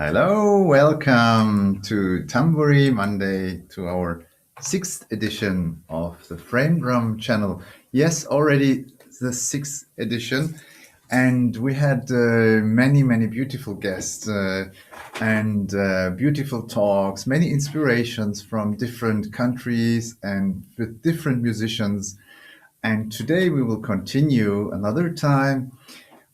Hello, welcome to Tamburi Monday, to our 6th edition of the Frame Drum channel. Yes, already the 6th edition, and we had many beautiful guests and beautiful talks, many inspirations from different countries and with different musicians. And today we will continue another time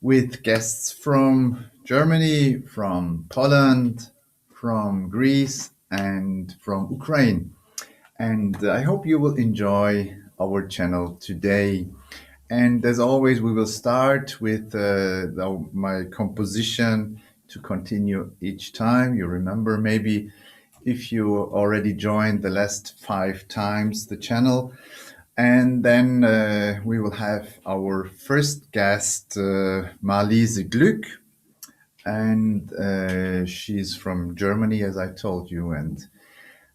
with guests from Germany, from Poland, from Greece, and from Ukraine. And I hope you will enjoy our channel today. And as always, we will start with my composition to continue each time. You remember maybe if you already joined the last 5 times the channel. And then we will have our first guest, Marliese Glück, and she's from Germany, as I told you, and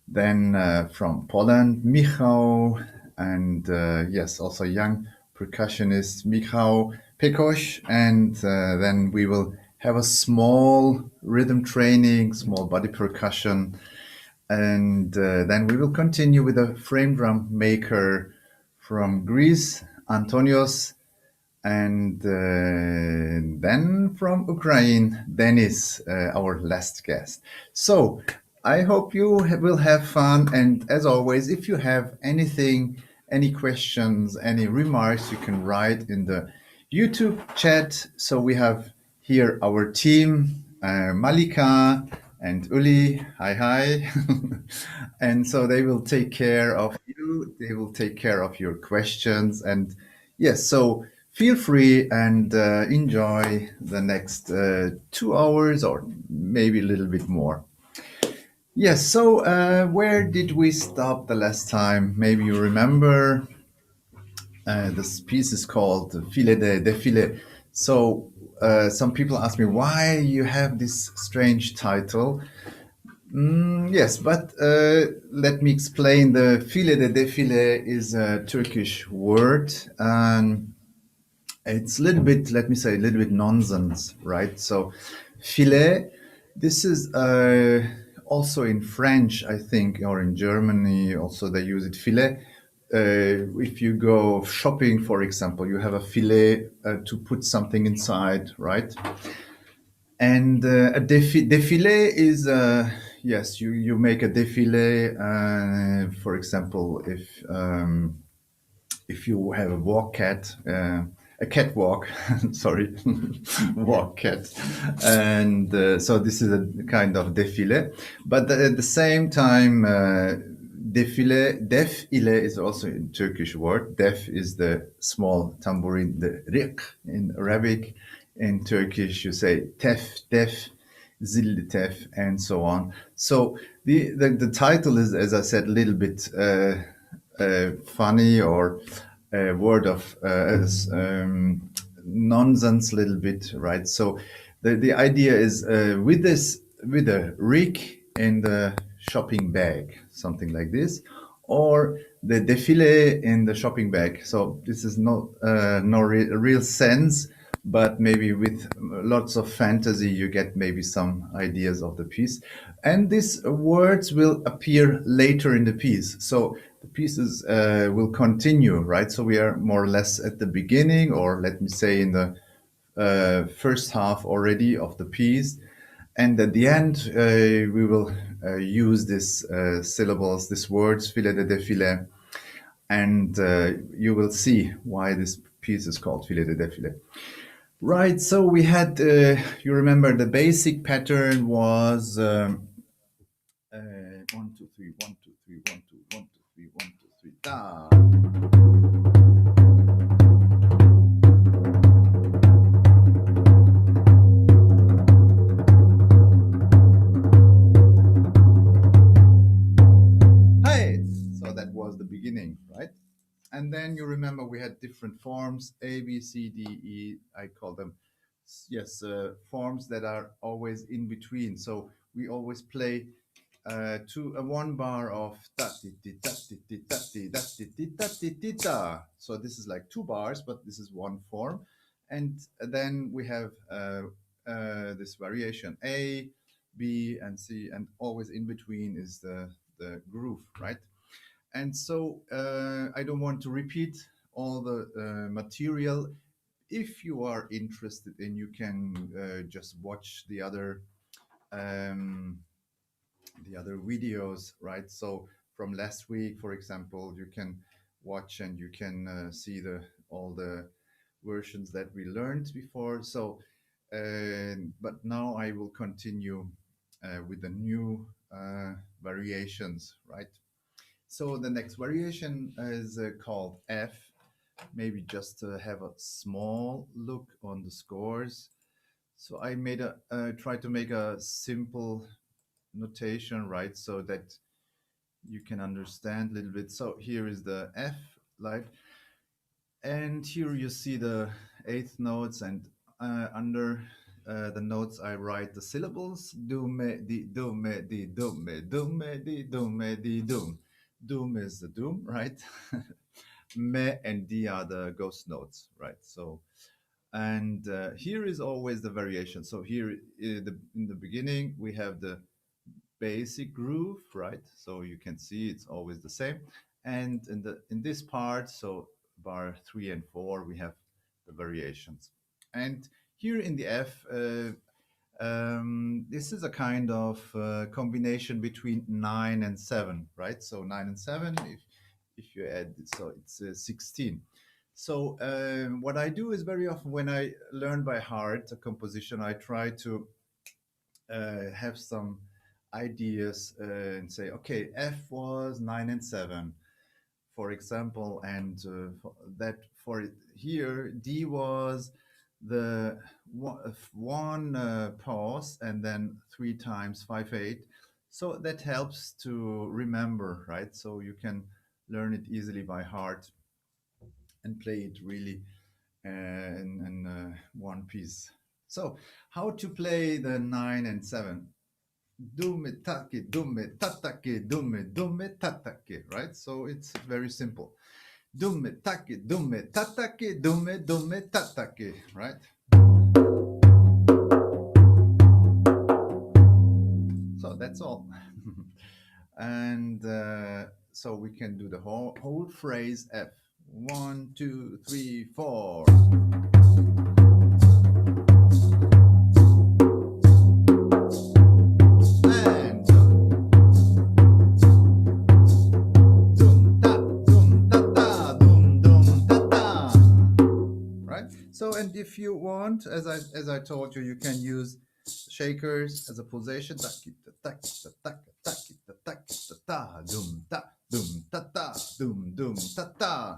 then from Poland, Michał, and yes, also young percussionist Michał Pěkosz, and then we will have a small rhythm training, small body percussion, and then we will continue with a frame drum maker from Greece, Antonis, and then from Ukraine, Denis, our last guest. So I hope you will have fun. And as always, if you have anything, any questions, any remarks, you can write in the YouTube chat. So we have here our team, Malika and Uli. Hi. And so they will take care of you. They will take care of your questions. And yes, so feel free and enjoy the next 2 hours or maybe a little bit more. Yes, so where did we stop the last time? Maybe you remember this piece is called Filet de Défilé. So some people ask me why you have this strange title. Yes, but let me explain. The Filet de Défilé is a Turkish word. It's a little bit, let me say, a little bit nonsense, right? So, filet, this is also in French, I think, or in Germany, also they use it, filet. If you go shopping, for example, you have a filet to put something inside, right? And a défilé is, yes, you make a défilé, for example, if you have a catwalk, sorry, walk cat, and so this is a kind of défilé. But at the same time, défilé is also a Turkish word. Def is the small tambourine, the rik in Arabic. In Turkish, you say tef, def, zilli tef, and so on. So the title is, as I said, a little bit funny or a word of nonsense, little bit, right? So the idea is with a rig in the shopping bag, something like this, or the défilé in the shopping bag. So this is no real sense, but maybe with lots of fantasy, you get maybe some ideas of the piece. And these words will appear later in the piece. So the pieces will continue, right? So we are more or less at the beginning, or let me say in the first half already of the piece. And at the end, we will use these syllables, these words, filet de défilé, and you will see why this piece is called filet de défilé. Right, so we had, you remember the basic pattern was 1, 2, 3, 1, 2, 3, 1, 2, 1, 2, 3, 1, 2, 3, da. Hey, so that was the beginning, right? And then you remember we had different forms, A, B, C, D, E, I call them, yes, forms that are always in between. So we always play to a one bar of da di di da di di da di da di di da di di da. So this is like 2 bars, but this is one form. And then we have this variation A, B and C, and always in between is the groove, right? And so I don't want to repeat all the material. If you are interested in, you can just watch um, the other videos, right? So from last week, for example, you can watch and you can see all the versions that we learned before. So, but now I will continue with the new variations, right? So the next variation is called F. Maybe just to have a small look on the scores. So I made try to make a simple notation, right? So that you can understand a little bit. So here is the F, right? And here you see the eighth notes, and under the notes I write the syllables: do me di, do me di, do me, do me di, do me di, doom. Doom is the doom, right? Me and di are the ghost notes, right? So, and here is always the variation. So here in the beginning we have the basic groove, right? So you can see it's always the same. And in this part, so bar 3 and 4, we have the variations. And here in the F, this is a kind of combination between 9 and 7, right? So 9 and 7, if you add, so it's 16. So what I do is very often when I learn by heart a composition, I try to have some ideas and say, okay, F was 9 and 7, for example, and for here, D was the one pause and then 3 times 5/8. So that helps to remember, right? So you can learn it easily by heart and play it really in one piece. So how to play the 9 and 7? Dume take, dume tatake, dume tatake, right? So it's very simple. Dume take, dume tatake, dume tatake, right? So that's all. And so we can do the whole phrase F. 1, 2, 3, 4. So, and if you want, as I told you, you can use shakers as a pulsation. Dum ta, dum ta ta, dum ta ta.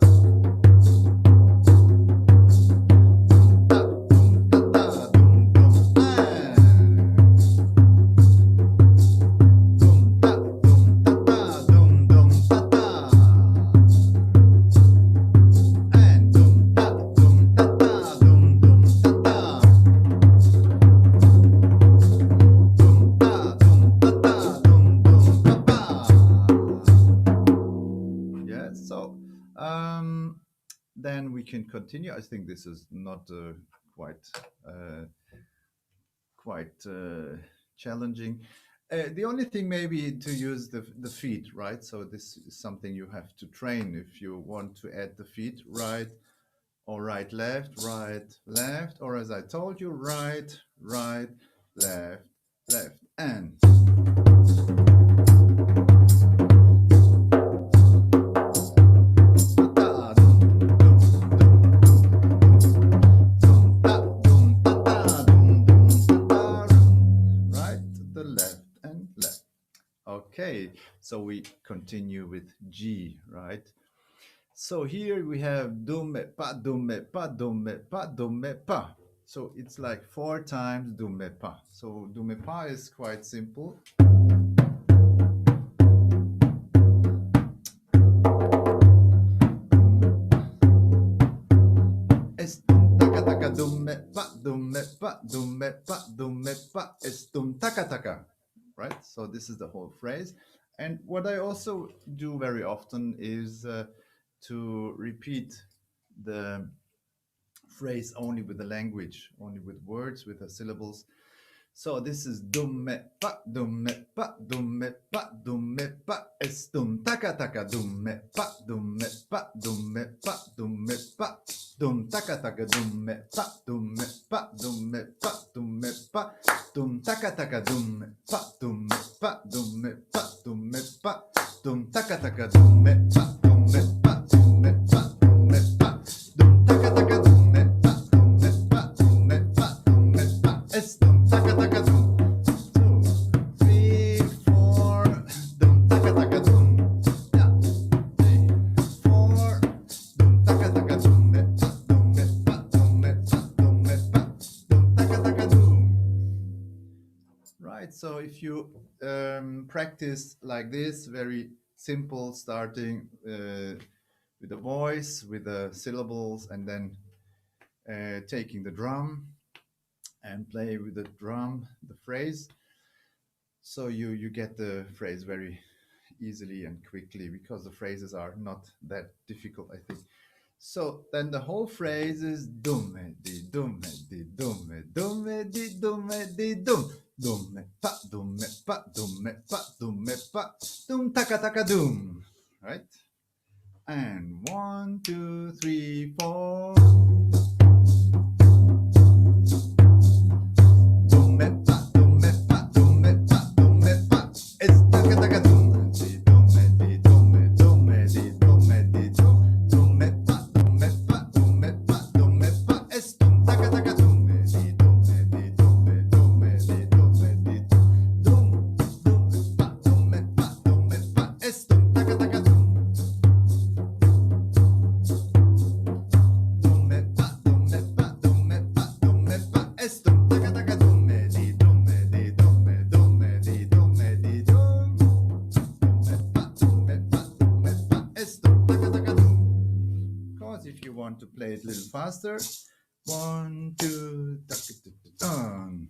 Then we can continue. I think this is not quite challenging. The only thing maybe to use the feet, right? So this is something you have to train if you want to add the feet, right or right, left, or as I told you, right, left, and. Okay, so we continue with G, right? So here we have do me pa, do me pa, do me pa, do me pa. So it's like 4 times do me pa. So do me pa is quite simple. Es taka taka do me pa, do me pa, do me pa, do me pa, es taka taka. Right? So this is the whole phrase. And what I also do very often is to repeat the phrase only with the language, only with words, with the syllables. So this is dum me pa dum me pa dum me pa dum me pa es dum taka taka dum me pa dum me pa dum me pa dum me pa dum taka taka dum me pa dum me pa dum me pa dum me pa dum taka taka dum me pa dum me pa dum me pa dum me pa dum taka taka dum me pa dum me pa dum me pa dum me pa dum taka taka dum me pa dum me pa dum me pa dum me pa es dum taka taka dum 2 3 4 dum taka taka dum yeah 3 4 dum taka taka dum me pa dum me pa dum me pa dum me pa dum taka taka dum. Right, so if you practice like this, very simple, starting with the voice, with the syllables, and then taking the drum and play with the drum, the phrase. So you get the phrase very easily and quickly because the phrases are not that difficult, I think. So then the whole phrase is dumme di dumme di dumme dumme di dumme di dum dumme pa dumme pa dumme pa dumme pa dum taka taka dum. Right? And 1 2 3 4 dumme pa dumme pa dumme pa dumme pa es taka taka dum di dumme di dumme dumme di dumme di dum dumme pa dumme pa dumme pa dumme pa es dum taka taka dumme di dumme di dumme dumme di dumme di dum dumme pa dumme pa dumme pa es dum taka taka dum. If you want to play it a little faster, 1 2 dun.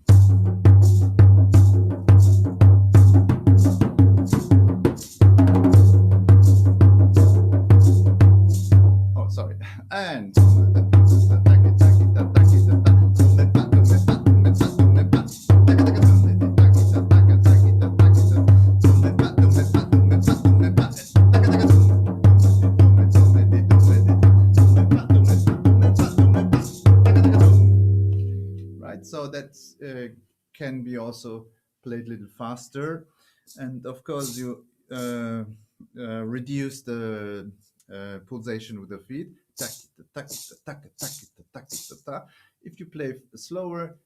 Oh, sorry. And so that can be also played a little faster, and of course you reduce the pulsation with the feet. If you play slower,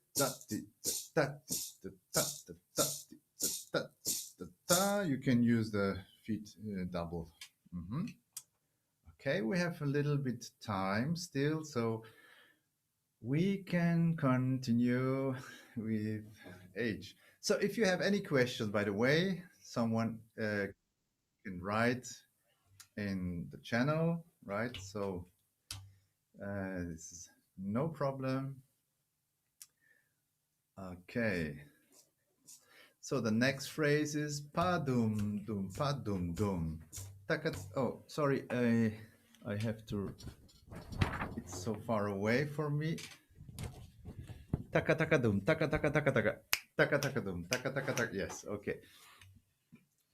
you can use the feet double. Okay, we have a little bit time still, so we can continue with age. So if you have any questions, by the way, someone can write in the channel, right? So this is no problem. Okay. So the next phrase is pa dum dum pa dum dum. Oh, sorry, I have to. It's so far away for me. Taka taka dum, taka taka taka taka, taka taka dum, taka taka taka. Yes, okay.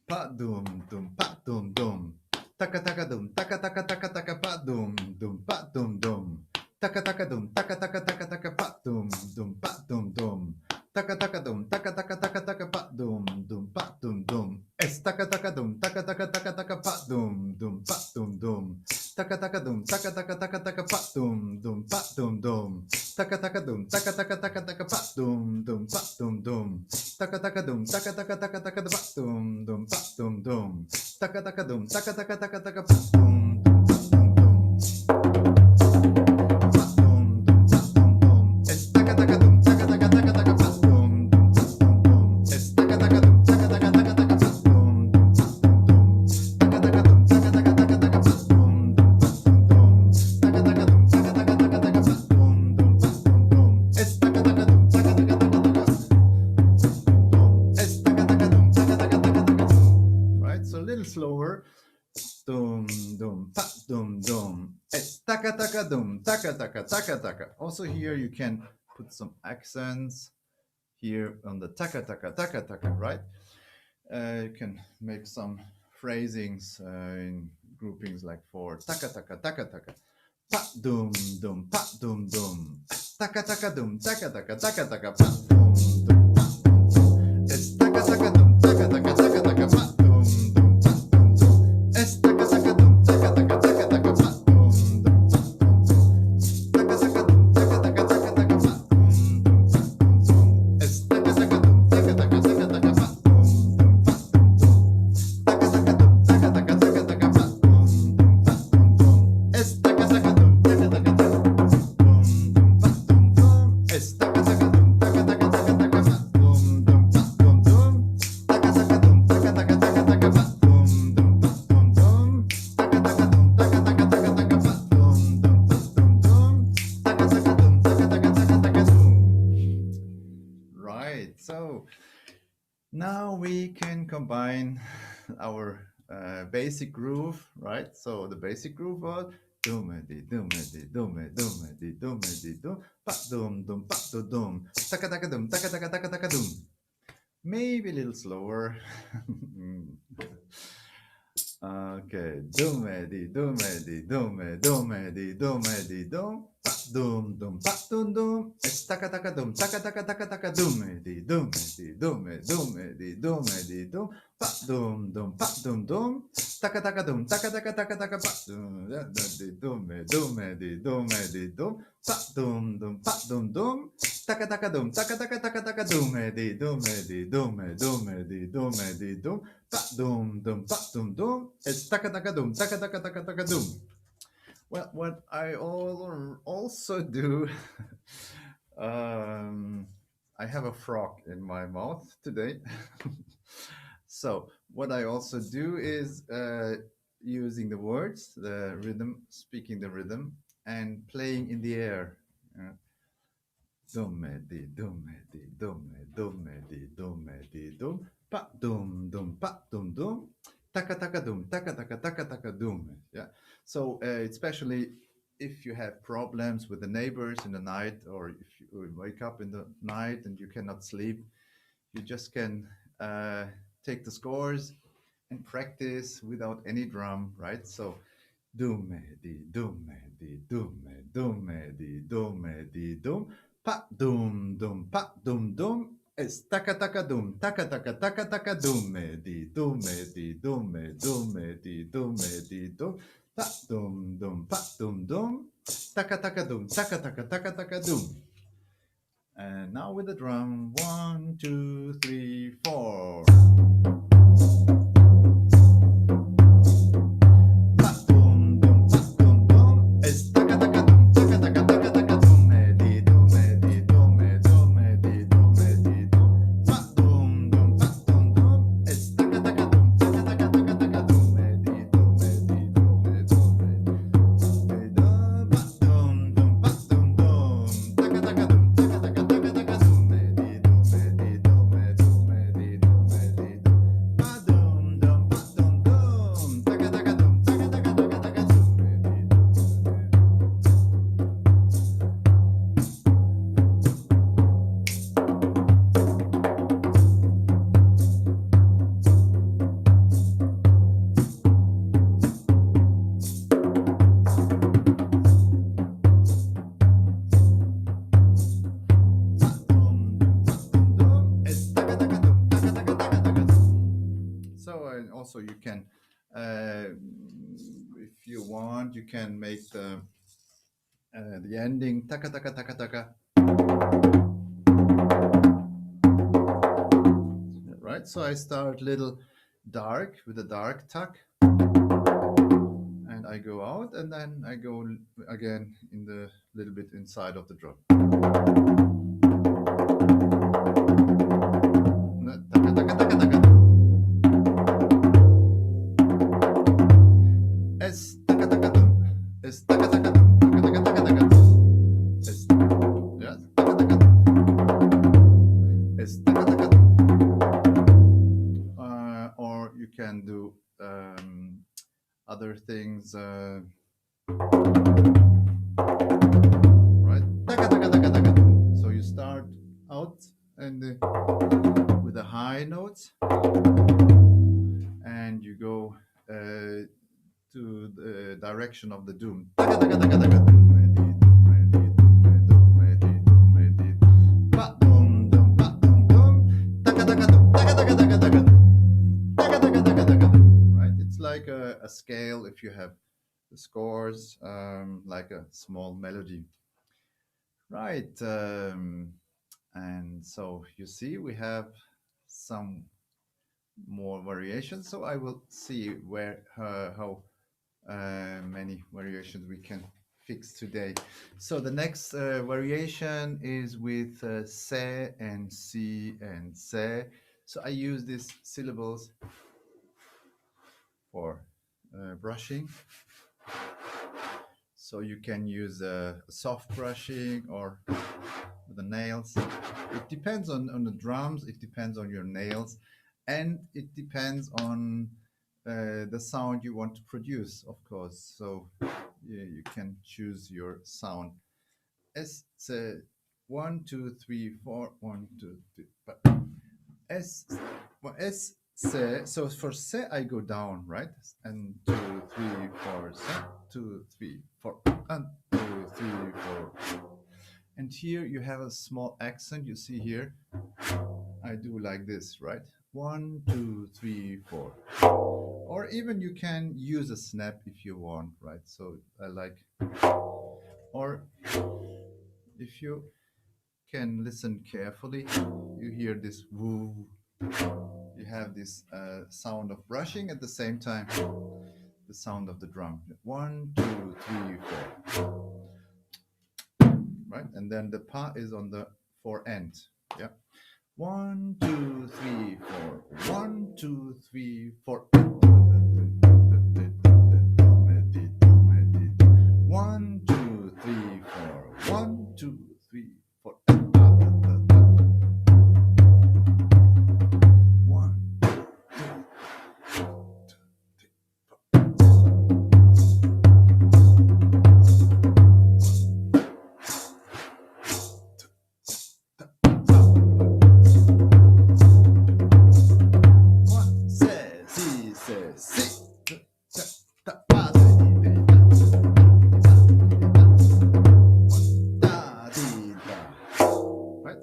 Pa dum dum, pa dum dum, taka taka dum, taka taka taka taka, pa dum dum, pa dum dum, taka taka dum, taka taka taka taka, pa dum dum, pa dum dum, taka taka dum, taka taka taka taka, pa dum dum, pa dum dum. Es taka taka dum, taka taka taka taka, pa dum dum, pa dum dum. Taka taka dum, taka taka taka taka, pa dum dum, pa dum dum. Taka taka dum, taka taka taka taka, pa dum dum, pa dum dum. Taka taka dum, taka taka taka taka, pa dum dum, pa dum dum. Taka taka dum, taka taka taka taka, pa dum dum, pa dum dum. Pa dum dum, pa dum dum. Es taka taka dum, taka taka taka taka, pa dum dum, pa dum dum. Es taka taka dum, taka taka taka taka, pa dum dum, pa dum dum. Taka taka dum, taka taka taka taka, pa dum dum, pa dum dum. Taka taka dum, taka taka taka taka, pa dum dum, pa dum dum. Es taka taka dum, taka taka taka taka, es taka taka dum, taka taka taka taka. Right, so a little slower. Dum dum pa dum dum. Es taka taka dum, taka taka taka taka. Also here you can put some accents here on the taka taka taka taka, right? You can make some phrasings in groupings like for taka taka taka taka, pa dum dum pa dum dum, taka taka dum taka taka taka taka, pa dum dum pa dum dum, es taka taka dum taka taka taka taka, pa dum dum pa dum dum, es taka taka dum taka taka taka taka, pa dum dum pa dum dum, taka taka dum taka taka taka taka, pa dum dum pa dum dum, es taka taka dum taka taka taka taka, pa dum dum pa dum dum, taka taka dum taka taka taka taka, pa dum dum pa dum dum, es taka taka dum taka taka taka, dum dum pa dum dum, es taka taka dum taka taka taka taka, pa dum dum pa dum dum, taka taka dum taka taka taka taka, pa dum dum pa dum dum, taka taka dum taka taka taka taka, pa dum dum pa dum dum, taka taka dum taka taka taka taka, dum. Right. So now we can combine our basic groove, right? So the basic groove was dum di dum di dum dum di dum di dum, pa dum pa dum, taka taka dum taka taka taka taka dum. Maybe a little slower. Okay, dum di dum di dum dum di dum di dum, pa dum dum, es taka taka taka taka taka dum di dum di dum di dum di dum, pa dum, taka taka taka taka, pa dum di dum di dum di dum, pa dum, taka taka taka taka dum di dum di dum di dum di dum, pa dum, es taka taka taka dum. Well, what I also do, I have a frog in my mouth today. So what I also do is using the words, the rhythm, speaking the rhythm, and playing in the air. Dum di dum di dum dum di dum di dum, pa dum dum, taka taka taka dum. Yeah. So especially if you have problems with the neighbors in the night, or if you wake up in the night and you cannot sleep, you just can take the scores and practice without any drum, right? So dum di dum di dum di dum, pa dum, es taka taka taka taka dum di dum di dum, pa dum, taka taka taka dum. And now with the drum, 1, 2, 3, 4. Also, you can, if you want, you can make the ending taka taka taka taka. Right. So I start little dark with a dark tuck, and I go out, and then I go again in the little bit inside of the drum. Taka taka taka taka. Es taka taka dum, es taka taka dum, taka taka taka taka dum, es yes, taka taka dum, es taka taka dum. Or you can do other things, right? Taka taka taka taka dum. So you start out and with the high notes, and you go to the direction of the doom. Right? It's like a scale if you have the scores, like a small melody. Right. And so you see we have some more variations. So I will see where how many variations we can fix today. So the next variation is with se and si and se. So I use these syllables for brushing. So you can use soft brushing or the nails. It depends on the drums, it depends on your nails, and it depends on the sound you want to produce, of course. So you can choose your sound. S, 1, 2, 3, 4, 1, 2, 3, but S, well, S, se. So for se, I go down, right? And 2, 3, 4, se, 2, 3, 4, and 2, 3, 4. And here you have a small accent. You see here, I do like this, right? 1, 2, 3, 4. Or even you can use a snap if you want, right? So I like, or if you can listen carefully, you hear this woo. You have this sound of brushing at the same time, the sound of the drum. 1, 2, 3, 4. Right? And then the pa is on the 4 end. Yeah. 1, 2, 3, 4. 1, 2, 3, 4. 1, 2, 3, 4. 1, 2, 3, 4. 1,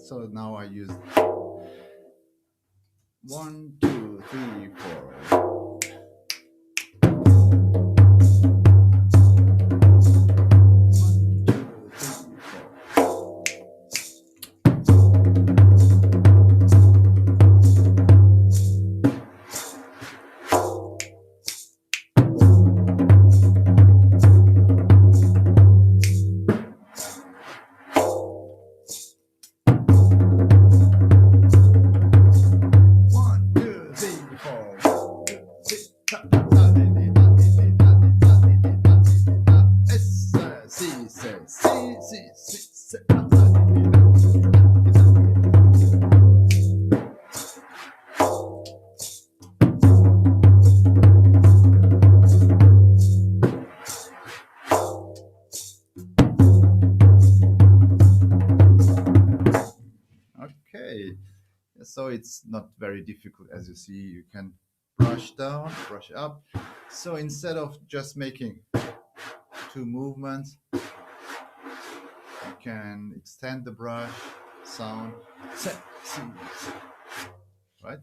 So now I use 1, 2, 3, 4. Okay, so it's not very difficult. As you see, you can brush down, brush up. So instead of just making 2 movements, you can extend the brush sound, right?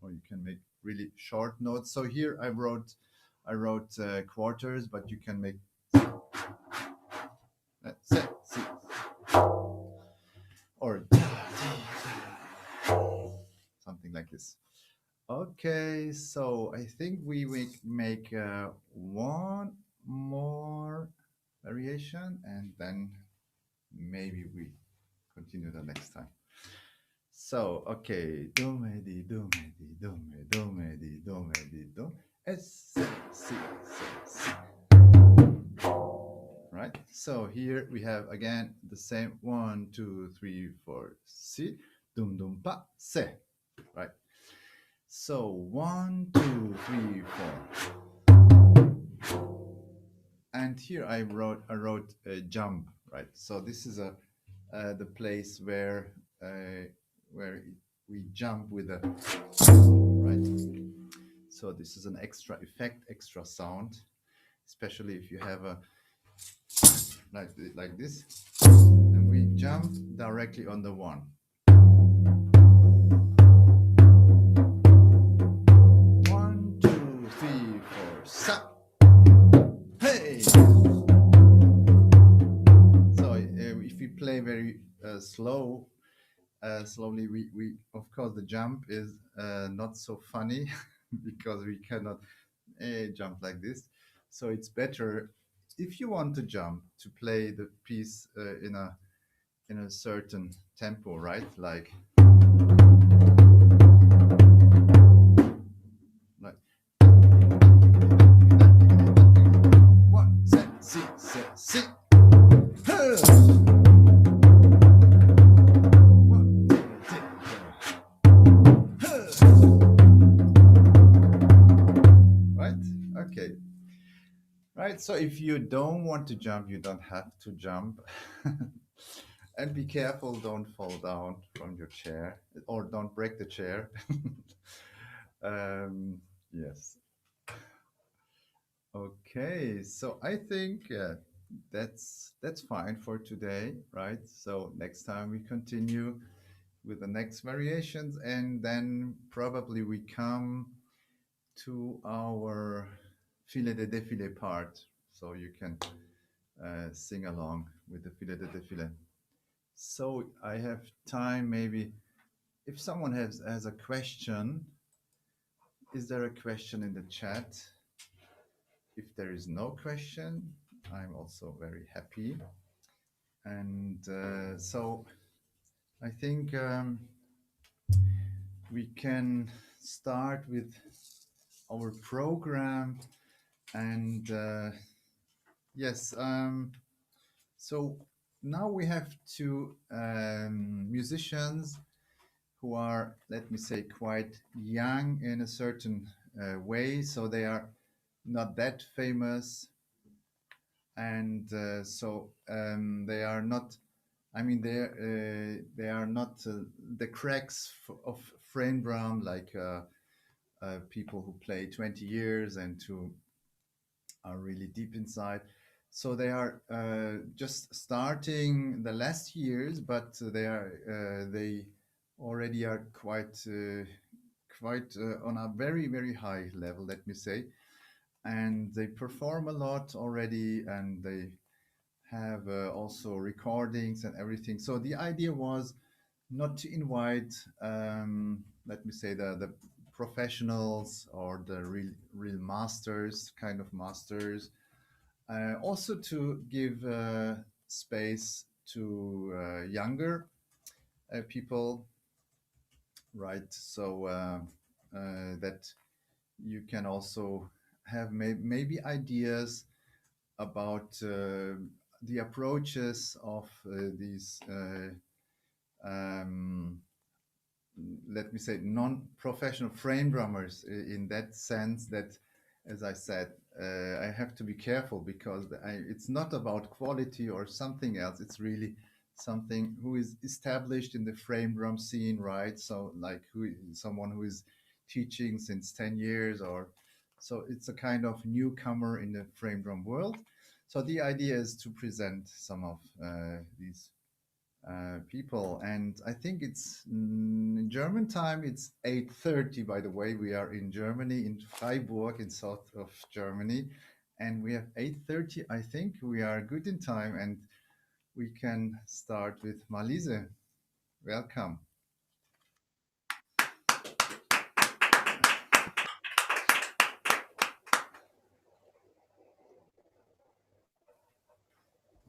Or you can make really short notes. So here I wrote quarters, but you can make or something like this. Okay, so I think we make one more variation, and then maybe we continue the next time. So, okay, do me di do me di do me do me di do me di do S C C. Right. So here we have again the same 1, 2, 3, 4 si dum dum pa se. Right. So 1, 2, 3, 4. And here I wrote a jump, right? So this is a the place where we jump with a right. So this is an extra effect, extra sound, especially if you have a like this, and we jump directly on the one. One, two, three, four, sa. Hey. So if we play very slowly, we of course the jump is not so funny because we cannot jump like this. So it's better if you want to jump to play the piece in a certain tempo, right? Like one, si, si, si. Right? Okay. Right. So if you don't want to jump, you don't have to jump. And be careful, don't fall down from your chair or don't break the chair. Yes. Okay, so I think that's fine for today, right? So next time we continue with the next variations, and then probably we come to our filet de défilé part, so you can sing along with the filet de défilé. So I have time, maybe if someone has a question. Is there a question in the chat? If there is no question, I'm also very happy. And so I think we can start with our program. And yes, so now we have two musicians who are, let me say, quite young in a certain way. So they are not that famous. And so they are not, I mean, they are not the cracks of frame drum like people who play 20 years and who are really deep inside. So they are just starting the last years, but they already are quite on a very, very high level, let me say. And they perform a lot already, and they have also recordings and everything. So the idea was not to invite, let me say, the professionals or the real masters, kind of masters, also to give space to younger people, right? So that you can also have maybe ideas about the approaches of these, let me say, non-professional frame drummers, in that sense that, as I said, I have to be careful because it's not about quality or something else. It's really something who is established in the frame drum scene, right? So like someone who is teaching since 10 years, or so it's a kind of newcomer in the frame drum world. So the idea is to present some of these people, and I think it's in German time. It's 8:30. By the way, we are in Germany, in Freiburg, in south of Germany, and we have 8:30. I think we are good in time, and we can start with Marliese. Welcome.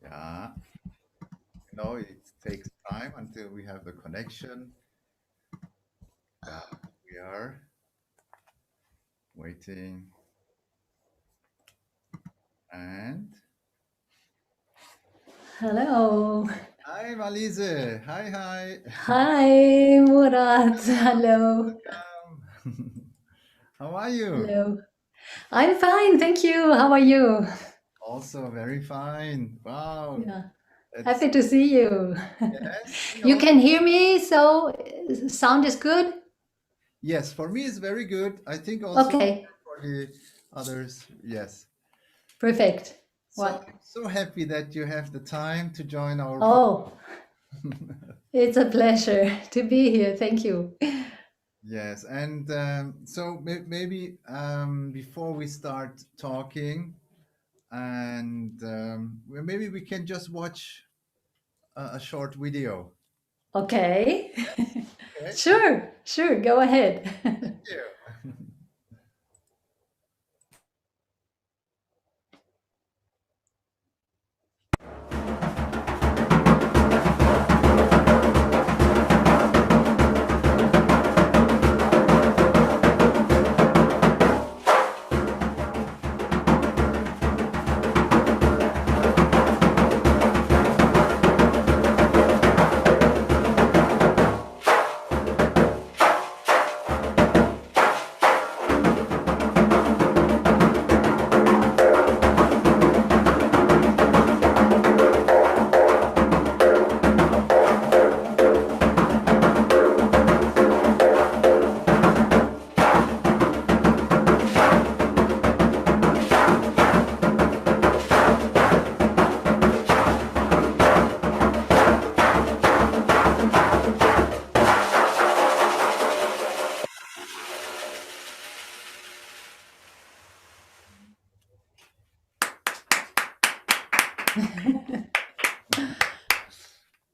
Yeah, it takes time until we have the connection. We are waiting. And Hello. hi, Marliese. Hi. Hi, Murat. Hello. Welcome. How are you? Hello. I'm fine, thank you. How are you? Also very fine. Wow. Yeah. Happy to see you. Yes, You can hear me, so sound is good? yes, for me it's very good. I think also Okay, for the others, yes. perfect. So What? I'm so happy that you have the time to join our Oh, it's a pleasure to be here. Thank you. Yes, and so maybe before we start talking, and maybe we can just watch a short video. Okay. Okay. Sure, go ahead. Yeah.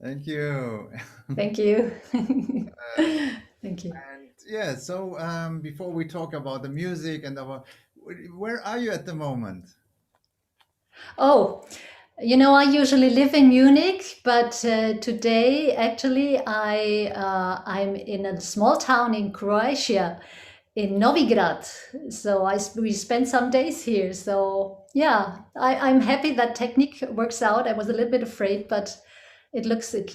Thank you. Thank you. Uh, Thank you. and yeah, so before we talk about the music and about where are you at the moment? Oh, I usually live in Munich, but today actually I'm in a small town in Croatia, in Novigrad. So we spent some days here. So yeah, I'm happy that technique works out. I was a little bit afraid, but it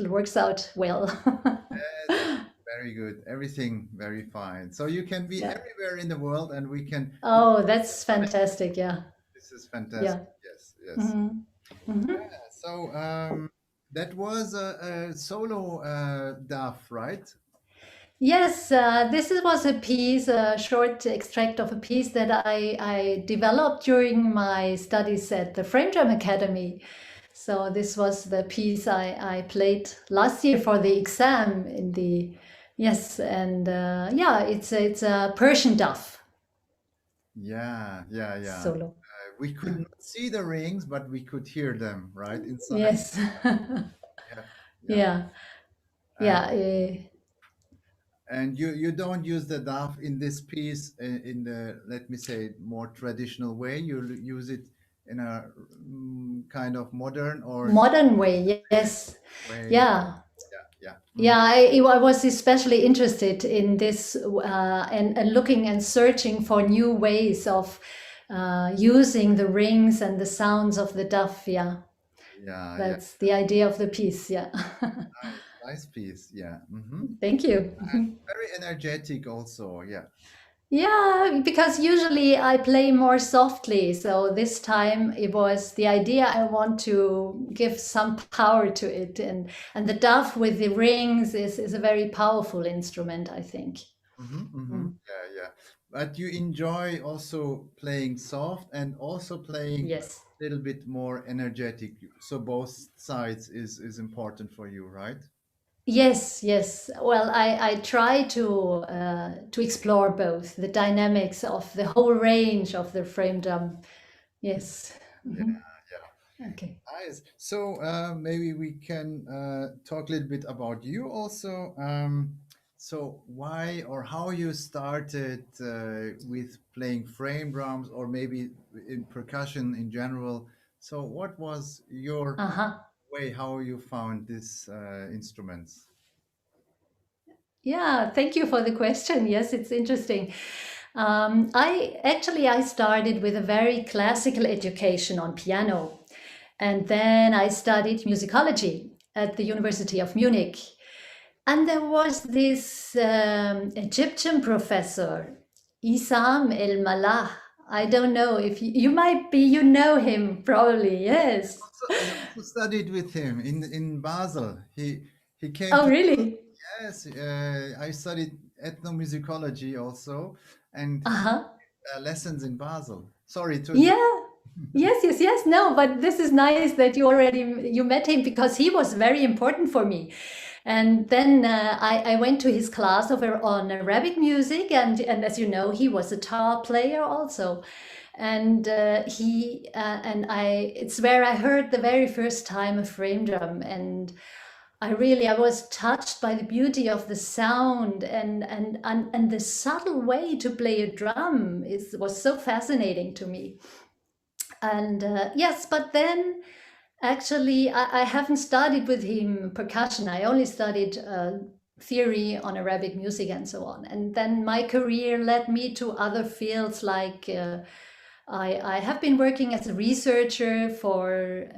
works out well. Yes, very good. Everything very fine. So you can be Yeah. everywhere in the world, and we can. Oh, that's fantastic. Yeah. This is fantastic. Yeah. Yes, yes. Hmm. Hmm. So that was a solo DAF, right? Yes, was a piece, a short extract of a piece that I developed during my studies at the Frame Drum Academy. So this was the piece I played last year for the exam in the, yes, and yeah, it's a Persian duff Yeah, yeah, yeah. solo. We could not see the rings, but we could hear them, right inside. Yes, Yeah, yeah. yeah, And yeah. you don't use the DAF in this piece in the, let me say, more traditional way. You use it in a kind of modern or Modern way, yes, way. yeah. Yeah, yeah. Yeah, I was especially interested in this and looking and searching for new ways of using the rings and the sounds of the duff. Yeah, Yeah, yeah. that's the idea of the piece. Yeah. Nice, nice piece. Yeah. Thank you. Very energetic also. Yeah. Yeah, because usually I play more softly. So this time it was the idea I want to give some power to it. And the duff with the rings is a very powerful instrument, I think. Yeah, yeah. But you enjoy also playing soft and also playing Yes. a little bit more energetic. So both sides is important for you, right? Yes, yes. Well, I try to explore both the dynamics of the whole range of the frame drum. Yes. Yeah, Mhm. yeah. Okay. Nice. So maybe we can talk a little bit about you also. So why or how you started with playing frame drums or maybe in percussion in general. So what was your Uh-huh. way how you found these instruments? Yeah, thank you for the question. Yes, it's interesting. I started with a very classical education on piano, and then I studied musicology at the University of Munich. And there was this Egyptian professor, Isam El Malah. I don't know if you might be, you know him probably, yes. I also studied with him in Basel. He came Oh, to, really? yes. I studied ethnomusicology also, and he Uh-huh. lessons in Basel. Sorry to interrupt. Yeah. Yes, yes, yes. No, but this is nice that you met him because he was very important for me. And then I went to his class on Arabic music, and as you know, he was a tar player also. And it's where I heard the very first time a frame drum, and I was touched by the beauty of the sound and the subtle way to play a drum was so fascinating to me. And yes, but then actually I haven't studied with him percussion. I only studied theory on Arabic music and so on. And then my career led me to other fields like I have been working as a researcher for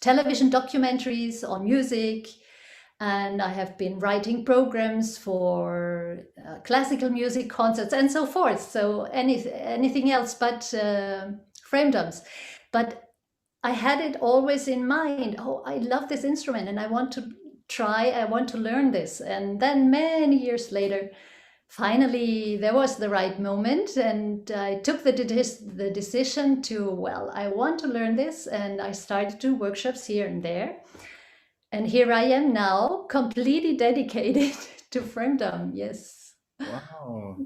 television documentaries on music, and I have been writing programs for classical music concerts and so forth. So anything else but frame drums. But I had it always in mind. Oh, I love this instrument and I want to I want to learn this. And then many years later, finally there was the right moment, and I took the decision to, well, I want to learn this, and I started to do workshops here and there. And here I am now, completely dedicated to frame drum. Yes. Wow,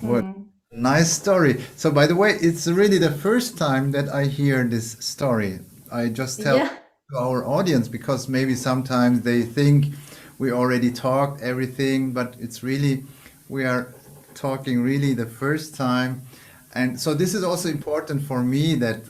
what nice story. So, by the way, it's really the first time that I hear this story. I just tell Yeah. to our audience because maybe sometimes they think we already talked everything, but it's really, we are talking really the first time. And so this is also important for me that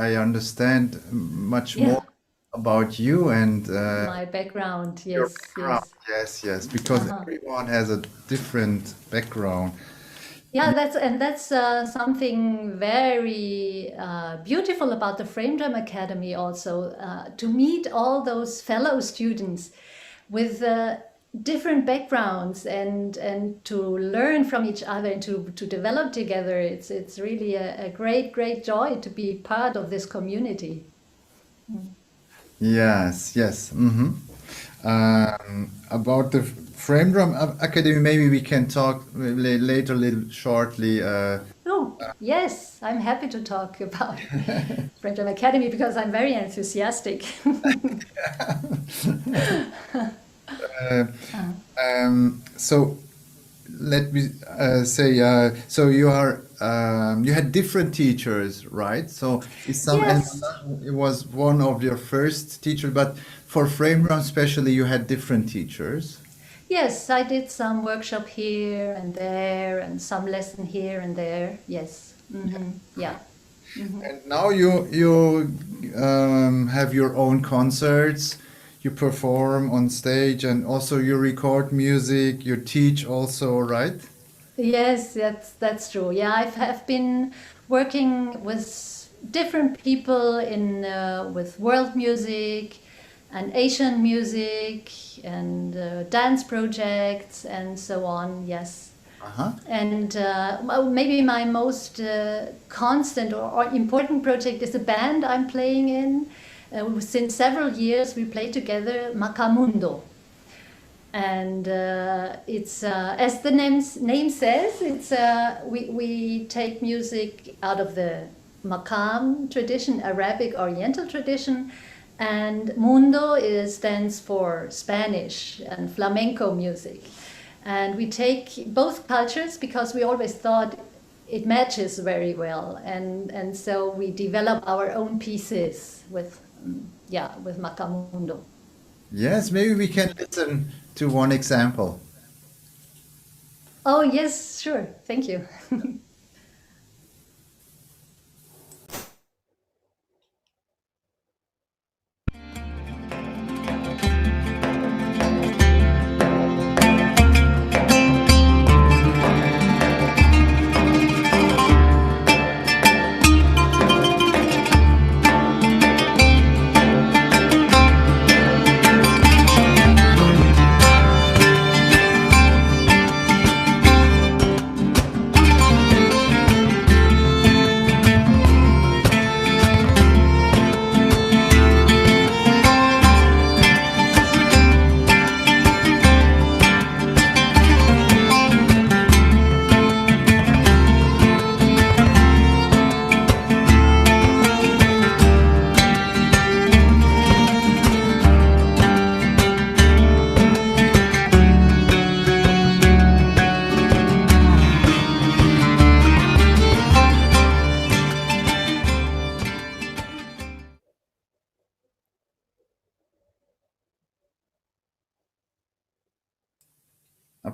I understand much Yeah. more about you and My background. your Yes. background. Yes. Yes, yes, because everyone has a different background. Yeah, that's something very beautiful about the Frame Drum Academy also, to meet all those fellow students with different backgrounds and to learn from each other and to develop together. It's really a great joy to be part of this community. Yes, yes. About the Frame Drum Academy, maybe we can talk later, little shortly. Oh, yes, I'm happy to talk about Frame Drum Academy because I'm very enthusiastic. So let me say, so you are you had different teachers, right? So is some and Yes. it was one of your first teachers, but for Frame Drum especially, you had different teachers. Yes, I did some workshop here and there and some lesson here and there. Yes. Yeah. And now you have your own concerts, you perform on stage, and also you record music, you teach also, right? Yes, that's true. Yeah, have been working with different people in with world music and Asian music and dance projects and so on. Yes. Uh-huh. And well, maybe my most constant or important project is a band I'm playing in. Since several years, we play together Macamundo. And it's as the name says, it's we take music out of the Makam tradition, Arabic Oriental tradition, and Mundo stands for Spanish and flamenco music. And we take both cultures because we always thought it matches very well, and so we develop our own pieces with with Macamundo. Yes, maybe we can listen to one example. Oh yes, sure. Thank you.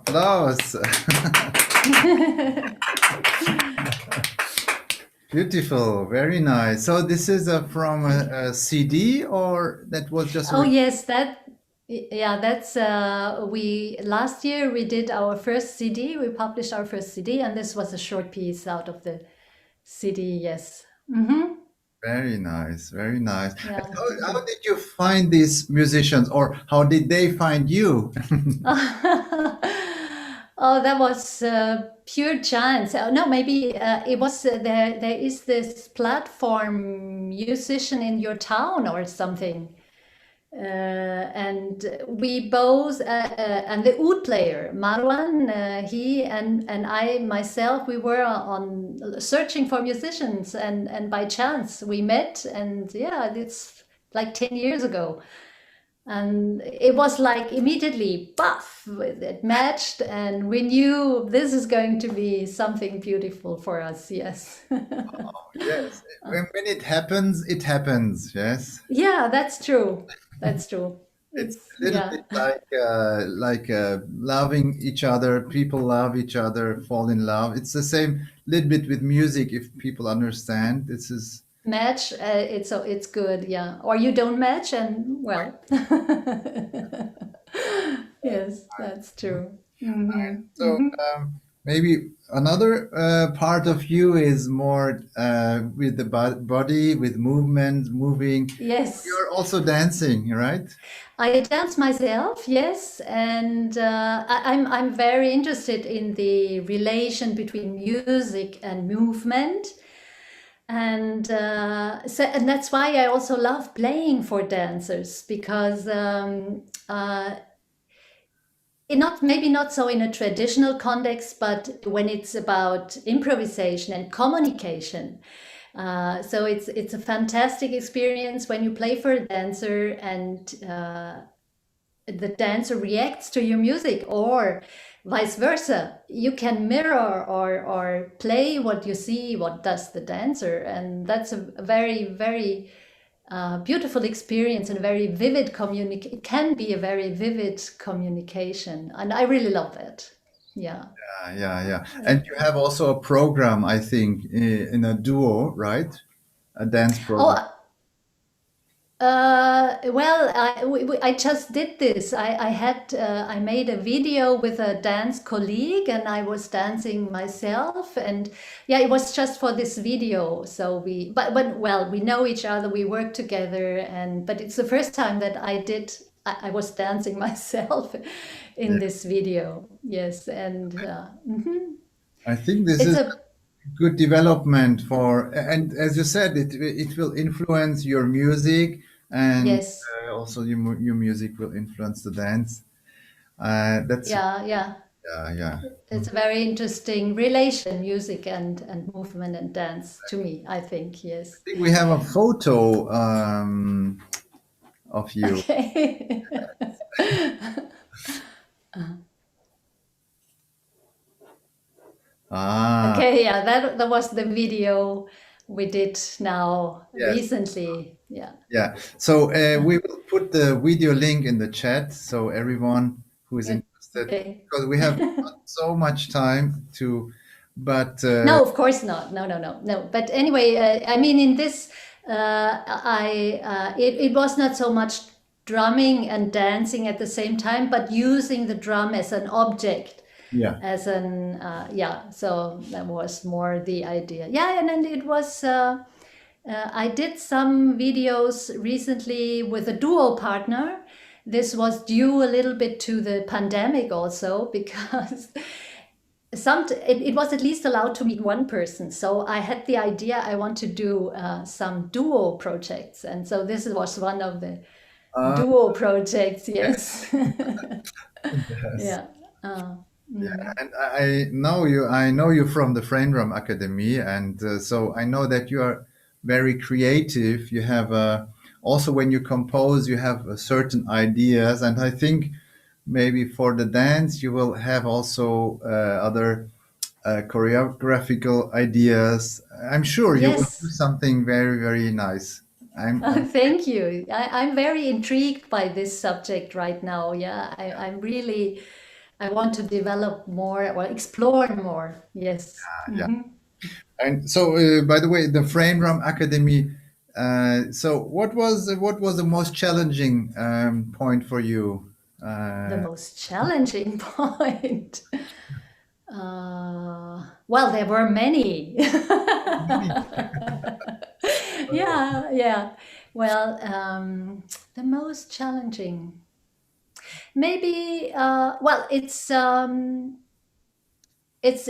applause. Beautiful, very nice. So this is from a CD, or that was just Oh yes, that's we last year we did our first CD. We published our first CD, and this was a short piece out of the CD. Yes. Mm-hmm. very nice, very nice. And Yeah. how did you find these musicians, or how did they find you? Oh, that was pure chance. No, maybe it was there. There is this platform musician in your town or something. And we both and the oud player Marwan, he and I myself, we were on searching for musicians, and by chance we met, and yeah, it's like 10 years ago, and it was like immediately buff, it matched, and we knew this is going to be something beautiful for us. Yes. Yes, when it happens, it happens. Yes. Yeah, that's true. That's true. It's It's a little yeah. bit like loving each other. People love each other, fall in love. It's the same little bit with music. If people understand, this is Match, it's good, yeah, or you don't match, and well. Yes, that's true. Hmm. so. Hmm. Maybe another part of you is more with the body, with movement, moving. Yes, You're also dancing, right? I dance myself, yes, and I'm very interested in the relation between music and movement. And that's why I also love playing for dancers, because not maybe not so in a traditional context, but when it's about improvisation and communication. So it's a fantastic experience when you play for a dancer, and the dancer reacts to your music, or vice versa. You can mirror or play what you see, what does the dancer, and that's a very, very beautiful experience, and a very vivid communication. It can be a very vivid communication, and I really love that. Yeah. Yeah. And you have also a program, I think, in a duo, right? A dance program. Oh, well, I just did this. I made a video with a dance colleague, and I was dancing myself, and yeah, it was just for this video. So but well, we know each other, we work together, and but it's the first time that I was dancing myself in Yeah. this video. Yes, and mhm. I think this It's is a good development for, and as you said, it will influence your music, and yes, also your music will influence the dance. That's yeah, yeah. yeah. It's a very interesting relation, music and movement and dance, to me, I think. I Yes. think we have a photo of you. Okay. Ah, Okay, yeah, that was the video we did now yes, recently. Yeah. yeah. So we will put the video link in the chat so everyone who is interested, Okay. because we have not so much time to, but No, of course not. No, no, no, no. But anyway, I mean, in this, it was not so much drumming and dancing at the same time, but using the drum as an object, yeah, as an yeah. So that was more the idea. Yeah, and then it was. I did some videos recently with a duo partner. This was due a little bit to the pandemic also, because it was at least allowed to meet one person. So I had the idea I want to do some duo projects, and so this was one of the uh, duo projects. Yes. yes. Yeah. Uh, Yeah, mm. and I know you. I know you from the Frame Drum Academy, and so I know that you are very creative. You have also when you compose, you have certain ideas, and I think maybe for the dance, you will have also other choreographical ideas. I'm sure you will do Yes. something very, very nice. I'm Thank you. I'm very intrigued by this subject right now. Yeah, I'm really. I want to develop more or explore more. Yes. Yeah. And so, by the way, the Frame Drum Academy. So, what was the most challenging point for you? The most challenging point. Well, there were many. Yeah, yeah. Well, the most challenging. Maybe. Well, it's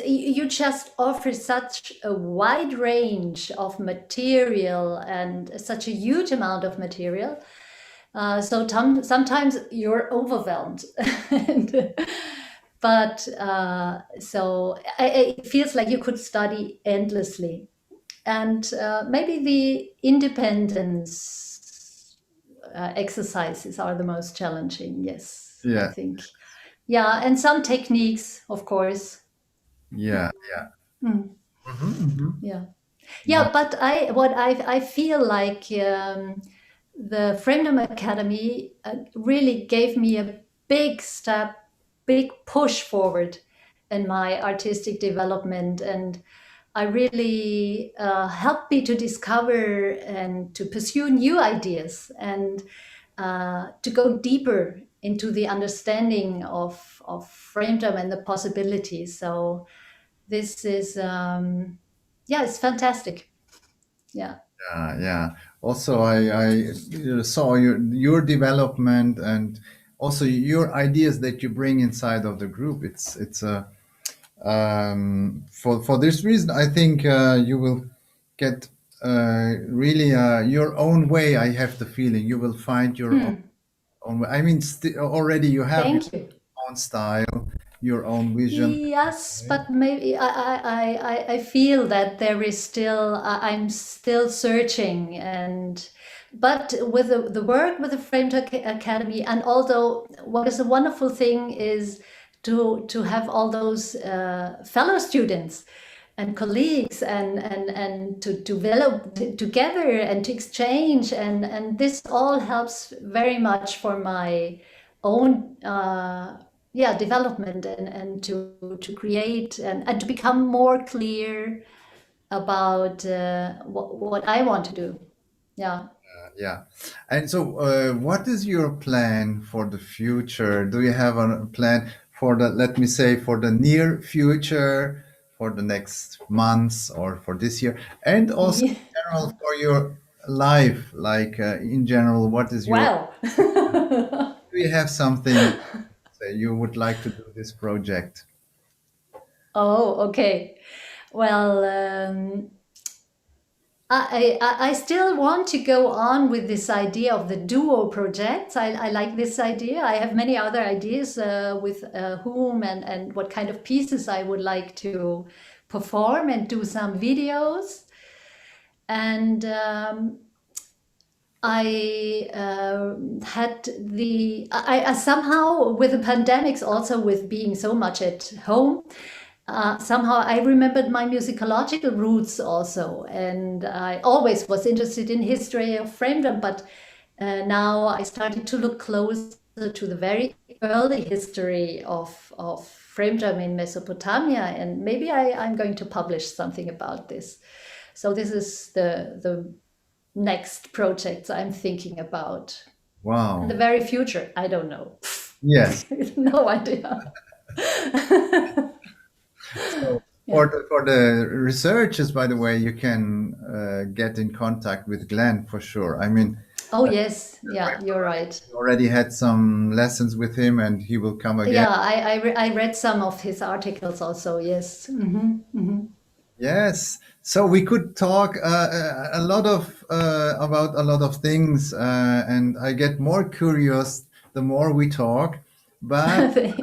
you just offer such a wide range of material and such a huge amount of material. So sometimes you're overwhelmed. And, but so it feels like you could study endlessly. And maybe the independence exercises are the most challenging. Yes, I Yeah, think. Yeah, and some techniques, of course. yeah, yeah. Mm, Hmm. yeah. Yeah, but I feel like the Freedom Academy really gave me a big step, big push forward in my artistic development, and I really helped me to discover and to pursue new ideas and to go deeper into the understanding of framedom and the possibilities. So this is yeah, it's fantastic. Yeah. Yeah. Also, I saw your development and also your ideas that you bring inside of the group. It's a for this reason, I think you will get really your own way. I have the feeling you will find your own way. I mean, already you have your Thank you. own style, your own vision. Yes, but maybe I feel that there is still I'm still searching, and but with the work with the Framed Academy, and although what is a wonderful thing is to have all those fellow students and colleagues and to develop together and to exchange, and this all helps very much for my own yeah, development and to create and to become more clear about what I want to do. Yeah. Yeah. And so, what is your plan for the future? Do you have a plan for the, let me say, for the near future, for the next months or for this year? And also, Yeah. in general, for your life, like in general, what is your, Wow. do you have something, say, you would like to do this project? Oh, okay. Well, I still want to go on with this idea of the duo projects. I like this idea. I have many other ideas with whom and what kind of pieces I would like to perform and do some videos. And I had I somehow with the pandemics, also with being so much at home, somehow I remembered my musicological roots also, and I always was interested in history of framedom, but now I started to look closer to the very early history of framedom in Mesopotamia, and maybe I'm going to publish something about this. So this is the next projects I'm thinking about. In the Wow. very future, I don't know. Yes. No idea. So Yeah. for the researchers, by the way, you can get in contact with Glenn for sure. I mean, Oh, yes. Yeah, you're right. you already had some lessons with him, and he will come again. Yeah, I read some of his articles also. Yes. Yes. So we could talk a lot of about a lot of things, and I get more curious the more we talk. But I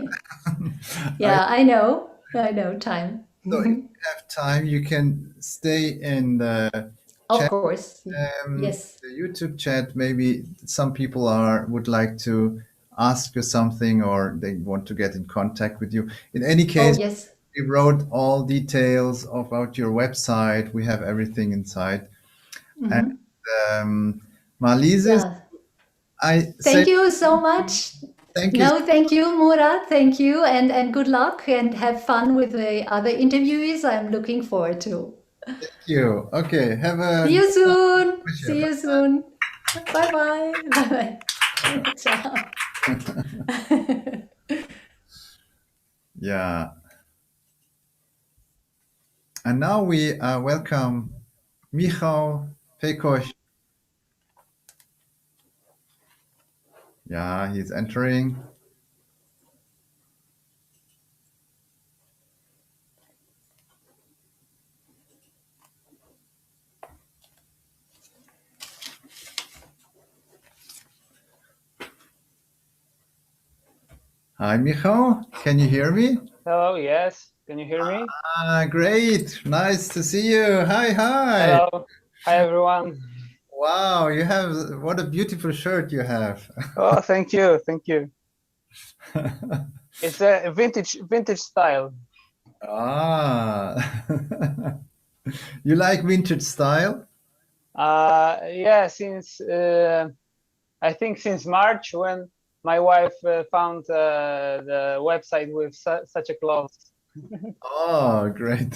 Yeah, I know. I know time. so if you have time, you can stay in the Of chat, course. Yes. the YouTube chat. Maybe some people are would like to ask you something, or they want to get in contact with you. In any Oh, case, yes. we wrote all details about your website. We have everything inside. And Marliese, Yeah. I say Thank you so much. Thank you. No, thank you, Murat. Thank you, and good luck, and have fun with the other interviews. I'm looking forward to. Thank you. Okay, have a See you soon. pleasure. See you soon. Bye bye. Bye bye. Ciao. Yeah. And now we welcome Michał, Pěkoš. Yeah, he's entering. Hi, Michał. Can you hear me? Hello, yes. Can you hear me? Great. Nice to see you. Hi, hi. Hello. Hi, everyone. Wow, you have, what a beautiful shirt you have. Oh, thank you. Thank you. It's a vintage style. Ah. You like vintage style? Yeah, since I think since March, when my wife found the website with such a clothes. Oh, great.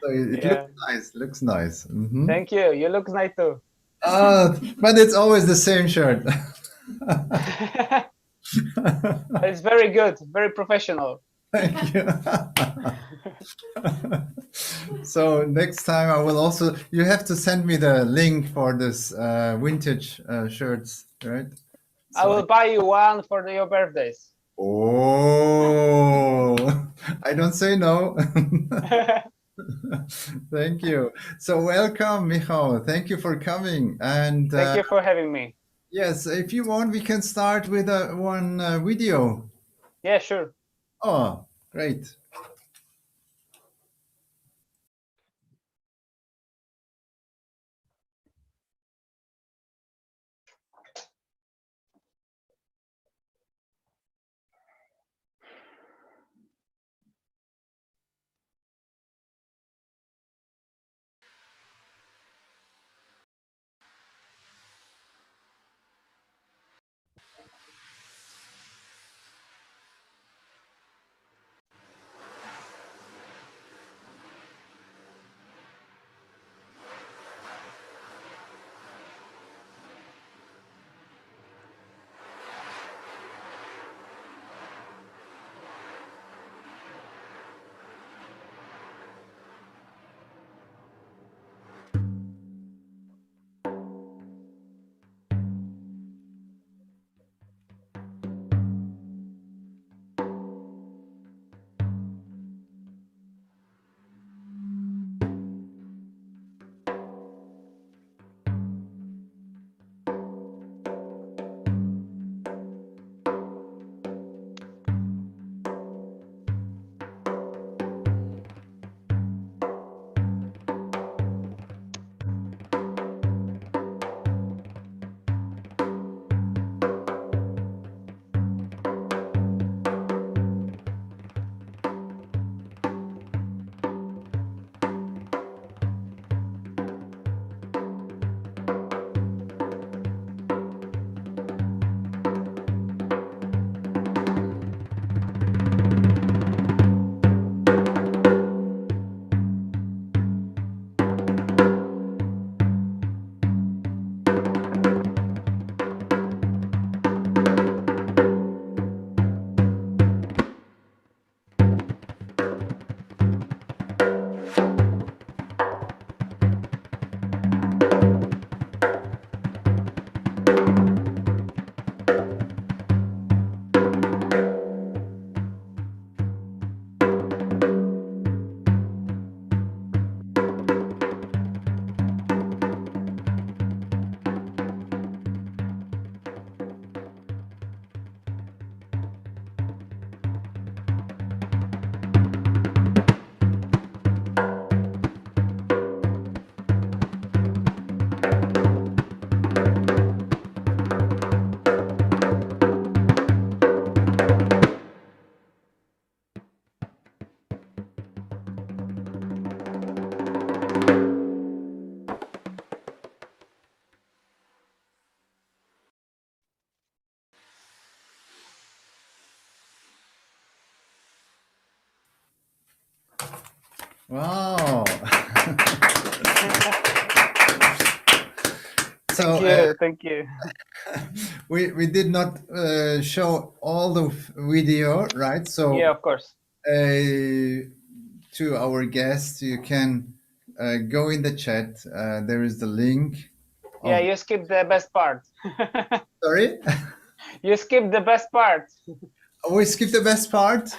So it Yeah. looks nice. Mhm. Thank you. You look nice too. But it's always the same shirt. It's very good, very professional. Thank you. So next time I will also, you have to send me the link for this vintage shirts, right? I will buy you one for your birthdays. Oh, I don't say no. Thank you. So welcome, Michał. Thank you for coming. And Thank you for having me. yes, if you want, we can start with one video. Yeah, sure. Oh, great. Wow. Thank you, thank you. We did not show all the video, right? So Yeah, of course. to our guests, you can go in the chat. There is the link. Yeah, you skipped the best part. Sorry? You skipped the best part. Oh, we skipped the best part.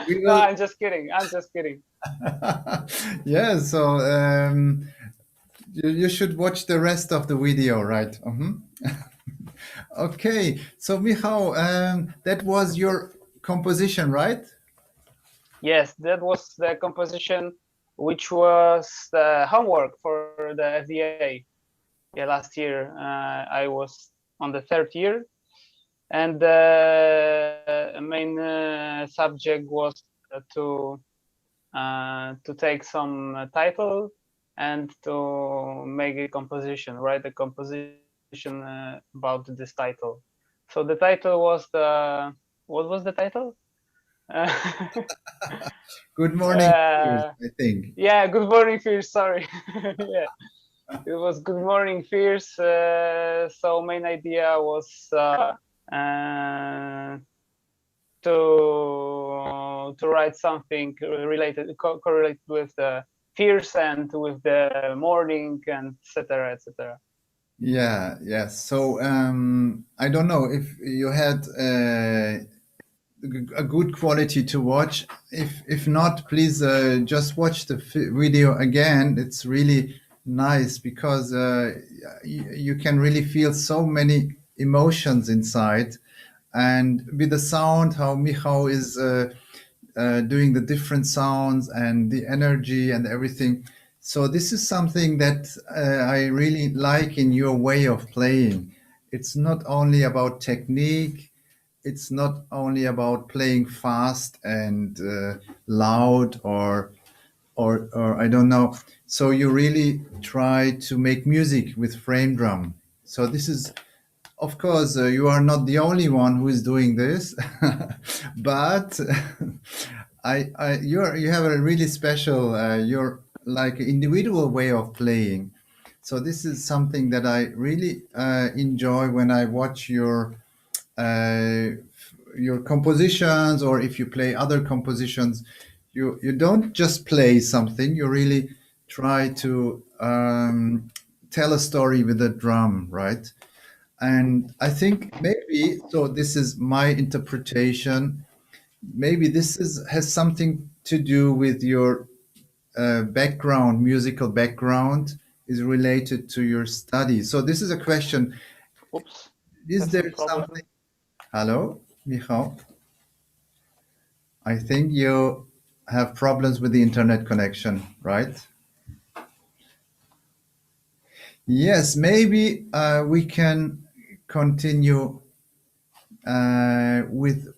We No, will... I'm just kidding. I'm just kidding. Yeah, so you should watch the rest of the video, right? Okay, so Michał, that was your composition, right? Yes, that was the composition, which was the homework for the FDA. Yeah, last year I was on the third year, and the main subject was to take some title and to make a composition, write a composition about this title. So the title was what was the title? Good morning, I think. Yeah, Good Morning Fears. Sorry. Yeah, it was Good Morning Fears. So main idea was to write something related, correlated with the fears and with the morning, and etc. etc. Yeah, yes. So I don't know if you had a good quality to watch. If not, please just watch the video again. It's really nice because you can really feel so many emotions inside, and with the sound, how Michał is doing the different sounds and the energy and everything. So this is something that I really like in your way of playing. It's not only about technique. It's not only about playing fast and loud or I don't know. So you really try to make music with frame drum. So this is, of course, you are not the only one who is doing this, but you have a really special, your like individual way of playing. So this is something that I really enjoy when I watch uh, your compositions, or if you play other compositions. You don't just play something. You really try to tell a story with a drum, right? And I think maybe, so this is my interpretation, maybe this has something to do with your background, musical background is related to your studies. So this is a question. Oops. Is That's the there problem. something? Hello, Michał? I think you have problems with the internet connection, right? Yes, maybe we can continue with,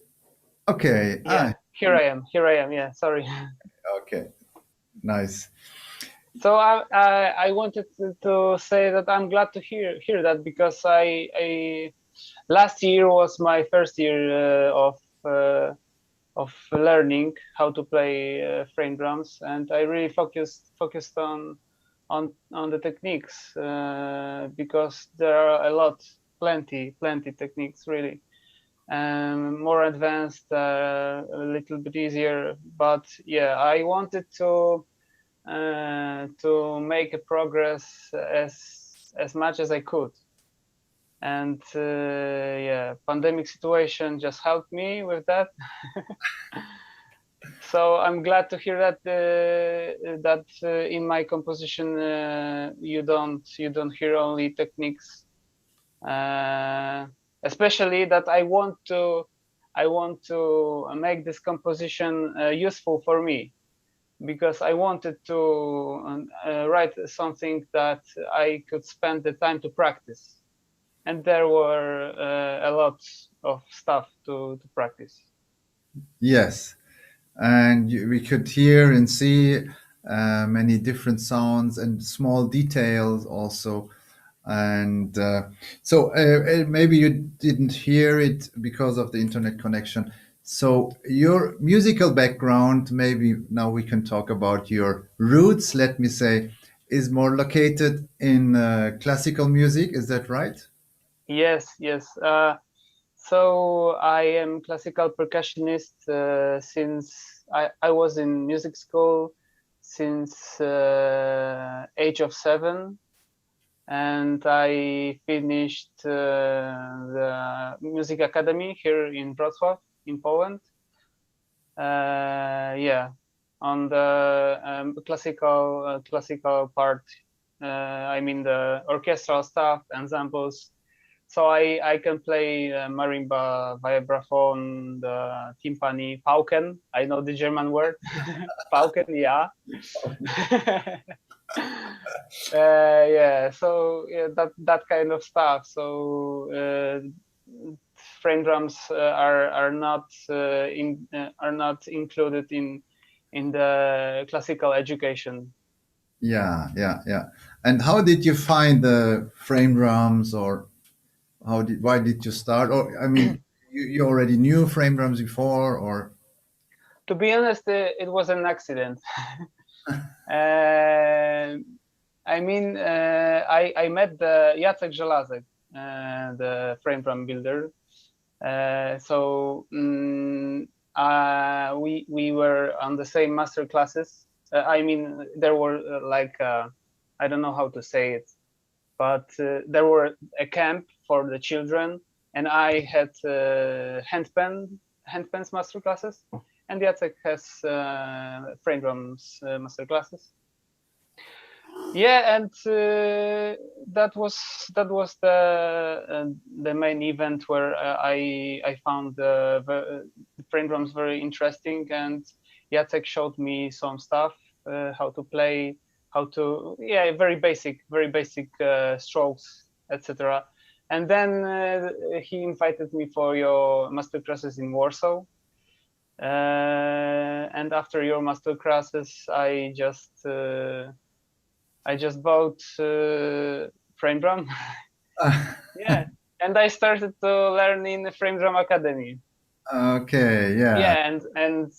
okay. Yeah, here I am. Here I am. Yeah, sorry. Okay, nice. So I wanted to say that I'm glad to hear that, because I last year was my first year of learning how to play frame drums, and I really focused on the techniques, because there are plenty techniques really, more advanced, a little bit easier. But yeah, I wanted to make a progress as much as I could, and yeah, pandemic situation just helped me with that. So I'm glad to hear that in my composition you don't hear only techniques, especially that I want to make this composition useful for me, because I wanted to write something that I could spend the time to practice, and there were a lot of stuff to practice. Yes, and we could hear and see many different sounds and small details also. And so maybe you didn't hear it because of the internet connection. So your musical background, maybe now we can talk about your roots, let me say, is more located in classical music. Is that right? Yes, yes. So I am classical percussionist since I was in music school since age of 7, and I finished the music academy here in Wrocław in Poland. Yeah, on the classical part. I mean the orchestral stuff, ensembles. So I can play marimba, vibraphone, the timpani, pauken. I know the German word, pauken. Yeah. Yeah. So yeah, that kind of stuff. So frame drums are not included in the classical education. Yeah, yeah, yeah. And how did you find the frame drums, or why did you start? Or I mean, you already knew frame drums before, or? To be honest, it was an accident. I mean, I met the Jacek Żelazek, the frame drum builder. So we were on the same master classes. I mean, there were I don't know how to say it, but there were a camp for the children, and I had handpans master classes, and Jacek has frame drums master classes. Yeah, and that was the main event where I found the frame drums very interesting, and Jacek showed me some stuff, how to play, very basic strokes, etc. And then he invited me for your master classes in Warsaw. And after your master classes, I just bought frame drum. Yeah, and I started to learn in the frame drum academy. Okay, yeah. Yeah, and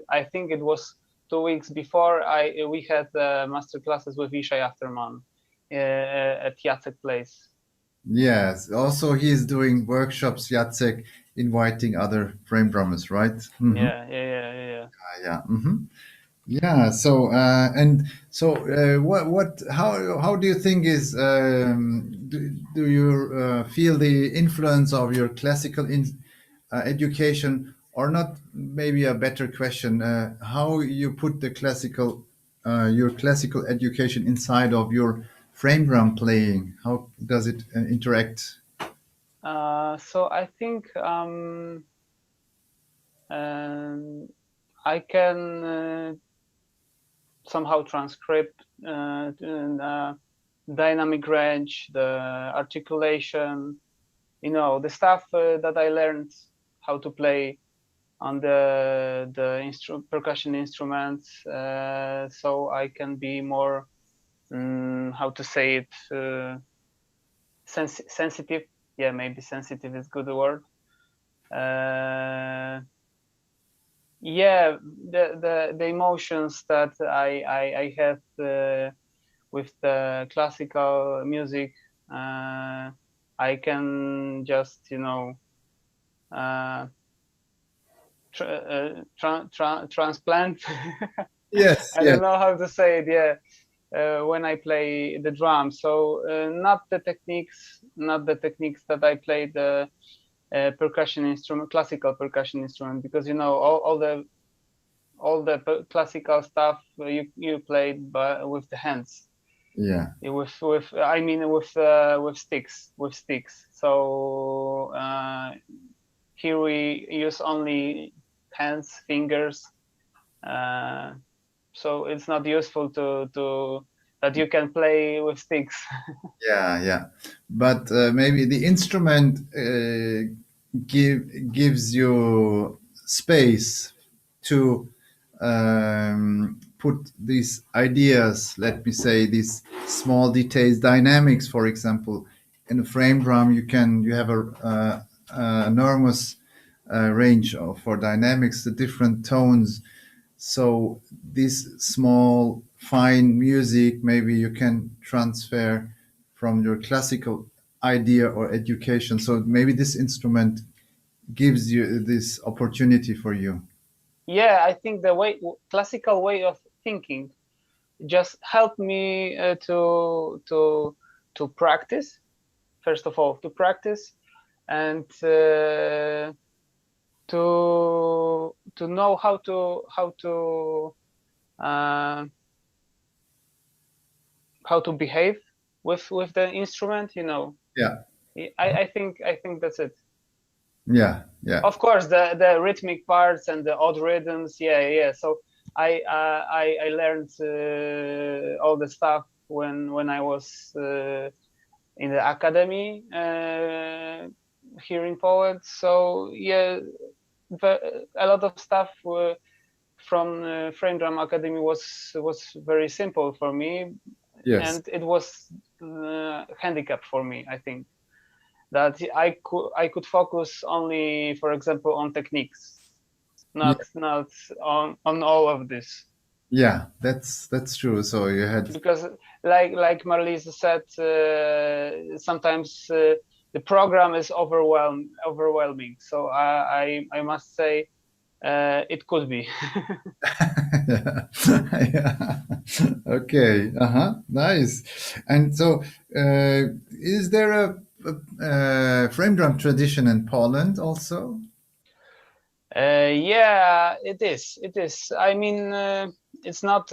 I think it was 2 weeks before we had master classes with Michał Afterman at Jacek place. Yes. Also, he's doing workshops, Jacek, inviting other frame drummers, right? Mhm. Yeah. Yeah. Yeah. So how do you think is do you feel the influence of your classical education, or not? Maybe a better question: how you put the your classical education inside of your frame drum playing? How does it interact? So I think I can somehow transcribe dynamic range, the articulation, the stuff that I learned how to play on the percussion instruments, so I can be more how to say it, sensitive. Yeah, maybe sensitive is good word. Yeah, the emotions that I have with the classical music, I can just transplant. Yes. I don't know how to say it. Yeah. When I play the drums, so not the techniques that I play the percussion instrument, classical percussion instrument, because all the classical stuff you played with the hands. Yeah. With sticks. So here we use only hands, fingers. So it's not useful to that you can play with sticks. Yeah. But maybe the instrument gives you space to put these ideas, let me say, these small details, dynamics, for example. In a frame drum, you have a enormous range for dynamics, the different tones. So this small, fine music, maybe you can transfer from your classical idea or education. So maybe this instrument gives you this opportunity for you. Yeah, I think the classical way of thinking just helped me to practice. First of all, to practice, and to know how to behave with the instrument. You know. Yeah. I think that's it. Yeah, yeah. Of course, the rhythmic parts and the odd rhythms. Yeah. So I learned all the stuff when I was in the academy here in Poland. So yeah, a lot of stuff from Frame Drum Academy was very simple for me. Yes. And it was handicap for me, I think, that I could focus only, for example, on techniques, not on all of this. Yeah, that's true. So you had, because like Marliese said, sometimes the program is overwhelming. So I must say it could be. yeah. Okay. Nice. And so, is there a frame drum tradition in Poland also? Yeah, it is. It is. I mean, it's not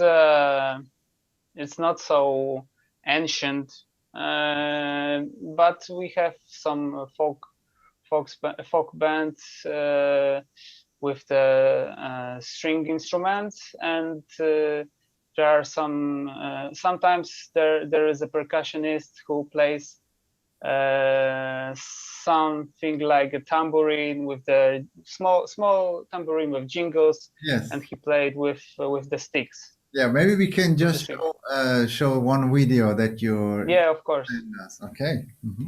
so ancient, but we have some folk bands with the string instruments, and there are some. Sometimes there is a percussionist who plays something like a tambourine with the small tambourine with jingles. Yes. And he played with the sticks. Yeah, maybe we can just show one video that you. Yeah, of course. Okay. Mm-hmm.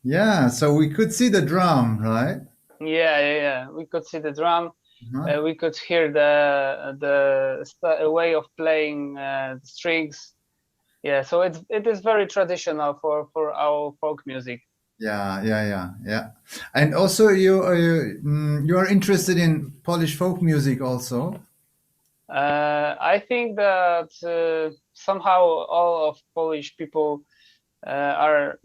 Yeah, so we could see the drum, right? Yeah. We could see the drum. We could hear the way of playing the strings. Yeah, so it is very traditional for our folk music. Yeah. And also, you are interested in Polish folk music also. I think that somehow all of Polish people are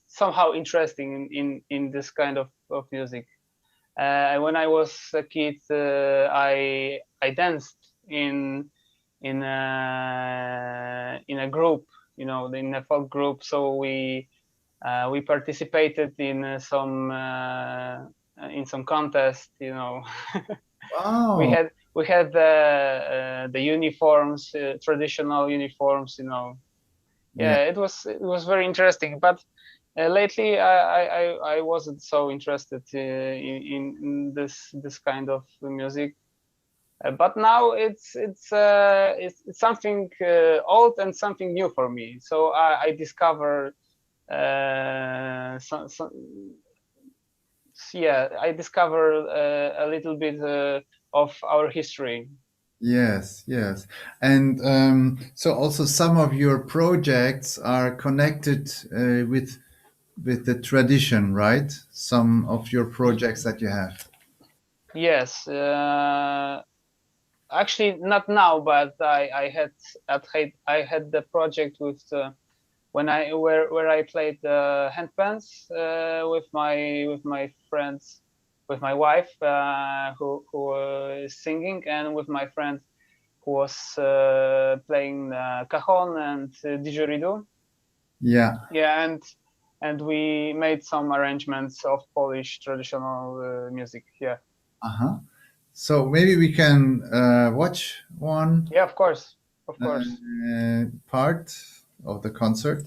somehow interesting in this kind of music. When I was a kid, I danced in a group, in a folk group. So we participated in some contest. Wow. We had the uniforms, traditional uniforms. Yeah, it was very interesting. But lately, I wasn't so interested in this kind of music. But now it's something old and something new for me. So I discover I discover a little bit of our history. Yes, yes. And so also some of your projects are connected with the tradition, right? Some of your projects that you have. Yes, actually not now, but I had the project with where I played the handpans with my friends, with my wife who is singing, and with my friend who was playing cajon and didgeridoo. Yeah. Yeah, and we made some arrangements of Polish traditional music. Yeah. Uh-huh. So maybe we can watch one Yeah, of course, of course. part of the concert.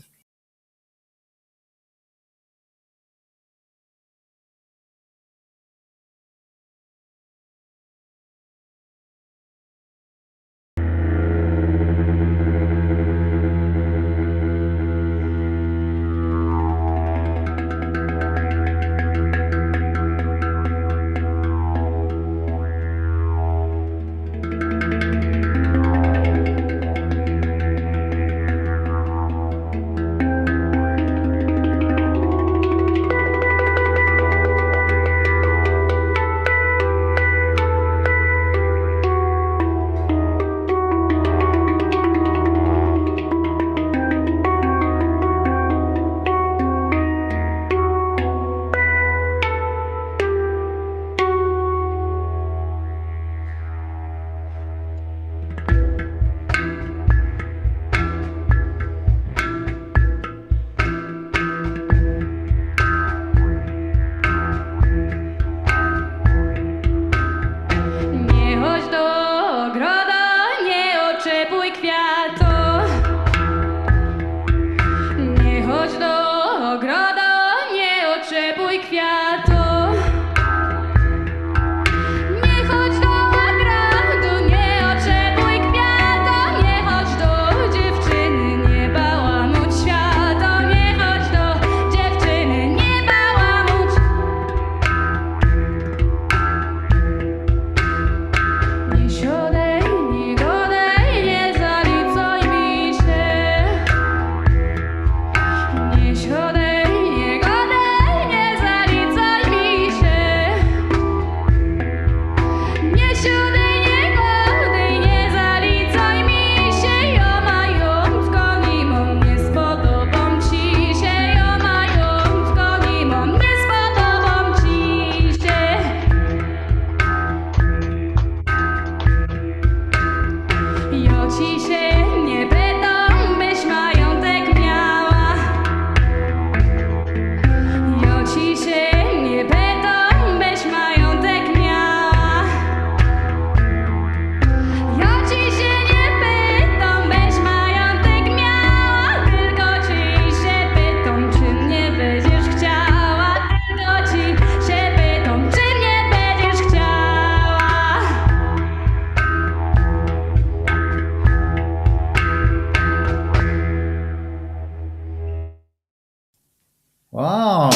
Wow.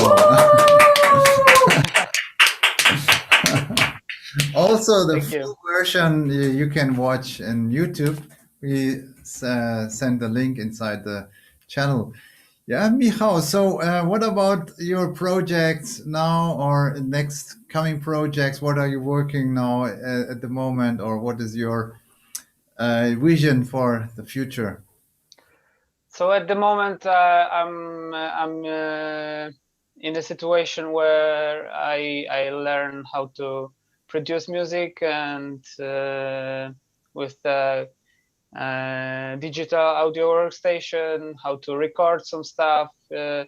Also, the Thank you. full version you can watch on YouTube. We send the link inside the channel. Yeah, Michał. So, what about your projects now or next coming projects? What are you working now at the moment, or what is your vision for the future? So at the moment, I'm in a situation where I learn how to produce music, and with the digital audio workstation, how to record some stuff. I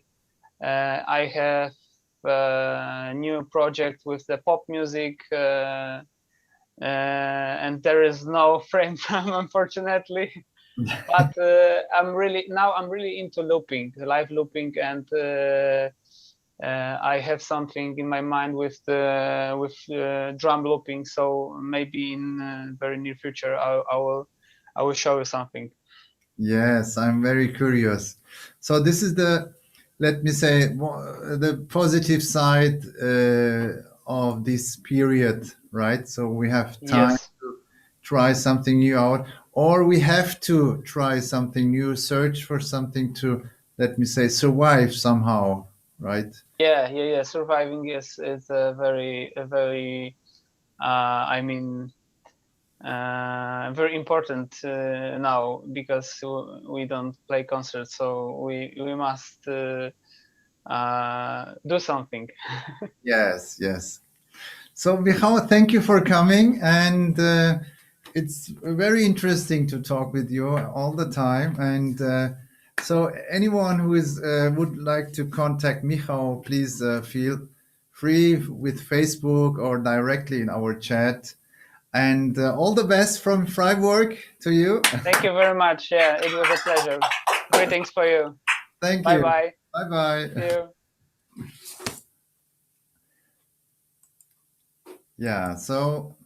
have a new project with the pop music, and there is no frame drum, unfortunately. But I'm really into looping, live looping, and I have something in my mind with drum looping. So maybe in very near future, I will show you something. Yes, I'm very curious. So this is the, let me say, the positive side of this period, right? So we have time Yes. to try something new out, or we have to try something new, search for something to, let me say, survive somehow, right? Yeah. Surviving is a very I mean very important now, because we don't play concerts, so we must do something. Yes, yes. So Michał, thank you for coming, and it's very interesting to talk with you all the time. And so anyone who is would like to contact Michał, please feel free with Facebook or directly in our chat. And all the best from Freiburg to you. Thank you very much. Yeah, it was a pleasure. Greetings for you. Thank Bye you. bye. Bye bye. See you. Yeah, so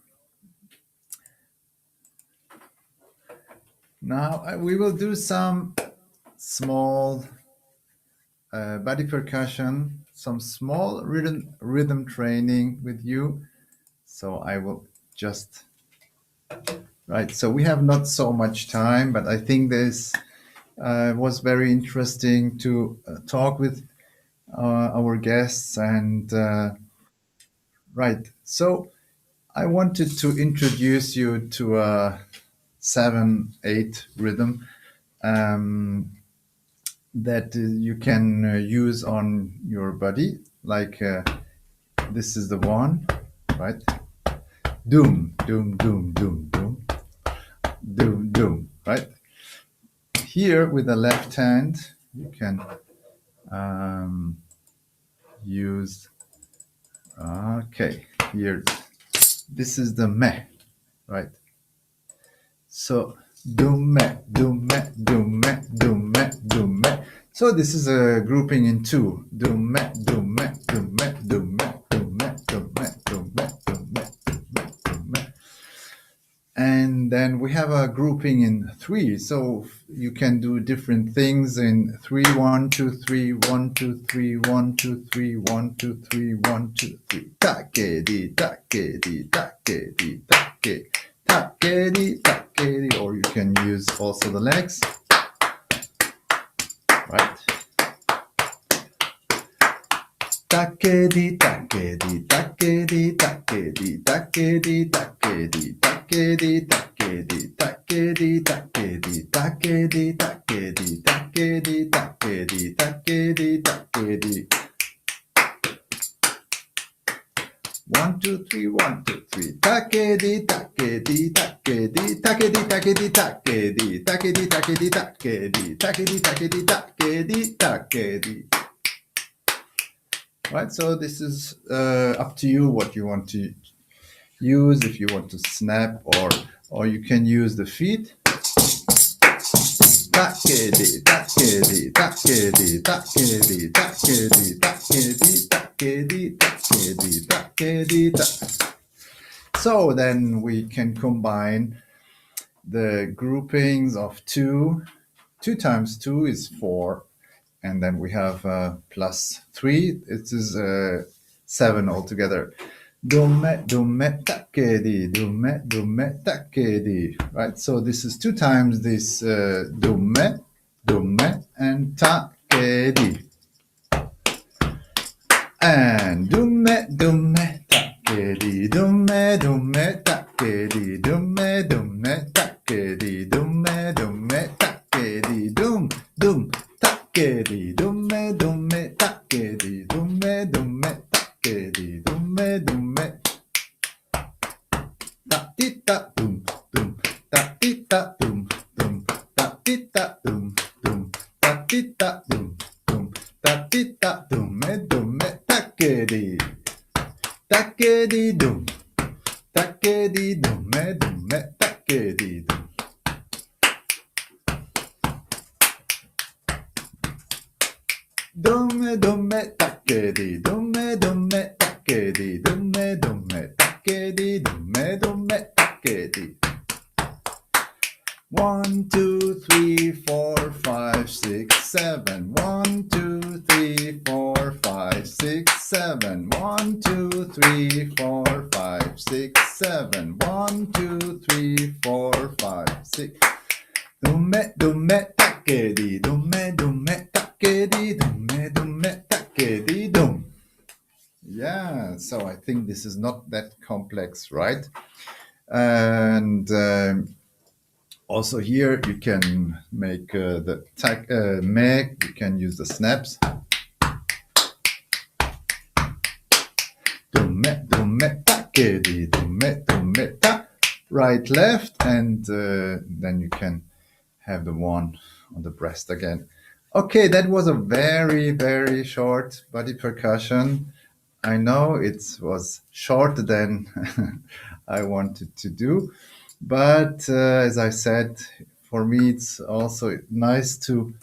now we will do some small body percussion, some small rhythm training with you. So I will just, right. So we have not so much time, but I think this was very interesting to talk with our guests. And right. So I wanted to introduce you to a 7/8 rhythm that you can use on your body. Like this is the one, right? Doom, doom, doom, doom, doom, doom, doom, right? Here with the left hand, you can use, okay, here, this is the meh, right? So doom meh, doom meh, doom meh, doom meh, doom meh. So this is a grouping in two. Doom meh, doom meh, doom meh, doom meh, doom meh, doom meh, doom meh, doom meh, doom meh, doom meh. And then we have a grouping in three. So you can do different things in 3, 1, 2, 3, 1, 2, 3, 1, 2, 3, 1, 2, 3, 1, 2, 3. Take-di, take-di, take-di, take-di, take-di, take-di. Or you can use also the legs. Right. Takedi, takedi, takedi, takedi, takedi, takedi, takedi, takedi, takedi, takedi, takedi, takedi, takedi, takedi, takedi, takedi. 1, 2, 3, 1, 2, 3. Takedi, takedi, takedi, takedi, takedi, takedi, takedi, takedi, takedi, takedi, takedi, takedi, takedi. Right, so this is up to you what you want to use. If you want to snap, or you can use the feet. Takedi, takedi, takedi, takedi, takedi, takedi, takedi, takedi, takedi, takedi. So then we can combine the groupings of 2. 2 times 2 is 4. And then we have plus 3. It is 7 altogether. Dumme, dumme, takedi, dumme, dumme, takedi. Right? So this is 2 times this dumme, dumme, and takedi. And dumme, dumme, takedi, dumme, dumme, takedi, dumme, dumme, takedi, dumme, dumme, takedi, dum, dum, takedi, dumme, dumme, takedi, dumme, dumme, takedi, dumme, dumme. Ta-ti-ta, dum, dum, ta-ti-ta, dum, dum, ta-ti-ta, dum, dum, ta-ti-ta, dum, dum, ta-ti-ta, dumme, dumme, takedi. Takedi, dum, takedi, dumme, dumme, takedi, dum. Dumme, dumme, takedi. takedi, dumme, dumme, takedi, dumme, dumme, takedi, dumme, dumme, takedi. 1, 2, 3, 4, 5, 6, 7. 1, 2, 3, 4, 5, 6, 7. 1, 2, 3, 4, 5, 6, 7. 1, 2, 3, 4, 5, 6. Dumme, dumme, takedi, dumme, dumme, takedi, dumme, dumme, takedi, dum. Yeah, so I think this is not that complex, right? And also here you can make the meg, you can use the snaps. Dumme, dumme, takedi, dumme, dumme, ta. Right, left, and then you can have the one on the breast again. Okay, that was a very, very short body percussion. I know it was shorter than I wanted to do, but as I said, for me it's also nice to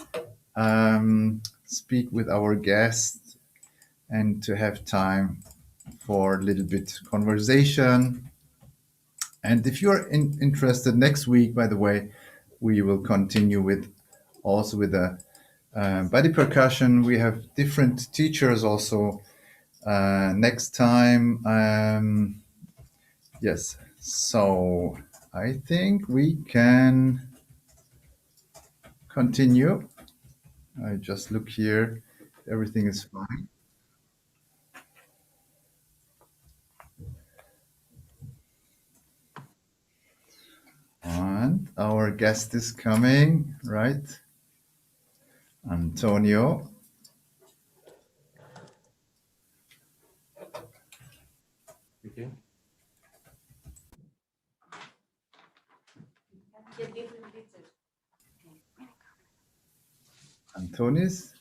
speak with our guests and to have time for a little bit conversation. And if you're interested, next week, by the way, we will continue with also with the body percussion. We have different teachers also next time. Yes, so I think we can continue. I just look here, everything is fine. And our guest is coming, right? Antonio. Okay. Antonis.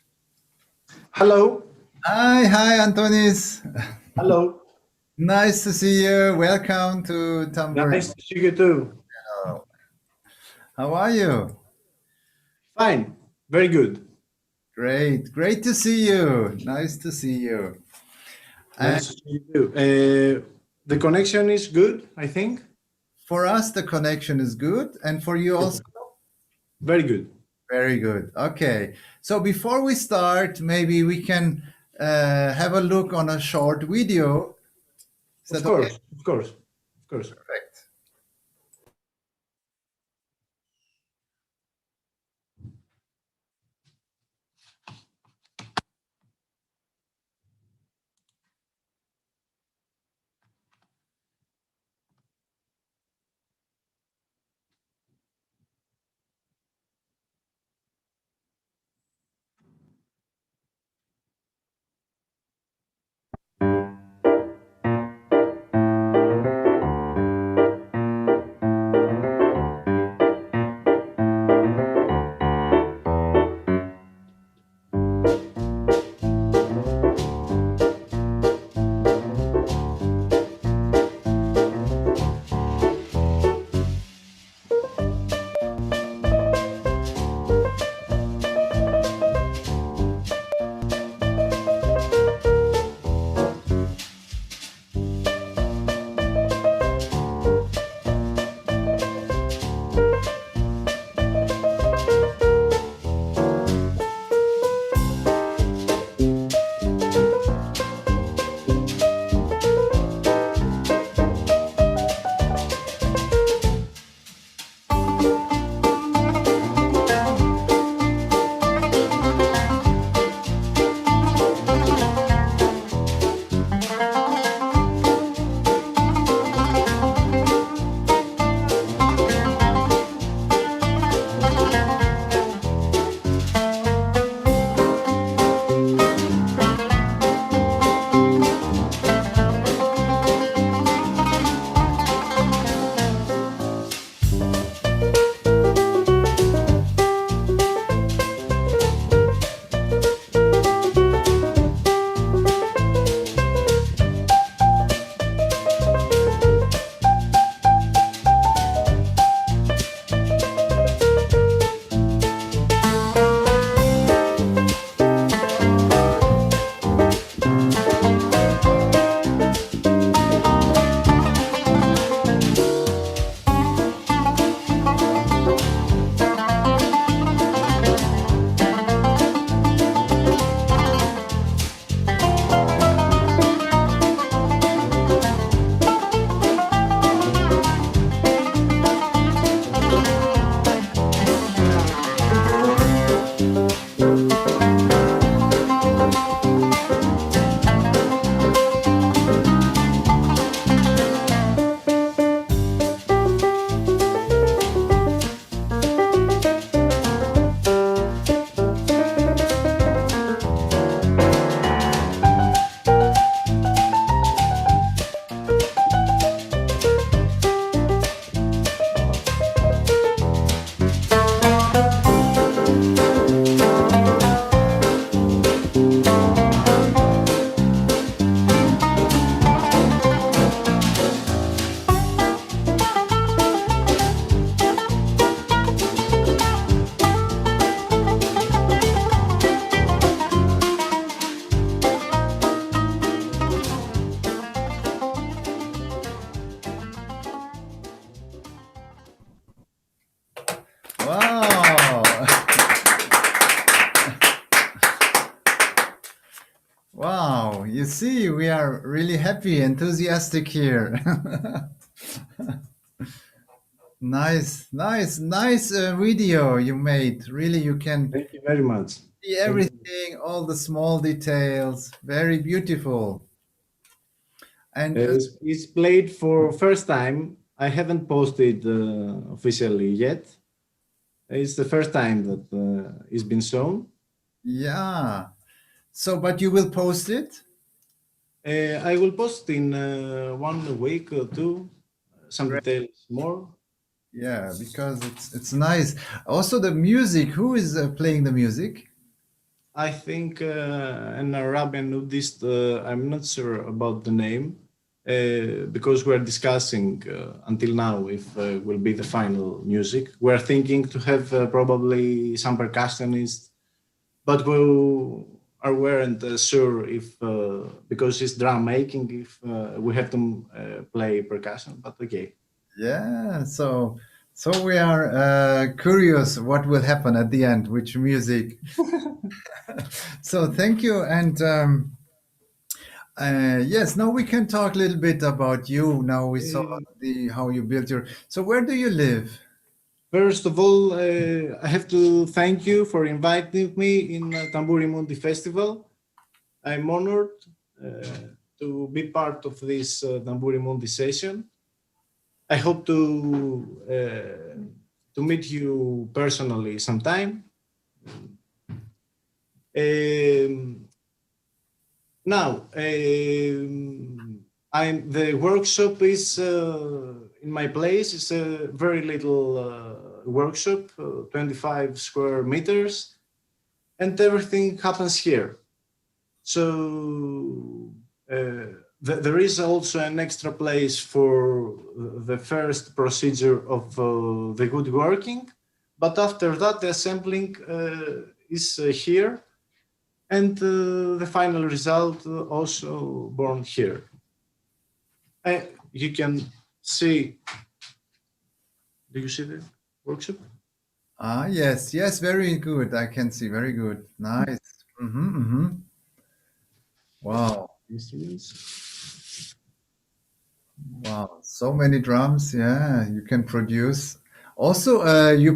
Hello. Hi, Antonis. Hello. Nice to see you. Welcome to Tamburi. Nice to see you too. How are you? Fine. Very good. Great to see you. Nice to see you. Nice to see you too. The connection is good, I think. For us, the connection is good, and for you also? Very good. Very good. Okay. So before we start, maybe we can have a look on a short video. Is Of that course, okay? of course, of course. Perfect. Wow, you see, we are really happy, enthusiastic here. Nice video you made. Really, you can Thank you very much. see Thank you. everything, all the small details. Very beautiful. And It's played for first time. I haven't posted officially yet. It's the first time that it's been shown. yeah, so but you will post it? I will post in 1 week or two some details more. Yeah, because it's nice. Also, the music. Who is playing the music? I think an Arabian nudist, I'm not sure about the name, because we're discussing until now if will be the final music. We're thinking to have probably some percussionists, but weren't sure if, because it's drum making, if we have to play percussion, but okay. Yeah, so we are curious what will happen at the end, which music. So thank you, and yes, now we can talk a little bit about you. Now we saw the how you built your. So where do you live? First of all, I have to thank you for inviting me in Tamburi Mundi Festival. I'm honored to be part of this Tamburi Mundi session. I hope to meet you personally sometime. Now, the workshop is in my place. It's a very little workshop, 25 square meters, and everything happens here. So there is also an extra place for the first procedure of the woodworking, but after that, the assembling is here, and the final result also born here. You can see. Do you see the workshop? Ah, yes, very good. I can see, very good. Nice. Wow. Instruments. Wow, so many drums. Yeah, you can produce. Also, you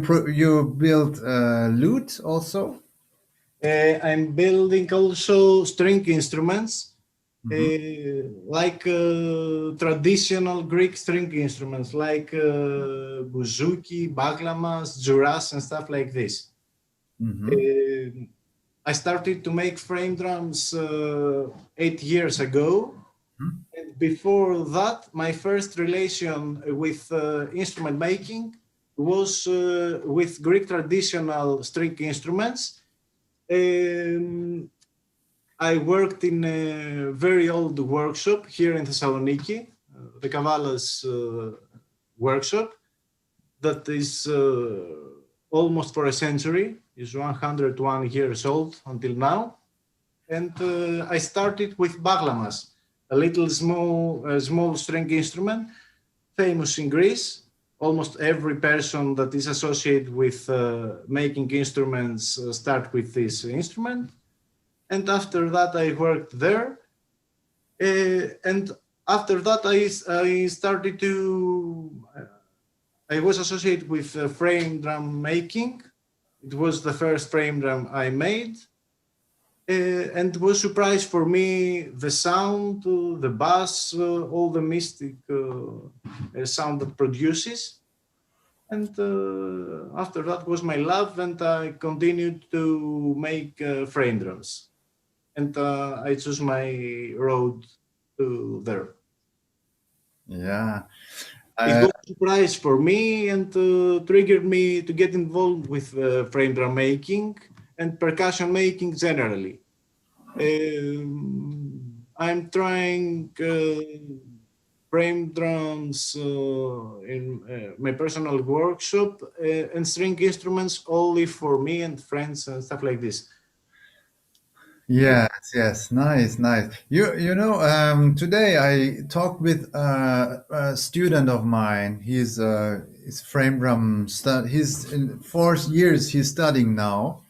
build lute also. I'm building also string instruments, like traditional Greek string instruments, like bouzouki, baglamas, juras, and stuff like this. I started to make frame drums 8 years ago. And before that, my first relation with instrument making was with Greek traditional string instruments. I worked in a very old workshop here in Thessaloniki, the Kavalas workshop, that is almost for a century, is 101 years old until now. And I started with baglamas, a little small string instrument, famous in Greece. Almost every person that is associated with making instruments start with this instrument. And after that, I worked there. And after that, I started to, I was associated with frame drum making. It was the first frame drum I made. And it was surprise for me, the sound, the bass, all the mystic sound that produces. And after that was my love, and I continued to make frame drums. And I chose my road to there. Yeah. It was a surprise for me and triggered me to get involved with frame drum making and percussion making generally. I'm trying frame drums in my personal workshop and string instruments only for me and friends and stuff like this. Yes, nice. You know, today I talked with a student of mine. He's frame drum he's in 4 years he's studying now,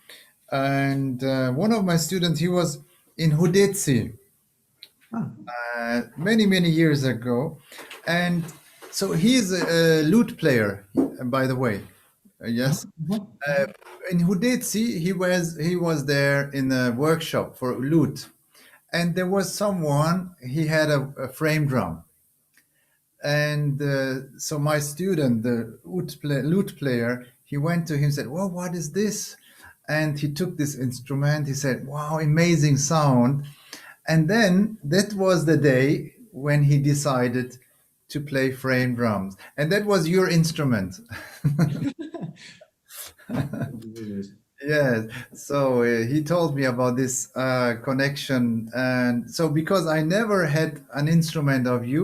and one of my students, he was in Hudetsi many years ago, and so he's a lute player, by the way. Yes. In Hudetsi, he was there in a workshop for lute, and there was someone, he had a frame drum, and so my student, the lute player, he went to him and said, "Well, what is this?" And he took this instrument. He said, "Wow, amazing sound!" And then that was the day when he decided to play frame drums, and that was your instrument. Yes. So he told me about this connection, and so because I never had an instrument of you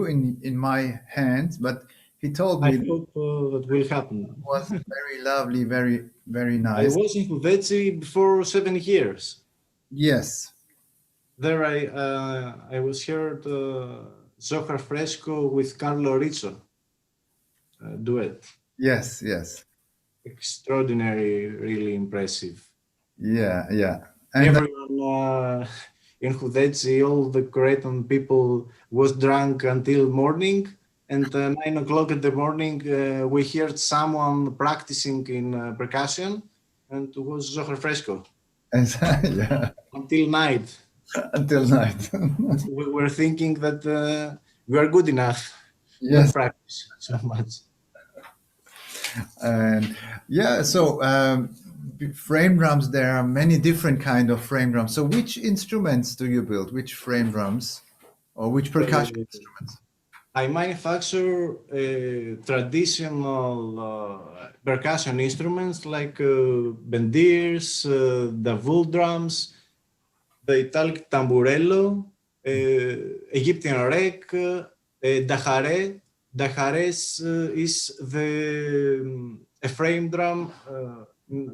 in my hands, but he told I me hope that will happen. it was very lovely, very I nice. was in Hudetsi before 7 years. Yes. There I was heard Zohar Fresco with Carlo Rizzo duet. Yes. Yes. Extraordinary, really impressive. Yeah. Yeah. And Everyone in Hudetsi, all the Croatian people was drunk until morning, and 9 o'clock in the morning we heard someone practicing in percussion, and it was Zohar Fresco yeah, until night. until night. We were thinking that we are good enough. Yes. Not practice so much. And yeah, so frame drums, there are many different kind of frame drums. So which instruments do you build? Which frame drums or which percussion instruments? I manufacture traditional percussion instruments like bendirs, davul drums, the Italic tamburello, Egyptian rek, dajare. Dajares is a frame drum,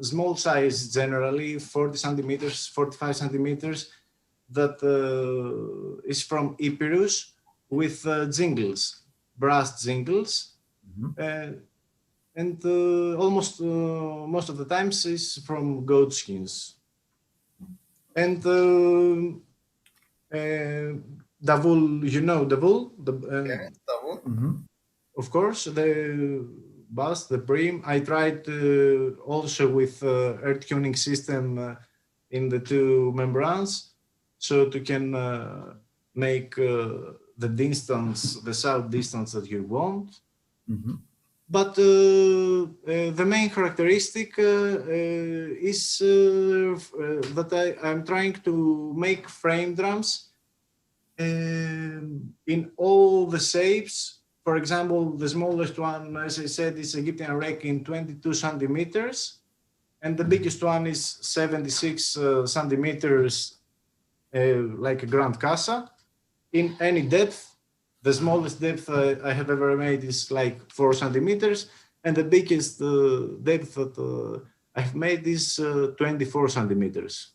small size generally, 40 centimeters, 45 centimeters, that is from Epirus with jingles, brass jingles, and almost most of the times is from goat skins. And davul, you know davul? Yeah, davul. Mm-hmm. Of course, the bass, the brim. I tried also with air tuning system in the two membranes, so you can make the distance, the sound distance that you want. Mm-hmm. But the main characteristic is that I'm trying to make frame drums in all the shapes. For example, the smallest one, as I said, is Egyptian rek in 22 centimeters, and the biggest one is 76 centimeters, like a Grand Casa, in any depth. The smallest depth I have ever made is like 4 centimeters, and the biggest depth that I've made is 24 centimeters.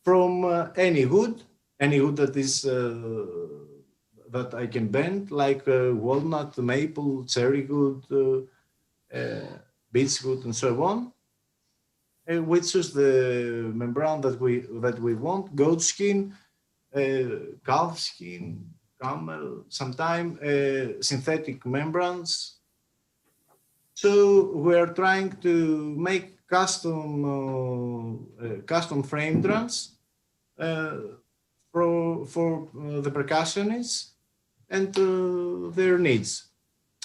From any wood that is that I can bend, like walnut, maple, cherry wood, beechwood, and so on. We choose the membrane that we want: goat skin, calf skin, camel, sometimes synthetic membranes. So we are trying to make custom frame drums for the percussionists and their needs.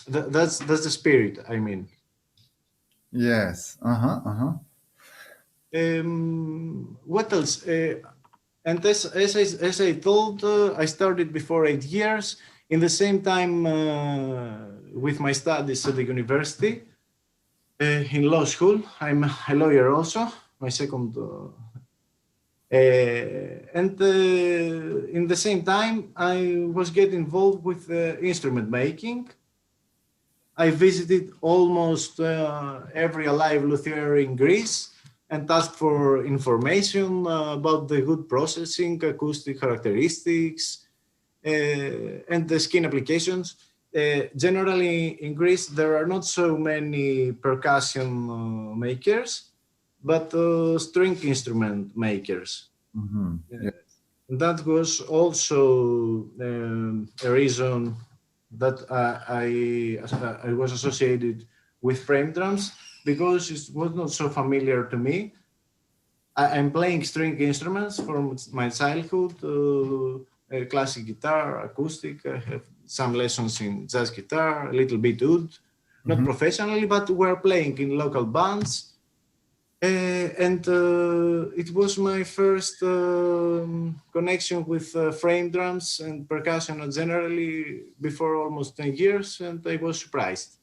That's the spirit, I mean. Yes. What else? And as I told, I started before 8 years. In the same time with my studies at the university, in law school. I'm a lawyer also, my second. And in the same time, I was getting involved with instrument making. I visited almost every alive luthier in Greece and asked for information about the wood processing, acoustic characteristics, and the skin applications. Generally, in Greece, there are not so many percussion makers, but string instrument makers. Mhm. Yeah. That was also a reason that I was associated with frame drums, because it was not so familiar to me. I'm playing string instruments from my childhood, classic guitar, acoustic. I have some lessons in jazz guitar, a little bit oud, not Mhm. professionally, but we're playing in local bands. And it was my first connection with frame drums and percussion generally before almost 10 years, and I was surprised.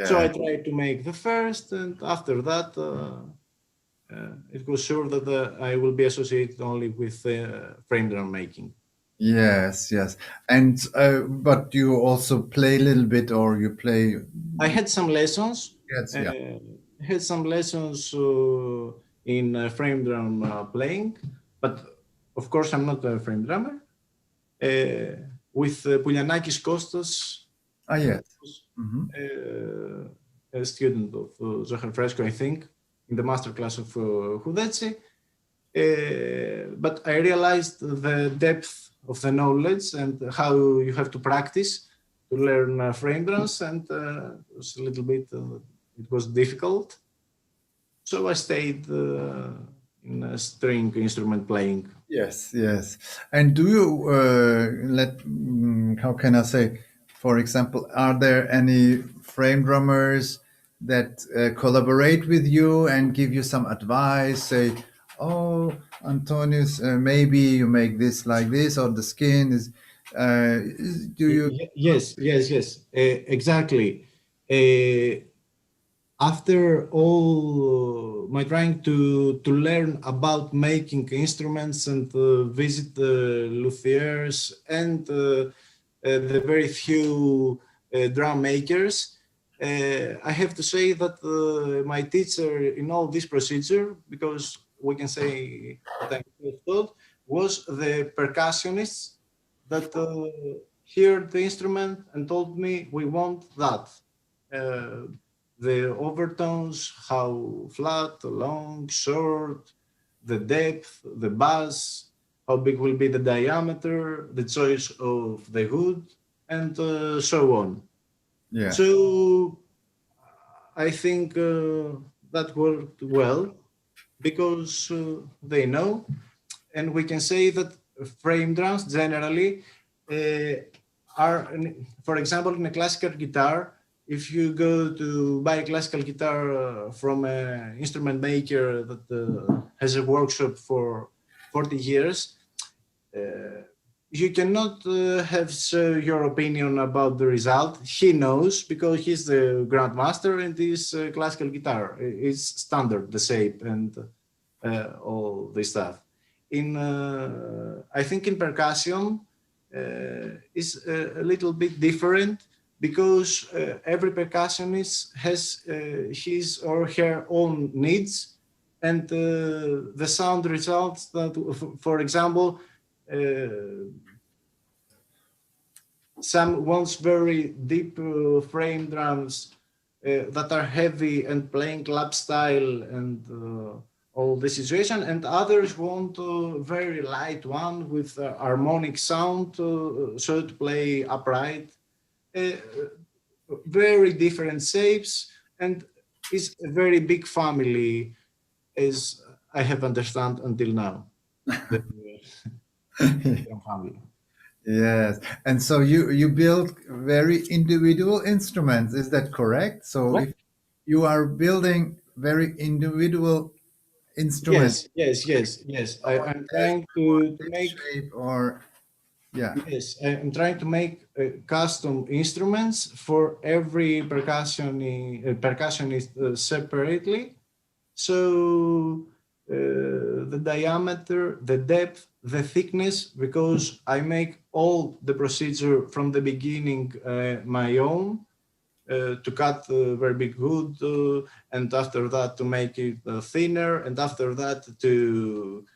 So I Yeah. tried to make the first, and after that, it was sure that I will be associated only with frame drum making. Yes, yes. And but you also play a little bit, or you play. I had some lessons. Yes, yeah. Uh, had some lessons in frame drum playing, but of course I'm not a frame drummer. With Poulianakis Kostas, Ah, yes. was, Hmm. a student of Zohar Fresco, I think, in the master class of Hudetsi. But I realized the depth of the knowledge and how you have to practice to learn frame drums, and it was a little bit, it was difficult. So I stayed in string instrument playing. Yes, yes. And do you how can I say, for example, are there any frame drummers that collaborate with you and give you some advice? Say, oh, Antonis, maybe you make this like this, or the skin is. Do you? Yes, yes, yes, exactly. Uh, After all my trying to learn about making instruments and visit the luthiers and the very few drum makers, I have to say that my teacher in all this procedure, because we can say that I'm self-taught, was the percussionist that heard the instrument and told me, we want that. The overtones, how flat, long, short, the depth, the bass, how big will be the diameter, the choice of the hood, and so on. Yeah. So I think that worked well, because they know, and we can say that frame drums generally are, for example, in a classical guitar, if you go to buy a classical guitar from an instrument maker that has a workshop for 40 years, you cannot have your opinion about the result. He knows, because he's the grandmaster, and this classical guitar is standard, the shape and all this stuff. In I think in percussion is a little bit different, because every percussionist has his or her own needs, and the sound results that, for example, some wants very deep frame drums that are heavy and playing lap style and all the situation, and others want a very light one with harmonic sound, so to play upright. Uh, Very different shapes, and is a very big family, as I have understand until now. The family. Yes. And so you build very individual instruments. Is that correct? So What? if you are building very individual instruments, Yes, yes, yes, yes. I'm as trying to this make, shape, or yeah. yes, I'm trying to make custom instruments for every percussionist separately. So the diameter, the depth, the thickness, because I make all the procedure from the beginning my own. To cut a very big wood, and after that to make it thinner, and after that to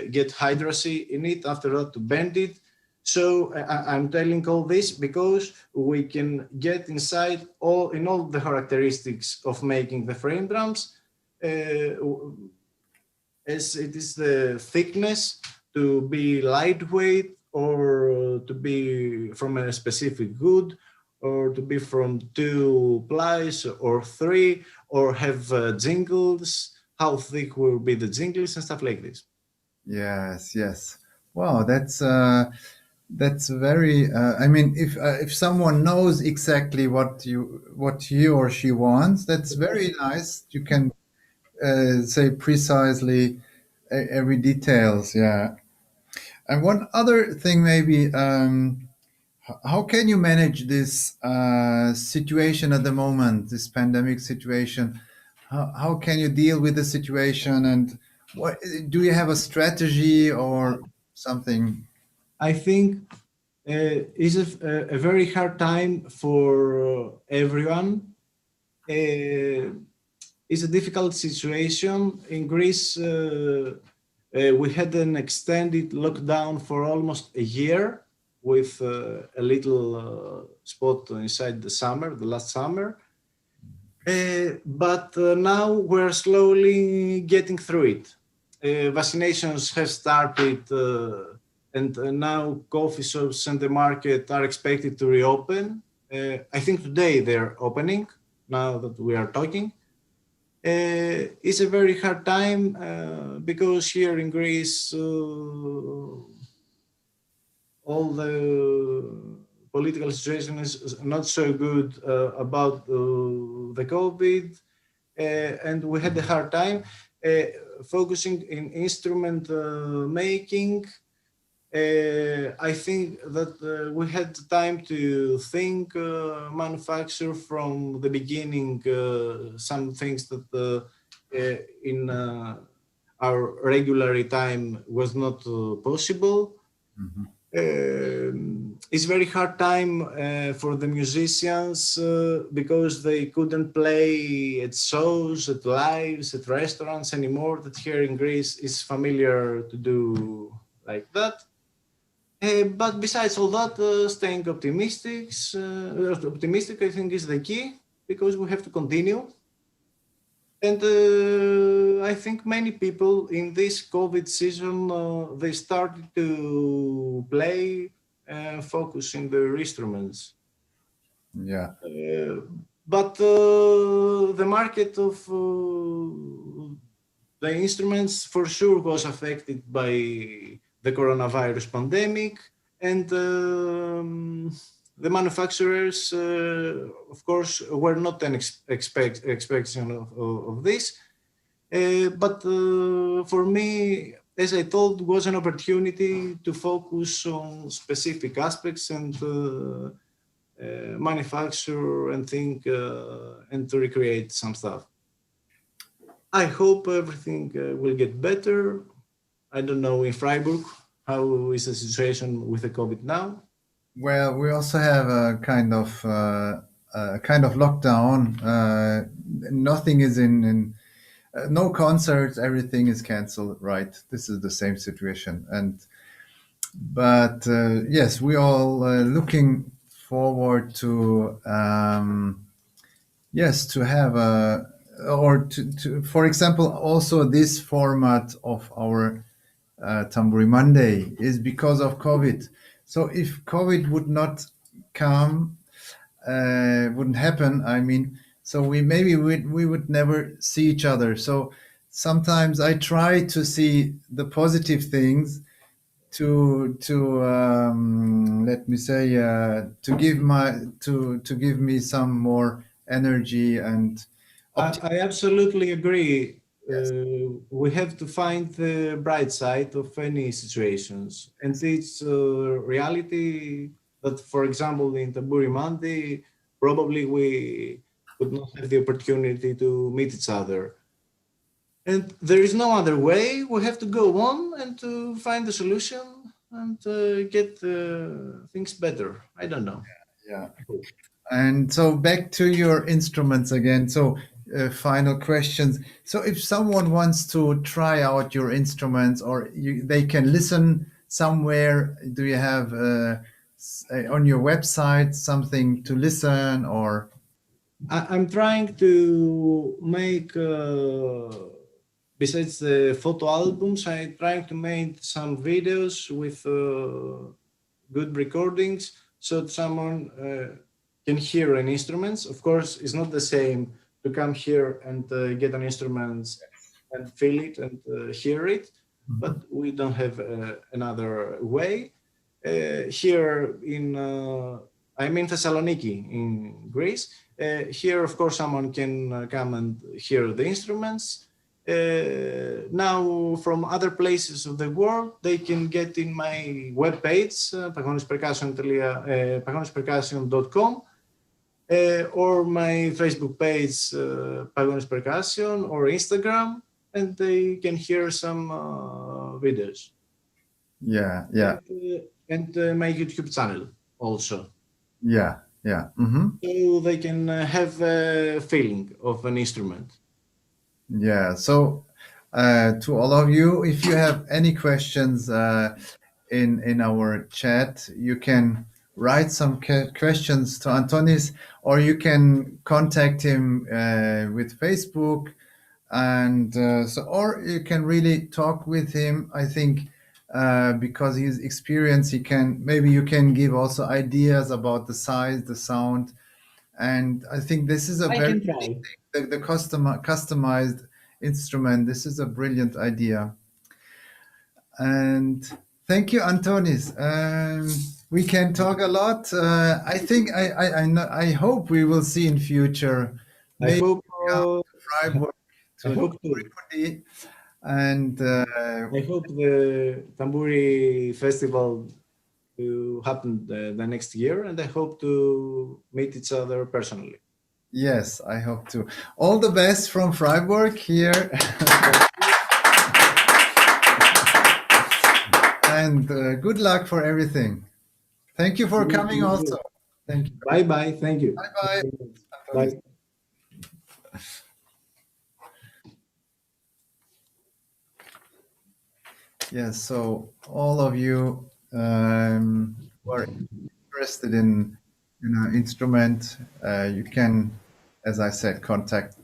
get hydrocy in it, after that to bend it. So I'm telling all this because we can get inside all the characteristics of making the frame drums. as it is the thickness to be lightweight or to be from a specific wood or to be from 2 plies or 3 or have jingles, how thick will be the jingles and stuff like this. Yes, yes. Wow, that's very. I mean, if someone knows exactly what he or she wants, that's very nice. You can say precisely every details. Yeah. And one other thing, maybe, how can you manage this situation at the moment, this pandemic situation? How can you deal with the situation, and what do you have a strategy or something? I think it's a very hard time for everyone. It's a difficult situation. In Greece, we had an extended lockdown for almost a year with a little spot inside the summer, the last summer. But now we're slowly getting through it. Vaccinations have started and now coffee shops and the market are expected to reopen. I think today they're opening, now that we are talking. It's a very hard time because here in Greece, all the political situation is not so good about the COVID, and we had a hard time focusing in instrument making. I think that we had time to think, manufacture from the beginning some things that in our regular time was not possible. Mhm. It's very hard time for the musicians because they couldn't play at shows, at lives, at restaurants anymore. That here in Greece is familiar to do like that. But besides all that, staying optimistic, I think is the key because we have to continue. And I think many people in this COVID season, they started to play and focus in their instruments. Yeah. But the market of the instruments for sure was affected by the coronavirus pandemic, and the manufacturers, of course, were not an expectation of this. But for me, as I told, was an opportunity to focus on specific aspects and manufacture and think and to recreate some stuff. I hope everything will get better. I don't know in Freiburg, how is the situation with the COVID now? Well, we also have a kind of lockdown. Nothing is in no concerts. Everything is canceled. Right. This is the same situation. But yes, we all looking forward to yes, to have a, or to for example, also this format of our Tamburi Monday is because of COVID. So if COVID would not come, wouldn't happen, I mean, so we would never see each other. So sometimes I try to see the positive things to let me say to give me some more energy and I absolutely agree. Yes. We have to find the bright side of any situations, and it's reality that, for example, in Tamburi Monday, probably we would not have the opportunity to meet each other. And there is no other way. We have to go on and to find the solution and get things better. I don't know. Yeah. And so back to your instruments again. So final questions. So if someone wants to try out your instruments, or they can listen somewhere, do you have on your website something to listen, or? I'm trying to make besides the photo albums, I trying to make some videos with good recordings, so someone can hear an instruments. Of course, it's not the same to come here and get an instrument and feel it and hear it, but we don't have another way. Here in, I'm in Thessaloniki in Greece. Here, of course, someone can come and hear the instruments. Now, from other places of the world, they can get in my webpage, pagonispercussion.com, or my Facebook page, Pagonis Percussion, or Instagram, and they can hear some videos. Yeah. And my YouTube channel also. Yeah. So they can have a feeling of an instrument. Yeah. So, to all of you, if you have any questions in our chat, you can write some questions to Antonis, or you can contact him with Facebook, and or you can really talk with him. I think because his experience, maybe you can give also ideas about the size, the sound, and I think this is a I very can try. the customized instrument. This is a brilliant idea. And thank you, Antonis. We can talk a lot. I think I hope we will see in future. I Maybe hope. Freiburg I hope to. Mundi, and I hope the Tamburi Festival to happen the next year, and I hope to meet each other personally. yes, I hope to. All the best from Freiburg here. And good luck for everything. Thank you for coming also. Thank you. Bye. Thank you. Bye. Bye. Yes, so all of you who are interested in an instrument, you can, as I said, contact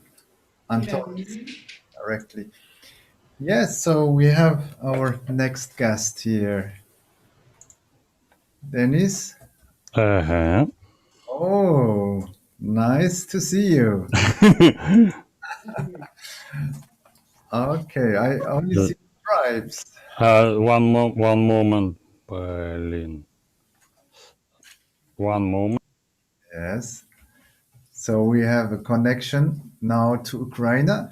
Antonis directly. Yes, so we have our next guest here. Dennis? Uh-huh. Oh, nice to see you. Okay, I only see stripes. One moment, Berlin. One moment. Yes. So we have a connection now to Ukraine.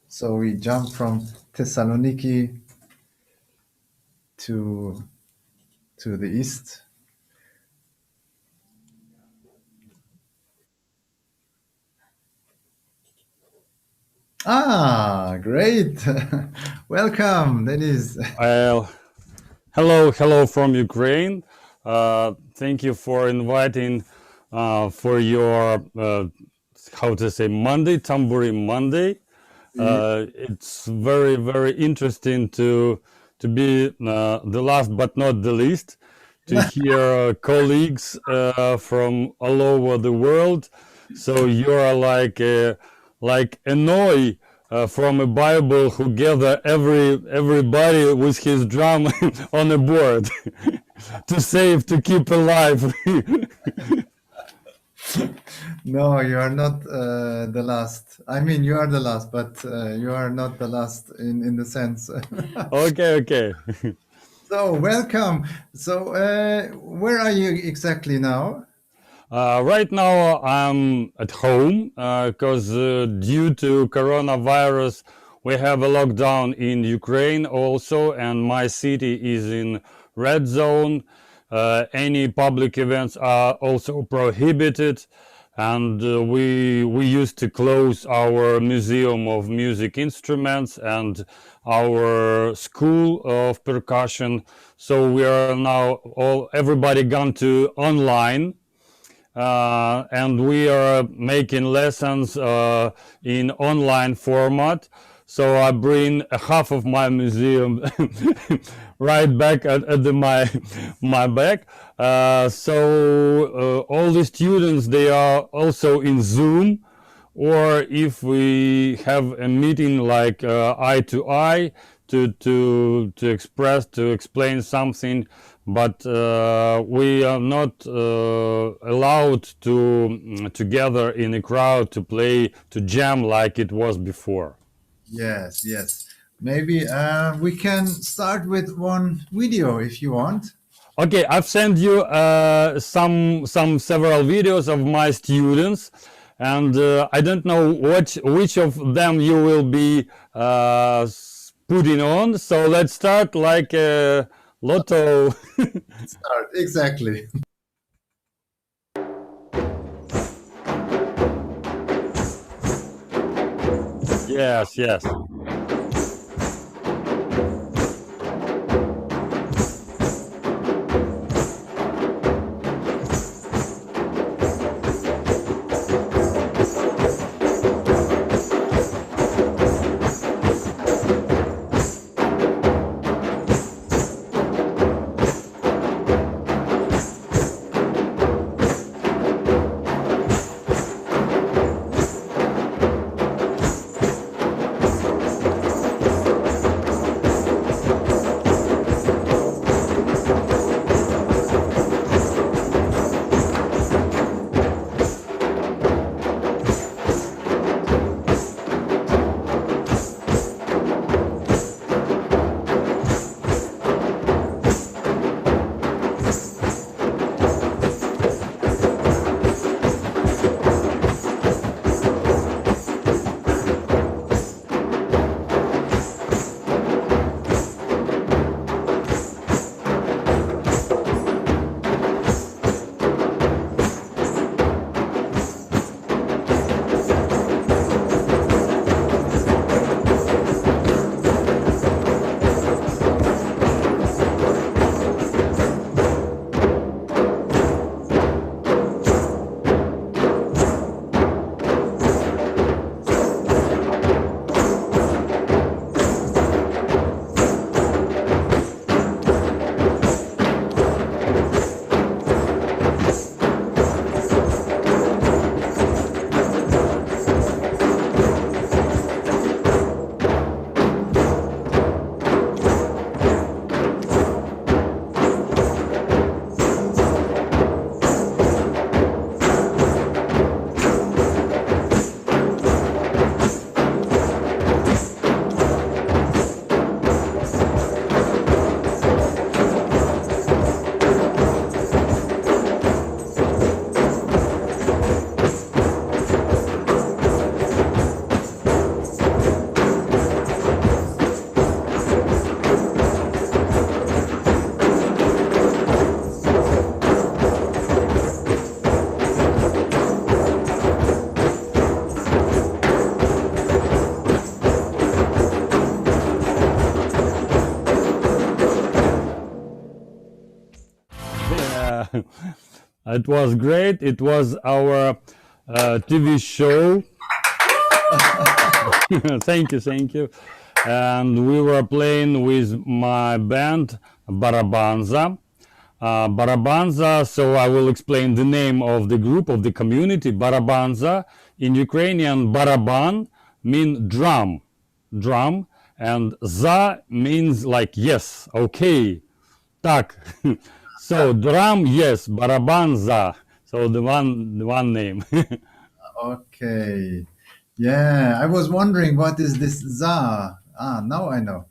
So we jump from Thessaloniki to the east. Ah, great. Welcome, Dennis. Hello from Ukraine. Thank you for inviting for your how to say Monday, Tamburi Monday. It's very interesting to be the last but not the least, to hear colleagues from all over the world. So you're like a Noi from a Bible who gather everybody with his drum on a board to keep alive. No, you are not the last. I mean, you are the last, but you are not the last in the sense. Okay. So welcome. So where are you exactly now? Right now I'm at home because due to coronavirus we have a lockdown in Ukraine also, and my city is in red zone. Any public events are also prohibited, and we used to close our museum of music instruments and our school of percussion. So we are now everybody gone to online. And we are making lessons in online format. So I bring half of my museum right back at my back. So all the students, they are also in Zoom, or if we have a meeting like eye to eye to explain something, but we are not allowed to together in a crowd to play, to jam like it was before. Yes, yes. Maybe we can start with one video if you want. Okay, I've sent you some several videos of my students, and I don't know which of them you will be putting on. So let's start like a lotto. Start, exactly. Yes, yes. It was great. It was our TV show. Thank you, thank you. And we were playing with my band Barabanza. Barabanza, so I will explain the name of the group, of the community. Barabanza, in Ukrainian, baraban means drum, and za means like yes, okay, tak. So drum, yes, barabanza. So the one name. Okay. Yeah, I was wondering what is this za? Ah, now I know.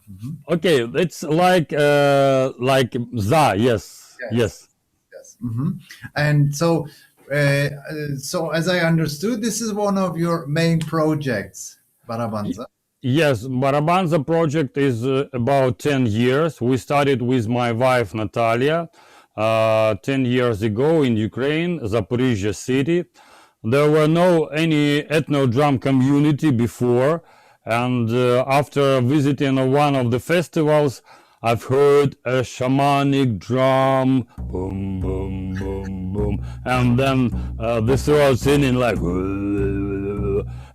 Okay, it's like za, yes, yes. Yes. And so, so as I understood, this is one of your main projects, Barabanza. Yes, Barabanza project is about 10 years. We started with my wife Natalia 10 years ago in Ukraine, Zaporizhzhia city. There were no any ethno drum community before, and after visiting one of the festivals, I've heard a shamanic drum, boom, boom, boom, boom, and then the throat singing like,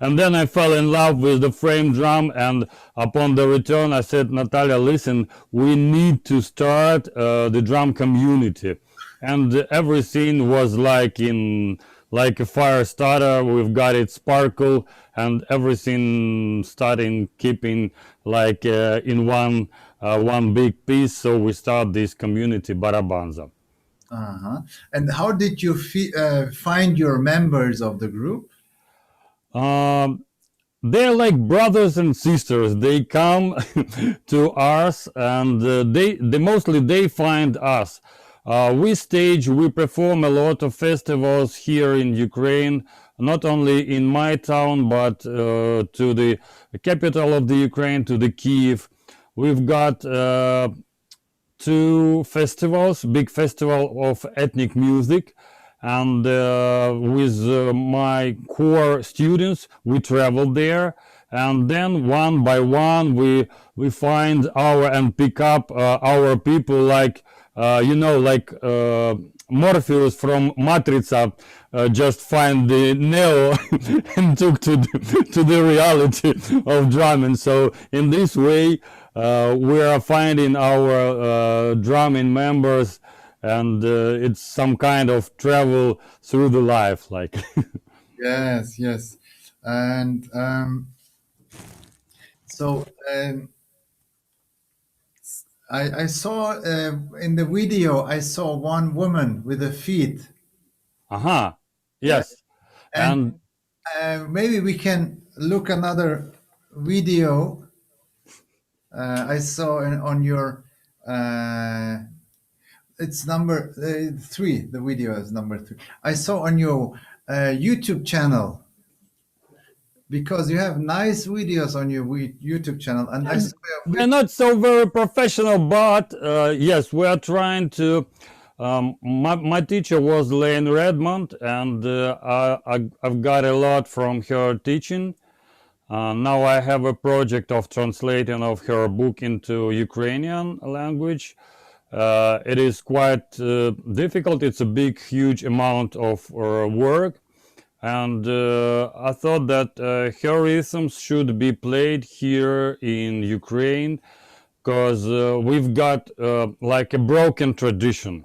And then I fell in love with the frame drum, and upon the return I said, Natalia, listen, we need to start the drum community. And everything was like a fire starter. We've got it sparkle, and everything starting keeping like in one big piece. So we start this community Barabanza. And how did you find your members of the group? They're like brothers and sisters. They come to us, and they find us. We perform a lot of festivals here in Ukraine, not only in my town, but to the capital of the Ukraine, to the Kiev. We've got 2 festivals, big festival of ethnic music, and with my core students, we travel there, and then one by one we find and pick up our people, like like Morpheus from Matrica just find the Neo and took to the reality of drumming. So in this way, we are finding our drumming members, and it's some kind of travel through the life, like. Yes. And so I saw in the video, I saw one woman with a feet. Yes. And maybe we can look another video. I saw on your it's number 3. The video is number 3. I saw on your YouTube channel, because you have nice videos on your YouTube channel, and I saw they're not so very professional, but yes, we are trying to. My teacher was Lane Redmond, and I've got a lot from her teaching. Now I have a project of translating of her book into Ukrainian language. It is quite difficult. It's a big, huge amount of work. And I thought that her rhythms should be played here in Ukraine, because we've got like a broken tradition.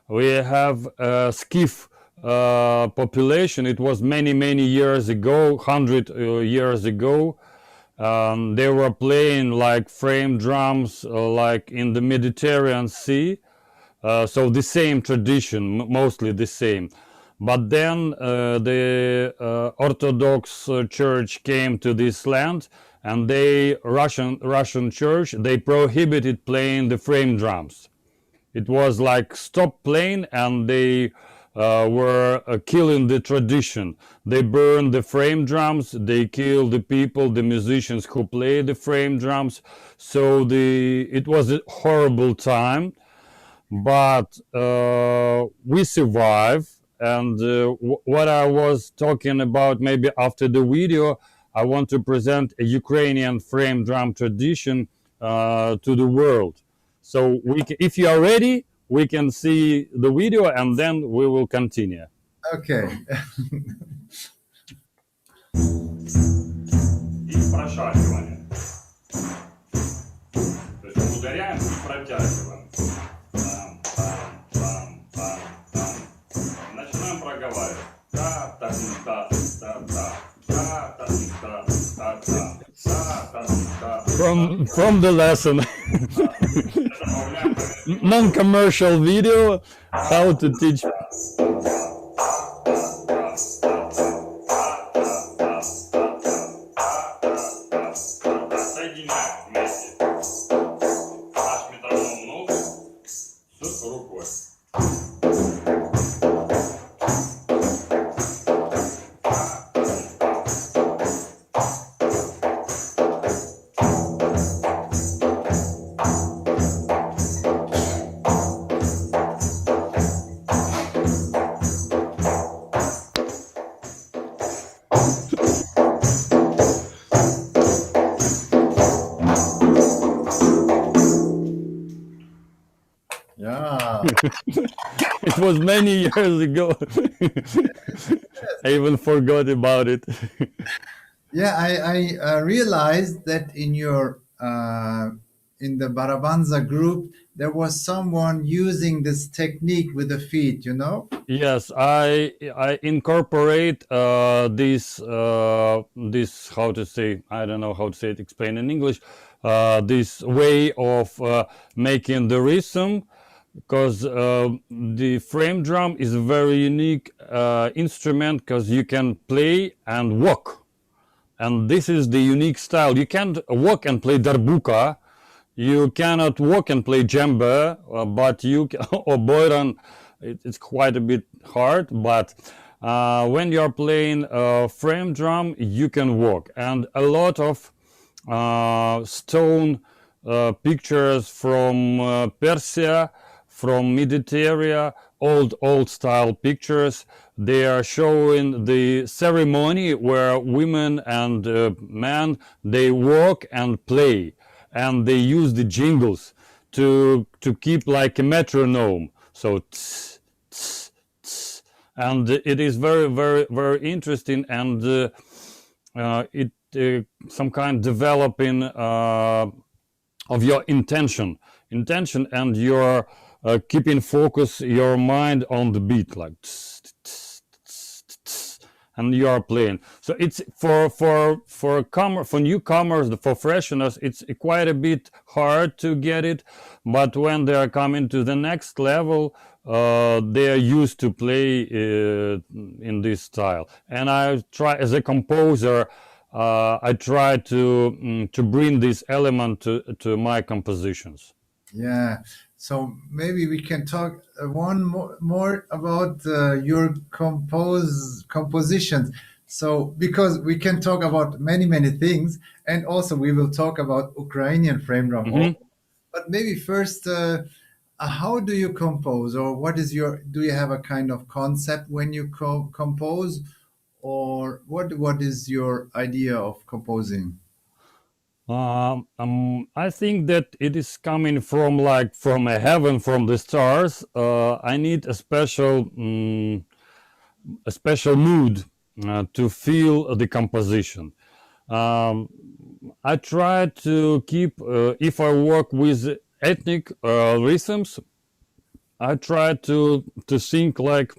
We have a skiff population. It was many years ago, 100 years ago. They were playing like frame drums like in the Mediterranean Sea. So the same tradition, mostly the same. But then the Orthodox Church came to this land, and Russian Church, they prohibited playing the frame drums. It was like stop playing, and they were killing the tradition. They burned the frame drums, they killed the people, the musicians who played the frame drums. So it was a horrible time, but we survived. And what I was talking about, maybe after the video, I want to present a Ukrainian frame drum tradition to the world. So if you are ready, we can see the video, and then we will continue. Okay. И прошаривание. То есть мы ударяем и протягиваем. Начинаем проговаривать. From the lesson. Non-commercial video, how to teach. Yeah. It was many years ago. I even forgot about it. Yeah, I realized that in your in the Barabanza group there was someone using this technique with the feet. You know? Yes, I incorporate this how to say, I don't know how to say it, explain in English, this way of making the rhythm, because the frame drum is a very unique instrument, because you can play and walk, and this is the unique style. You can't walk and play darbuka, you cannot walk and play djembe, but you can, or boyran, it's quite a bit hard, but when you're playing frame drum, you can walk. And a lot of stone pictures from Persia, from Mediterranean, old style pictures. They are showing the ceremony where women and men, they walk and play, and they use the jingles to keep like a metronome. So tss, tss, tss. And it is very interesting, and it some kind developing of your intention, and your keeping focus your mind on the beat, like tss, tss, tss, tss, and you are playing. So it's for newcomers, for fresheners, it's quite a bit hard to get it, but when they are coming to the next level, they are used to play in this style. And I try, as a composer, I try to bring this element to my compositions. Yeah. So maybe we can talk one more about your compositions. So because we can talk about many things, and also we will talk about Ukrainian frame drum. Mhm. But maybe first, how do you compose, or what is your? Do you have a kind of concept when you compose, or what is your idea of composing? I think that it is coming from a heaven, from the stars. I need a special mood to feel the composition. Um, I try to keep, if I work with ethnic rhythms, I try to think like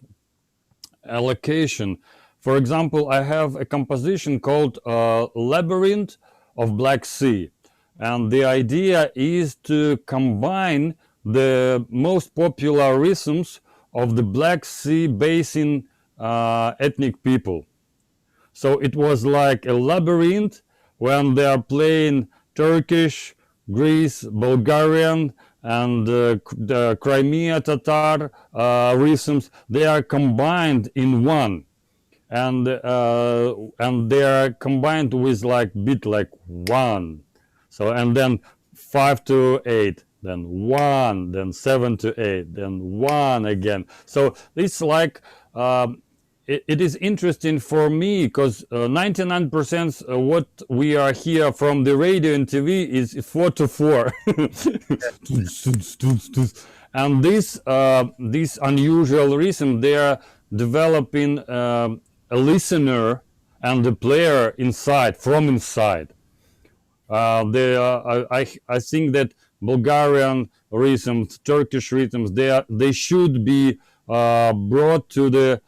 a location. For example, I have a composition called Labyrinth of Black Sea. And the idea is to combine the most popular rhythms of the Black Sea Basin ethnic people. So it was like a labyrinth when they are playing Turkish, Greece, Bulgarian, and the Crimea Tatar rhythms. They are combined in one, and they are combined with like beat like one. So and then 5 to 8, then 1, then 7 to 8, then 1 again. So it's like it is interesting for me, because 99% what we are here from the radio and TV is 4 to 4. And this unusual rhythm, they are developing a listener and the player inside, from inside. I think that Bulgarian rhythms, Turkish rhythms, they should be brought to the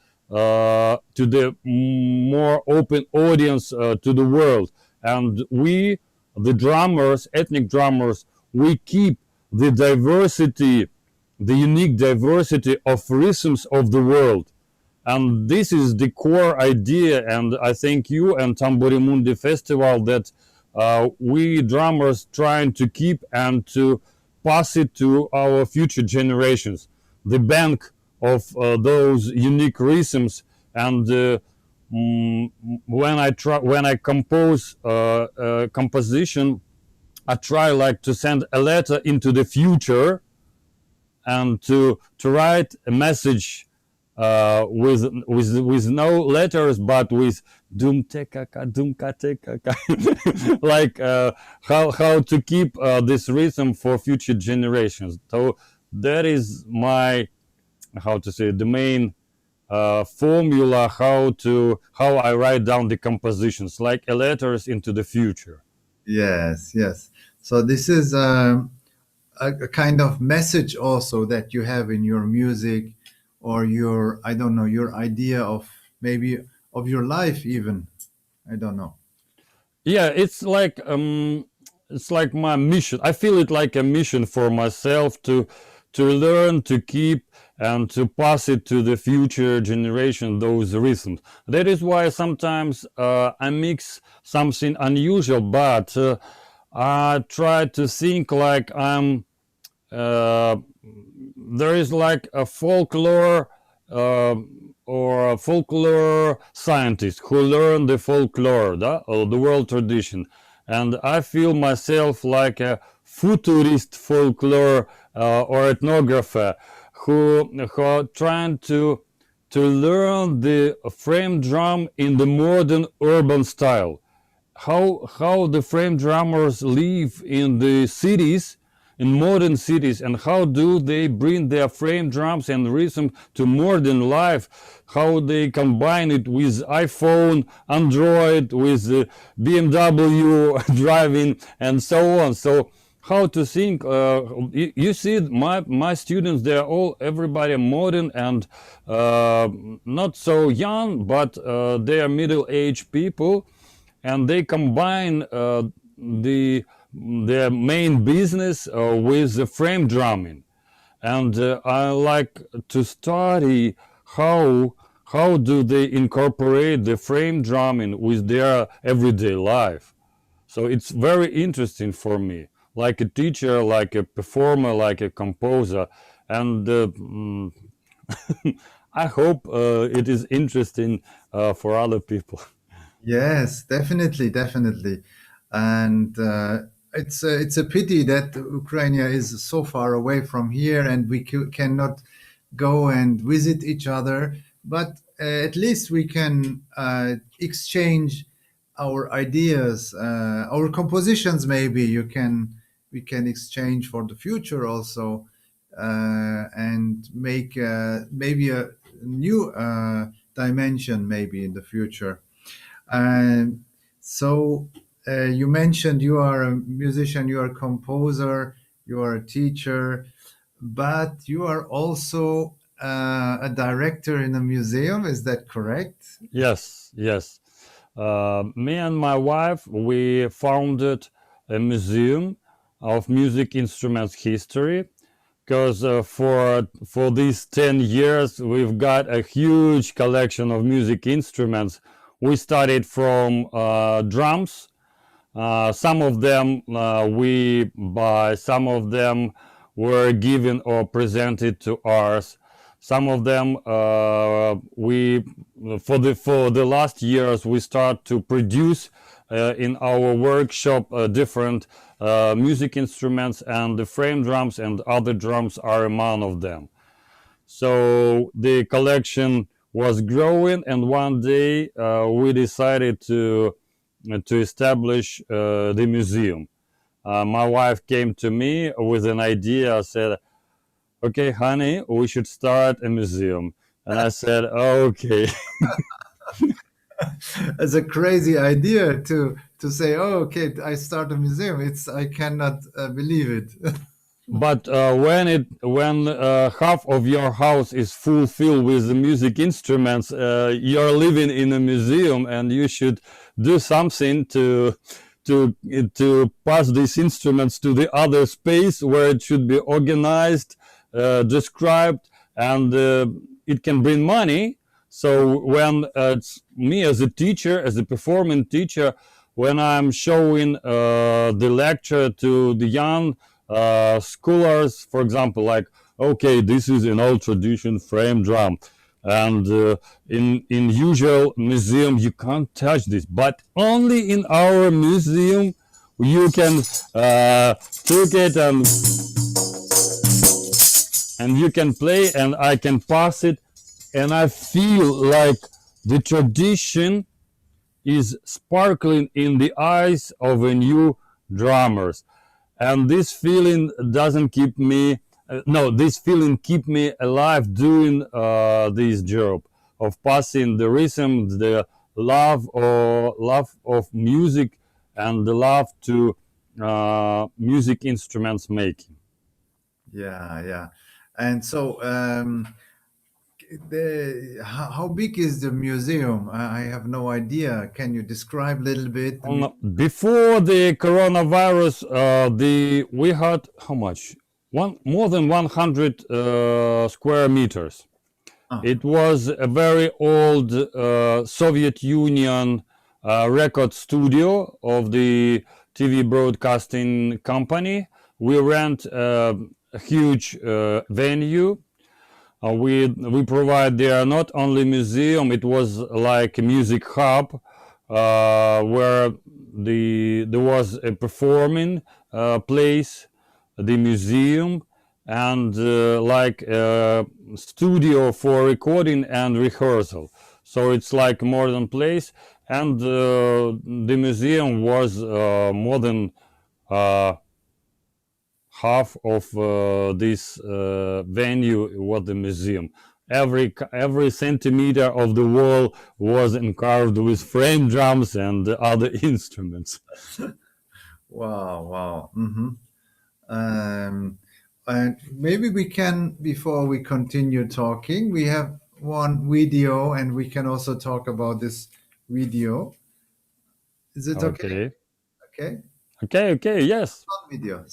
more open audience, to the world. And we, the drummers, ethnic drummers, we keep the diversity, the unique diversity of rhythms of the world. And this is the core idea, and I thank you and Tamburi Mundi Festival that we drummers trying to keep and to pass it to our future generations. The bank of those unique rhythms, and when I compose a composition, I try like to send a letter into the future, and to write a message with no letters, but with dum tekaka dumka tekaka, like how to keep this rhythm for future generations. So that is my, how to say, the main formula how I write down the compositions, like letters into the future. Yes, yes. So this is a kind of message also that you have in your music, or your, I don't know, your idea of maybe of your life even. I don't know. Yeah, it's like my mission. I feel it like a mission for myself to learn, to keep, and to pass it to the future generation, those rhythms. That is why sometimes I mix something unusual, but I try to think like there is like a folklore or a folklore scientist who learned the folklore, or the world tradition, and I feel myself like a futurist folklore or ethnographer who are trying to learn the frame drum in the modern urban style. How the frame drummers live in the cities, in modern cities, and how do they bring their frame drums and rhythm to modern life, how they combine it with iPhone, Android, with BMW driving, and so on. So how to think, you see my students, they're all, everybody modern and not so young, but they are middle-aged people, and they combine their main business with the frame drumming. And I like to study how do they incorporate the frame drumming with their everyday life. So it's very interesting for me, like a teacher, like a performer, like a composer, and I hope it is interesting for other people. Yes, definitely, definitely. And it's a pity that Ukraine is so far away from here, and we cannot go and visit each other. But at least we can exchange our ideas, our compositions. Maybe we can exchange for the future also, and make maybe a new dimension maybe in the future. And so you mentioned you are a musician, you are a composer, you are a teacher, but you are also a director in a museum. Is that correct? Yes, yes. Me and my wife, we founded a museum of music instruments history, because for these 10 years we've got a huge collection of music instruments. We started from drums. Some of them we buy, some of them were given or presented to us. Some of them we for the last years we start to produce in our workshop different music instruments, and the frame drums and other drums are among of them. So the collection was growing, and one day we decided to establish the museum. My wife came to me with an idea. I said, "Okay, honey, we should start a museum." And I said, "Okay." It's a crazy idea to say, "Oh, okay, I start a museum." I cannot believe it. But when half of your house is filled with the music instruments, you're living in a museum, and you should do something to pass these instruments to the other space where it should be organized, described, and it can bring money. So when it's me as a teacher, as a performing teacher, when I'm showing the lecture to the young scholars, for example, like, okay, this is an old tradition frame drum, and in usual museum you can't touch this, but only in our museum you can take it and you can play, and I can pass it, and I feel like the tradition is sparkling in the eyes of a new drummers. And this feeling doesn't keep me, no, this feeling keep me alive doing this job. of passing the rhythm, the love of music, and the love to music instruments making. Yeah. And so, how big is the museum? I have no idea. Can you describe a little bit? Before the coronavirus, we had how much? More than 100 square meters. It was a very old Soviet Union record studio of the TV broadcasting company. We rent a huge venue. We provide there not only museum, it was like a music hub where there was a performing place, the museum, and like a studio for recording and rehearsal. So it's like a modern place, and the museum was more than half of this venue was the museum. Every centimeter of the wall was carved with frame drums and other instruments. Wow. And maybe we can, before we continue talking, we have one video, and we can also talk about this video. Is it okay? Okay, yes. One video.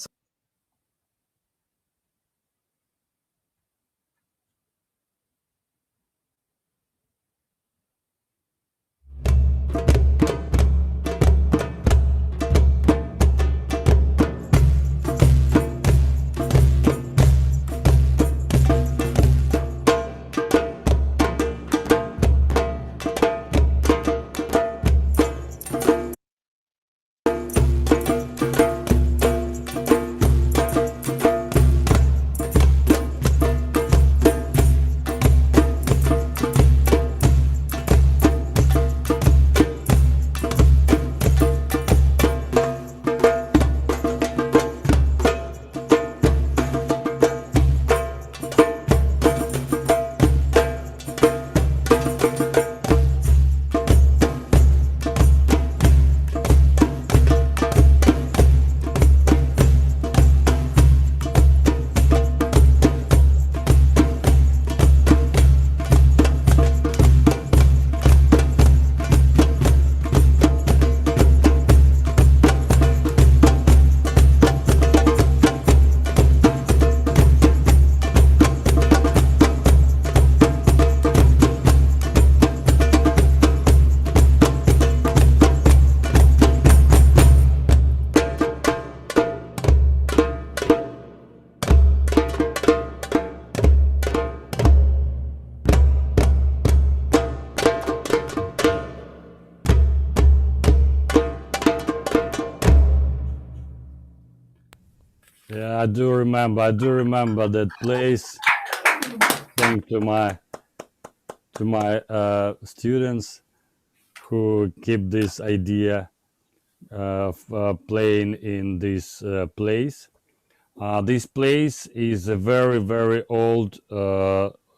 Yeah, I do remember that place. Thanks to my students who keep this idea of playing in this place. This place is a very, very old,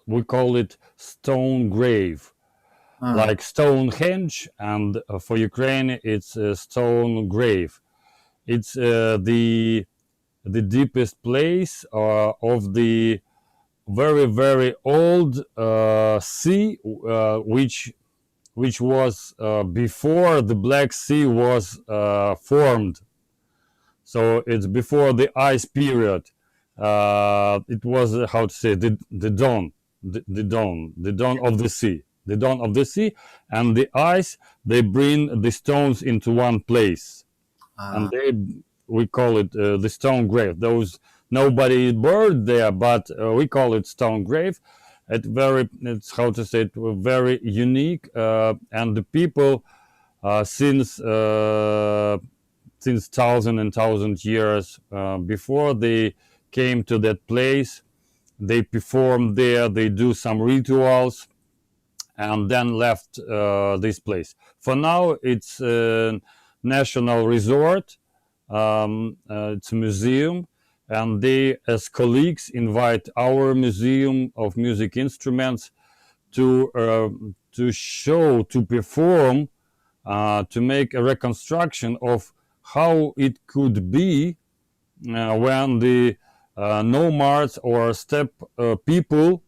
we call it stone grave, like Stonehenge, and for Ukraine it's a stone grave. It's the deepest place of the very, very old sea, which was before the Black Sea was formed. So it's before the ice period. It was how to say the dawn of the sea, and the ice, they bring the stones into one place, and we call it the stone grave. Those nobody buried there, but we call it stone grave. It's how to say it, very unique, and the people since thousand and thousand years before they came to that place, they performed there, they do some rituals, and then left this place. For now, it's a national resort. It's a museum, and they, as colleagues, invite our museum of music instruments to show, to perform, to make a reconstruction of how it could be when the nomads or steppe people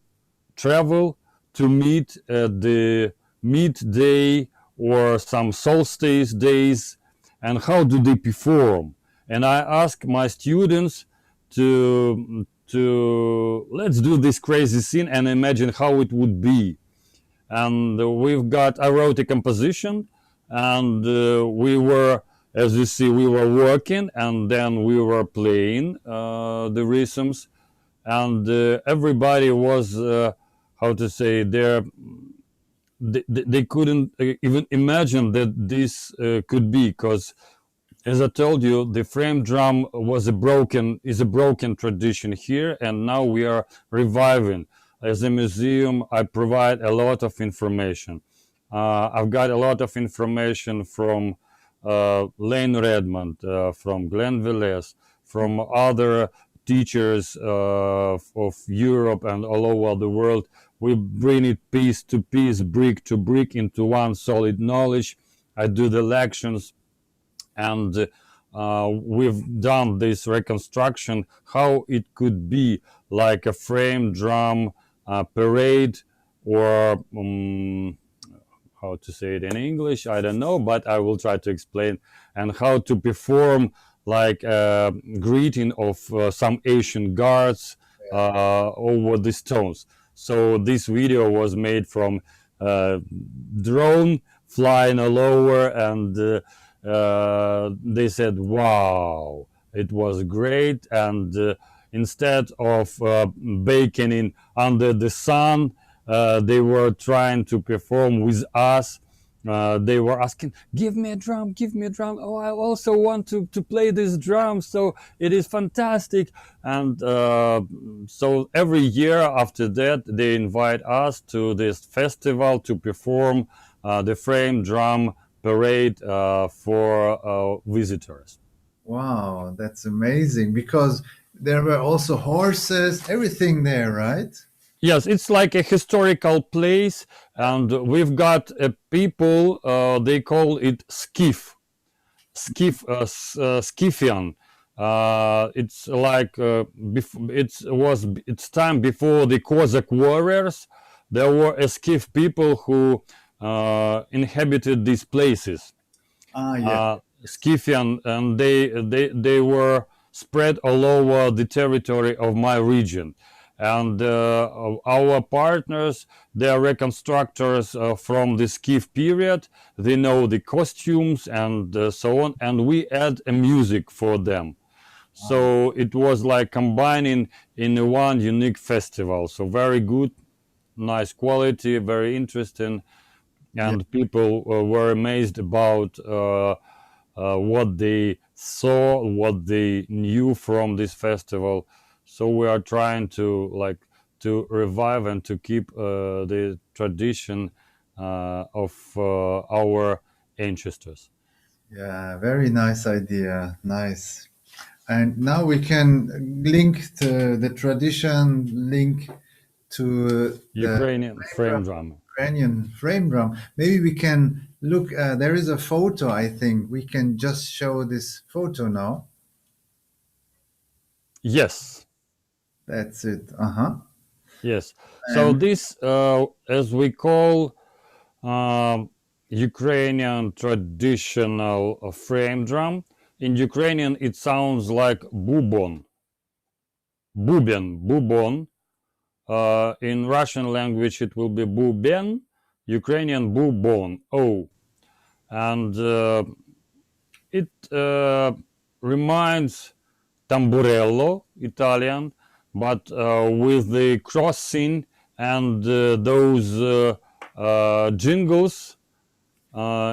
travel to meet at the midday or some solstice days, and how do they perform. And I ask my students to let's do this crazy scene and imagine how it would be. And I wrote a composition, and we were, as you see, we were working, and then we were playing the rhythms, and everybody was how to say, they couldn't even imagine that this could be, because as I told you, the frame drum is a broken tradition here, and now we are reviving. As a museum, I provide a lot of information. I've got a lot of information from Lane Redmond, from Glenn Velez, from other teachers of Europe and all over the world. We bring it piece to piece, brick to brick, into one solid knowledge. I do the lections, and we've done this reconstruction, how it could be like a frame drum parade, or how to say it in English, I don't know, but I will try to explain, and how to perform like a greeting of some Asian guards over the stones. So this video was made from drone flying all over, and they said, wow, it was great. And instead of baking under the sun, they were trying to perform with us. They were asking, give me a drum, give me a drum. Oh, I also want to play this drum. So it is fantastic. And so every year after that, they invite us to this festival to perform the frame drum parade for visitors. Wow, that's amazing, because there were also horses, everything there, right? Yes, it's like a historical place, and we've got people, they call it Scythian. It's like it's time before the Cossack warriors. There were Scyth people who inhabited these places. Yeah. Scythian, and they were spread all over the territory of my region. And our partners, they are reconstructors from the Scyth period. They know the costumes and so on, and we add a music for them. So it was like combining in one unique festival. So very good, nice quality, very interesting, and people were amazed about what they saw, what they knew from this festival. So we are trying to revive and to keep the tradition of our ancestors. Yeah, very nice idea. Nice. And now we can link the tradition, link to Ukrainian frame drum. Ukrainian frame drum. Maybe we can look, there is a photo, I think. We can just show this photo now. Yes. That's it. Yes. So this, as we call Ukrainian traditional frame drum, in Ukrainian it sounds like bubon. Bubon. In Russian language it will be buben, Ukrainian bubon, O. And it reminds tamburello, Italian, but with the crossing and those jingles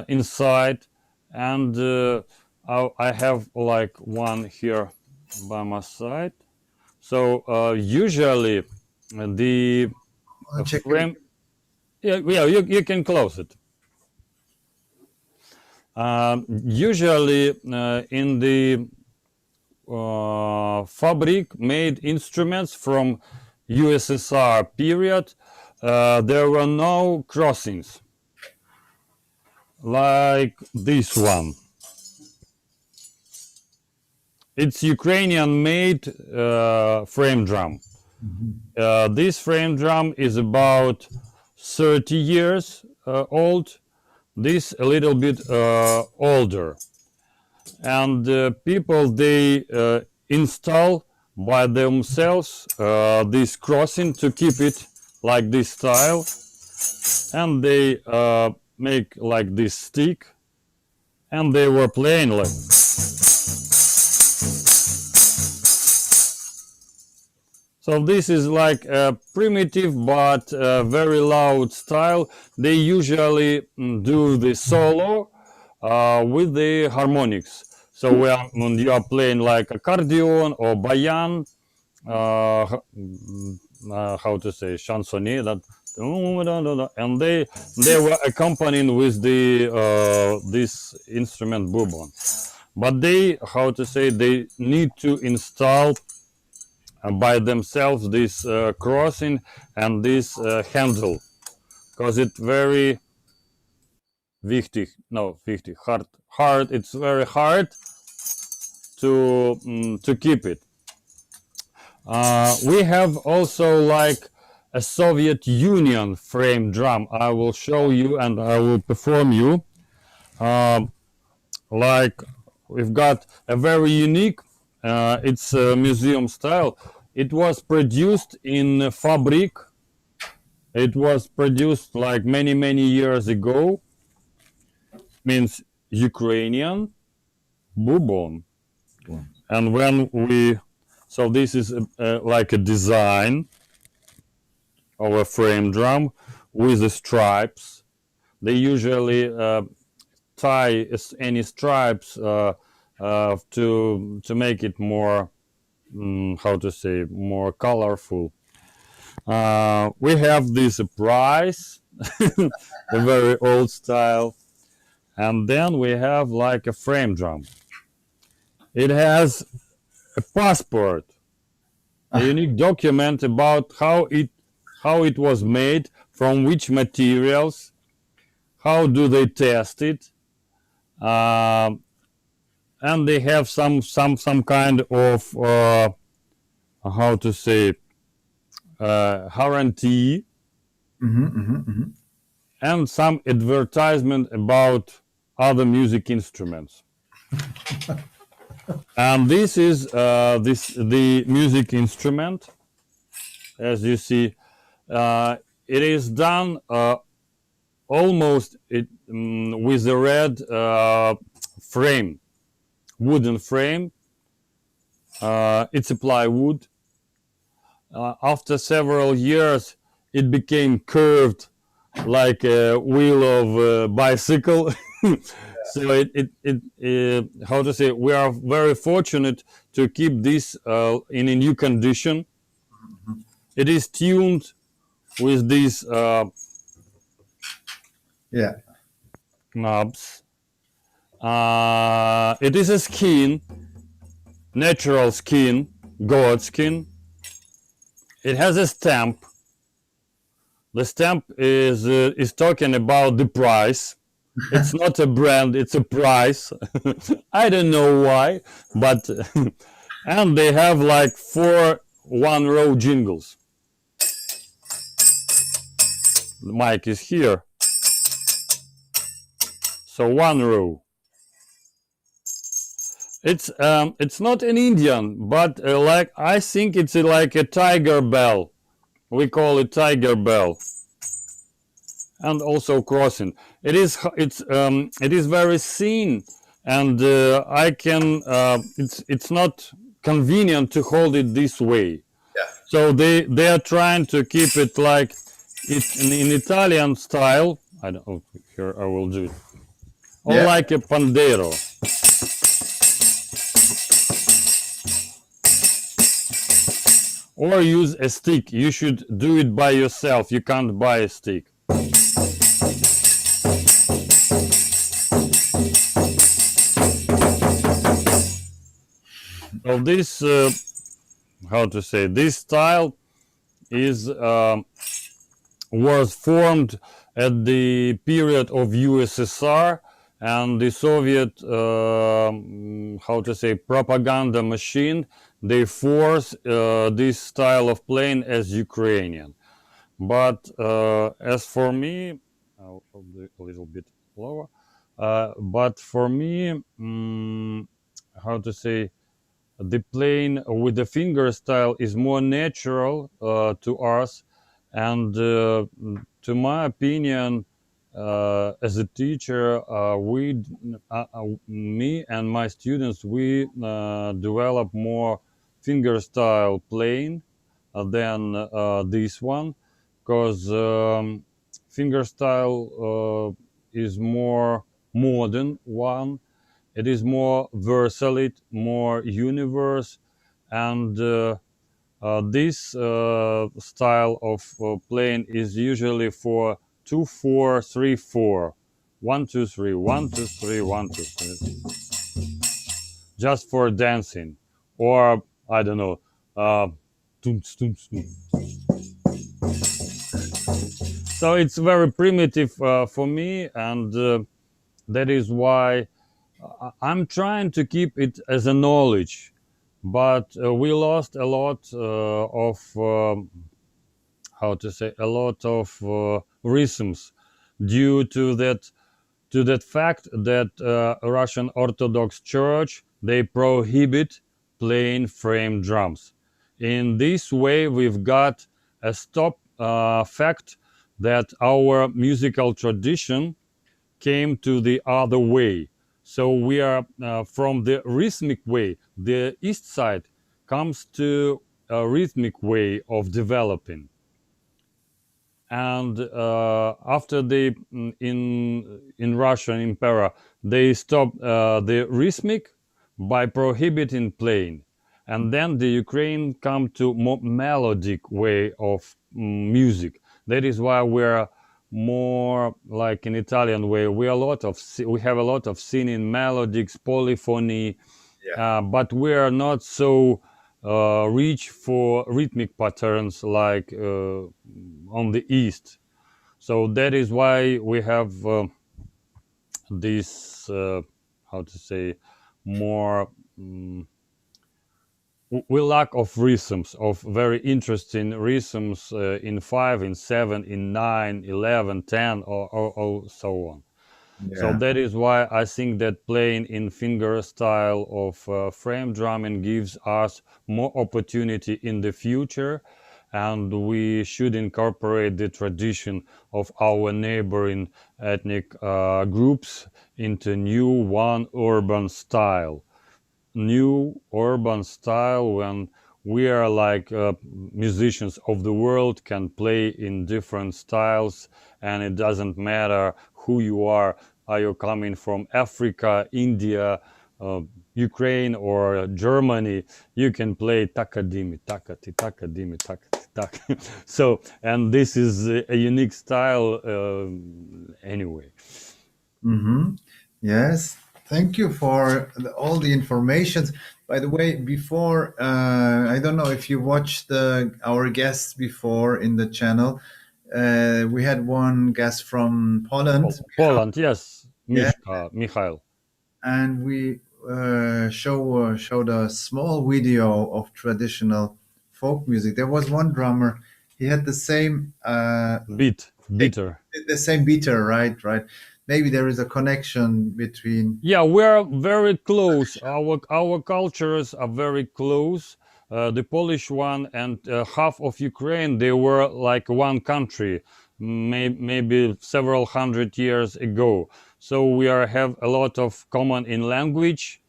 inside. And I have like one here by my side. So usually the frame, you can close it. Usually in the fabric made instruments from USSR period, there were no crossings like this one. It's Ukrainian-made frame drum. This frame drum is about 30 years old. This a little bit older. And people, they install by themselves this crossing to keep it like this style. And they make like this stick. And they were playing like. So this is like a primitive but very loud style. They usually do the solo with the harmonics. So when you are playing like accordion or bayan, how to say, chansonnier, that, and they were accompanying with the this instrument bourbon. But they, how to say, they need to install by themselves this crossing and this handle, because it's very hard. It's very hard to keep it. We have also like a Soviet Union frame drum. I will show you and I will perform you. Like we've got a very unique, it's a museum style. It was produced in Fabrik. It was produced like many years ago. Means Ukrainian bourbon. And when we, so this is like a design of a frame drum with the stripes. They usually tie any stripes to make it more, how to say, more colorful. We have this price, a very old style, and then we have like a frame drum. It has a passport, a unique document about how it was made, from which materials, how do they test it, and they have some kind of how to say guarantee, and some advertisement about other music instruments. And this is the music instrument. As you see, it is done almost with a red frame, wooden frame. It's a plywood. After several years, it became curved like a wheel of a bicycle. So how to say, we are very fortunate to keep this in a new condition. It is tuned with these knobs. It is a skin, natural skin, goat skin. It has a stamp. The stamp is talking about the price. It's not a brand, it's a price. I don't know why, but and they have like 4 one-row jingles. The mic is here. So 1 row. It's not an Indian, but like I think it's like a tiger bell. We call it tiger bell. And also crossing. It is very thin, and I can. It's not convenient to hold it this way. So they are trying to keep it like it's in Italian style. I don't know. Here I will do it. Or like a pandero. Or use a stick. You should do it by yourself. You can't buy a stick. So this, how to say, this style is was formed at the period of USSR, and the Soviet, how to say, propaganda machine, they force this style of playing as Ukrainian. But as for me, I'll do a little bit lower. But for me, how to say, the playing with the finger style is more natural to us, and to my opinion, as a teacher, me and my students, we develop more finger style playing than this one, because finger style is more modern one. It is more versatile, more universe, and this style of playing is usually for 2-4-3-4, 1-2-3, 1-2-3, 1-2-3, just for dancing, or I don't know, toons, toons, toons. So it's very primitive for me, and that is why I'm trying to keep it as a knowledge, but we lost a lot of how to say, a lot of rhythms due to that fact that Russian Orthodox Church, they prohibit playing frame drums. In this way, we've got a stop fact that our musical tradition came to the other way. So we are from the rhythmic way. The east side comes to a rhythmic way of developing. And after they in Russian Empire, they stopped the rhythmic by prohibiting playing, and then the Ukraine come to more melodic way of music. That is why we're more like in Italian way. We have a lot of singing, melodics, polyphony, but we are not so rich for rhythmic patterns like on the east. So that is why we have this how to say, more we lack of rhythms, of very interesting rhythms in 5, in 7, in 9, 11, 10, or so on. So that is why I think that playing in finger style of frame drumming gives us more opportunity in the future, and we should incorporate the tradition of our neighboring ethnic groups into new one urban style. New urban style when we are like musicians of the world can play in different styles, and it doesn't matter who you are. Are you coming from Africa, India, Ukraine, or Germany? You can play takadimi, takati, takadimi, takati, tak. So, and this is a unique style anyway. Yes, thank you for all the information. By the way, before, I don't know if you watched our guests before in the channel. We had one guest from Poland. Poland, yes, Yeah. Michał. And we showed a small video of traditional folk music. There was one drummer. He had the same beater. The same beater, right? Maybe there is a connection between. Yeah, we're very close. Our cultures are very close. The Polish one and half of Ukraine, they were like one country, maybe several hundred years ago. So we have a lot of common in language,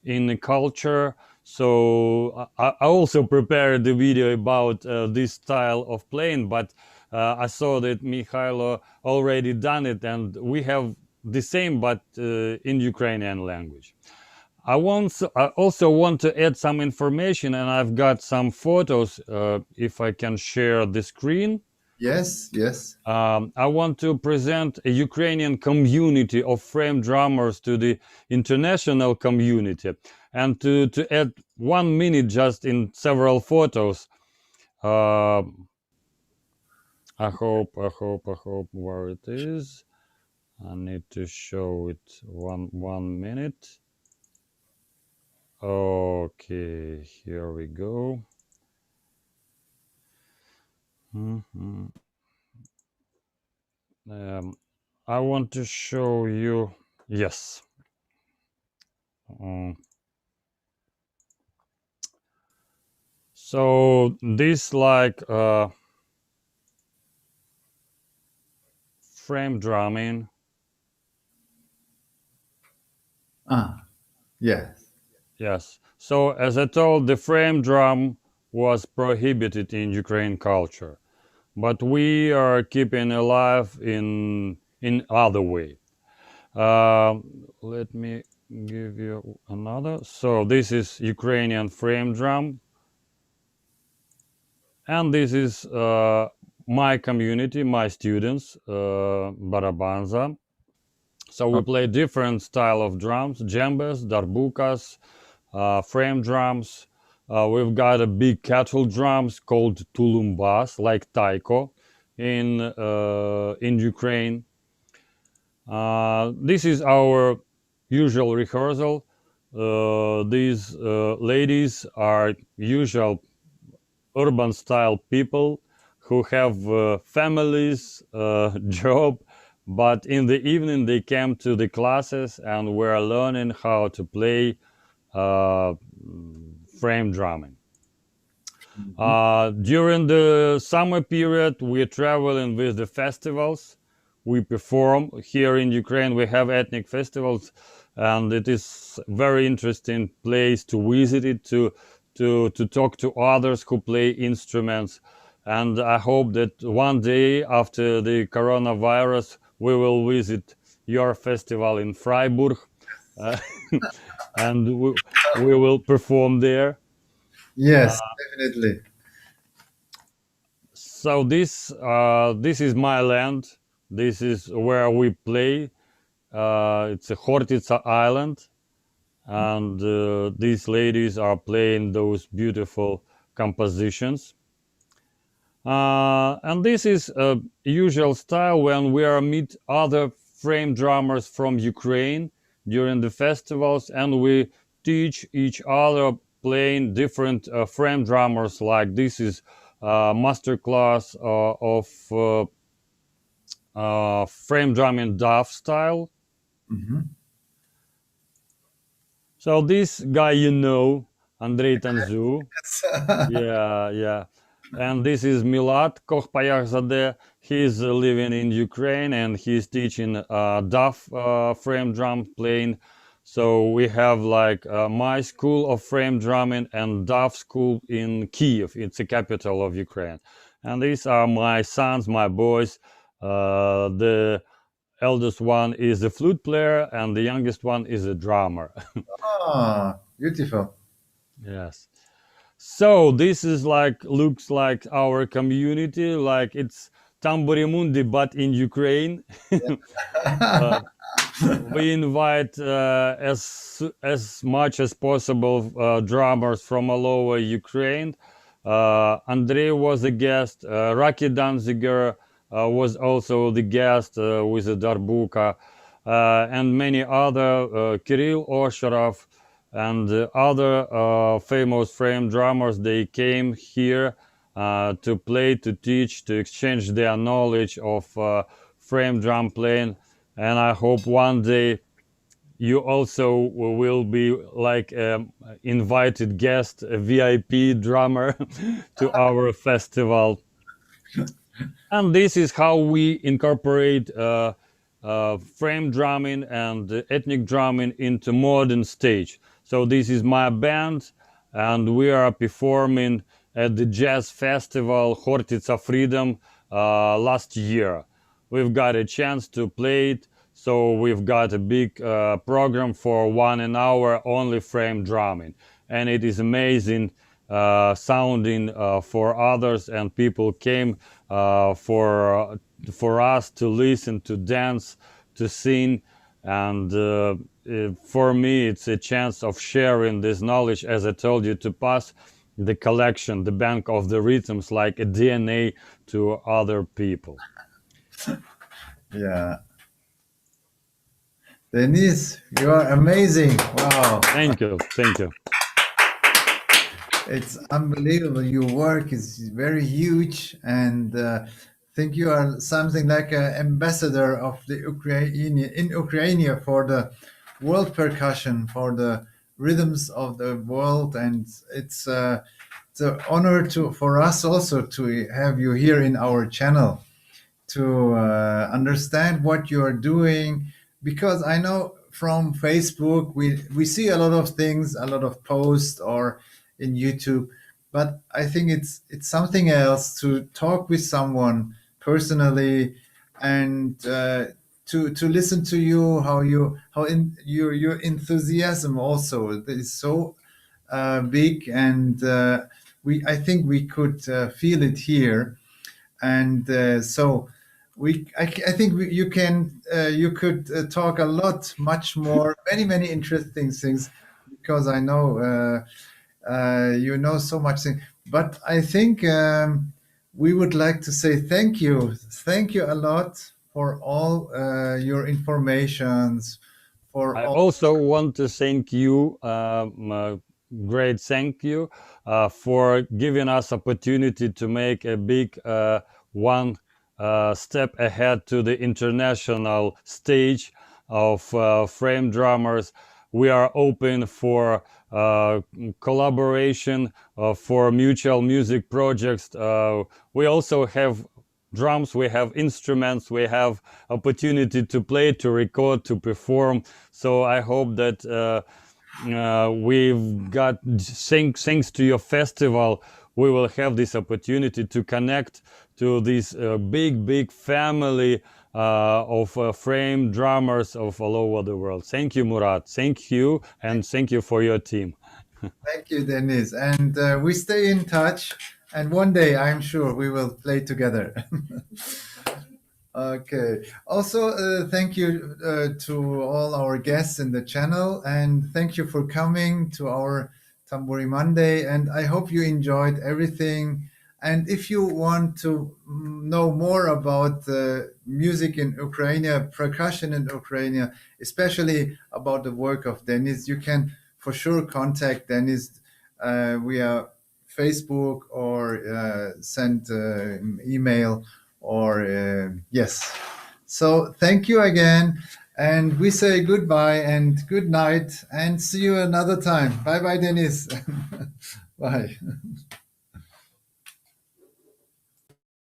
in culture. So I also prepared the video about this style of playing, but I saw that Michał already done it, and we have the same, but in Ukrainian language. I also want to add some information, and I've got some photos, if I can share the screen. Yes. I want to present a Ukrainian community of frame drummers to the international community, and to add 1 minute just in several photos. I hope where it is. I need to show it one minute. Okay, here we go. I want to show you, yes. So this like frame drumming. Yes. Yes. So as I told, the frame drum was prohibited in Ukraine culture, but we are keeping alive in other way. Let me give you another. So this is Ukrainian frame drum, and this is my community, my students, barabanza. So we play different style of drums, djembes, darbukas, frame drums. We've got a big kettle drums called tulumbas, like taiko in Ukraine. This is our usual rehearsal. These ladies are usual urban style people who have families, job, but in the evening they came to the classes and were learning how to play frame drumming. During the summer period, we're traveling with the festivals. We perform here in Ukraine. We have ethnic festivals, and it is very interesting place to visit it, to talk to others who play instruments. And I hope that one day after the coronavirus, we will visit your festival in Freiburg, and we will perform there. Yes, definitely. So this is my land. This is where we play. It's a Khortytsa Island, and these ladies are playing those beautiful compositions. And this is a usual style when we are meet other frame drummers from Ukraine during the festivals, and we teach each other playing different frame drummers. Like this is master class of frame drumming DAF style. So this guy, you know, Andrei Tanzu. Yeah. And this is Murat Kochpayachzadeh. He's living in Ukraine and he's teaching DAF frame drum playing. So we have like my school of frame drumming and DAF school in Kiev. It's the capital of Ukraine. And these are my sons, my boys. The eldest one is a flute player and the youngest one is a drummer. Beautiful. Yes. So this is like, looks like our community, like it's Tamburi Mundi, but in Ukraine. We invite as much as possible drummers from all over Ukraine. Andrei was a guest. Raki Danziger was also the guest with the darbuka, and many other, Kirill Osharov and other famous frame drummers. They came here to play, to teach, to exchange their knowledge of frame drum playing. And I hope one day you also will be like invited guest, a VIP drummer to our festival. And this is how we incorporate frame drumming and ethnic drumming into modern stage. So this is my band, and we are performing at the jazz festival Khortytsa Freedom last year. We've got a chance to play it, so we've got a big program for 1 hour only frame drumming, and it is amazing sounding for others, and people came for us to listen, to dance, to sing, and for me it's a chance of sharing this knowledge, as I told you, to pass the collection, the bank of the rhythms, like a DNA to other people. Yeah. Denis, you are amazing. Wow. Thank you. Thank you. It's unbelievable. Your work is very huge, and I think you are something like an ambassador of the Ukraine for the world percussion, for the rhythms of the world, and it's an honor for us also to have you here in our channel to understand what you are doing, because I know from Facebook we see a lot of things, a lot of posts or in YouTube, but I think it's something else to talk with someone personally and to listen to you, how your enthusiasm also is so big, and I think we could feel it here, and so I think you could talk a lot, much more, many interesting things, because I know you know so much things. But I think we would like to say thank you a lot for all your informations, for I all. also want to thank you, great thank you, for giving us opportunity to make a big one step ahead to the international stage of frame drummers. We are open for collaboration, for mutual music projects. We also have drums, we have instruments, we have opportunity to play, to record, to perform. So I hope that we've got, thanks to your festival, we will have this opportunity to connect to this big family of frame drummers of all over the world. Thank you, Murat. Thank you, and thank you for your team. Thank you, Denis, and we stay in touch, and one day I'm sure we will play together. Okay. Also, thank you to all our guests in the channel, and thank you for coming to our Tamburi Monday. And I hope you enjoyed everything. And if you want to know more about music in Ukraine, percussion in Ukraine, especially about the work of Denis, you can for sure contact Denis via Facebook or send email. Or yes. So thank you again, and we say goodbye and good night, and see you another time. Bye bye, Denis. Bye.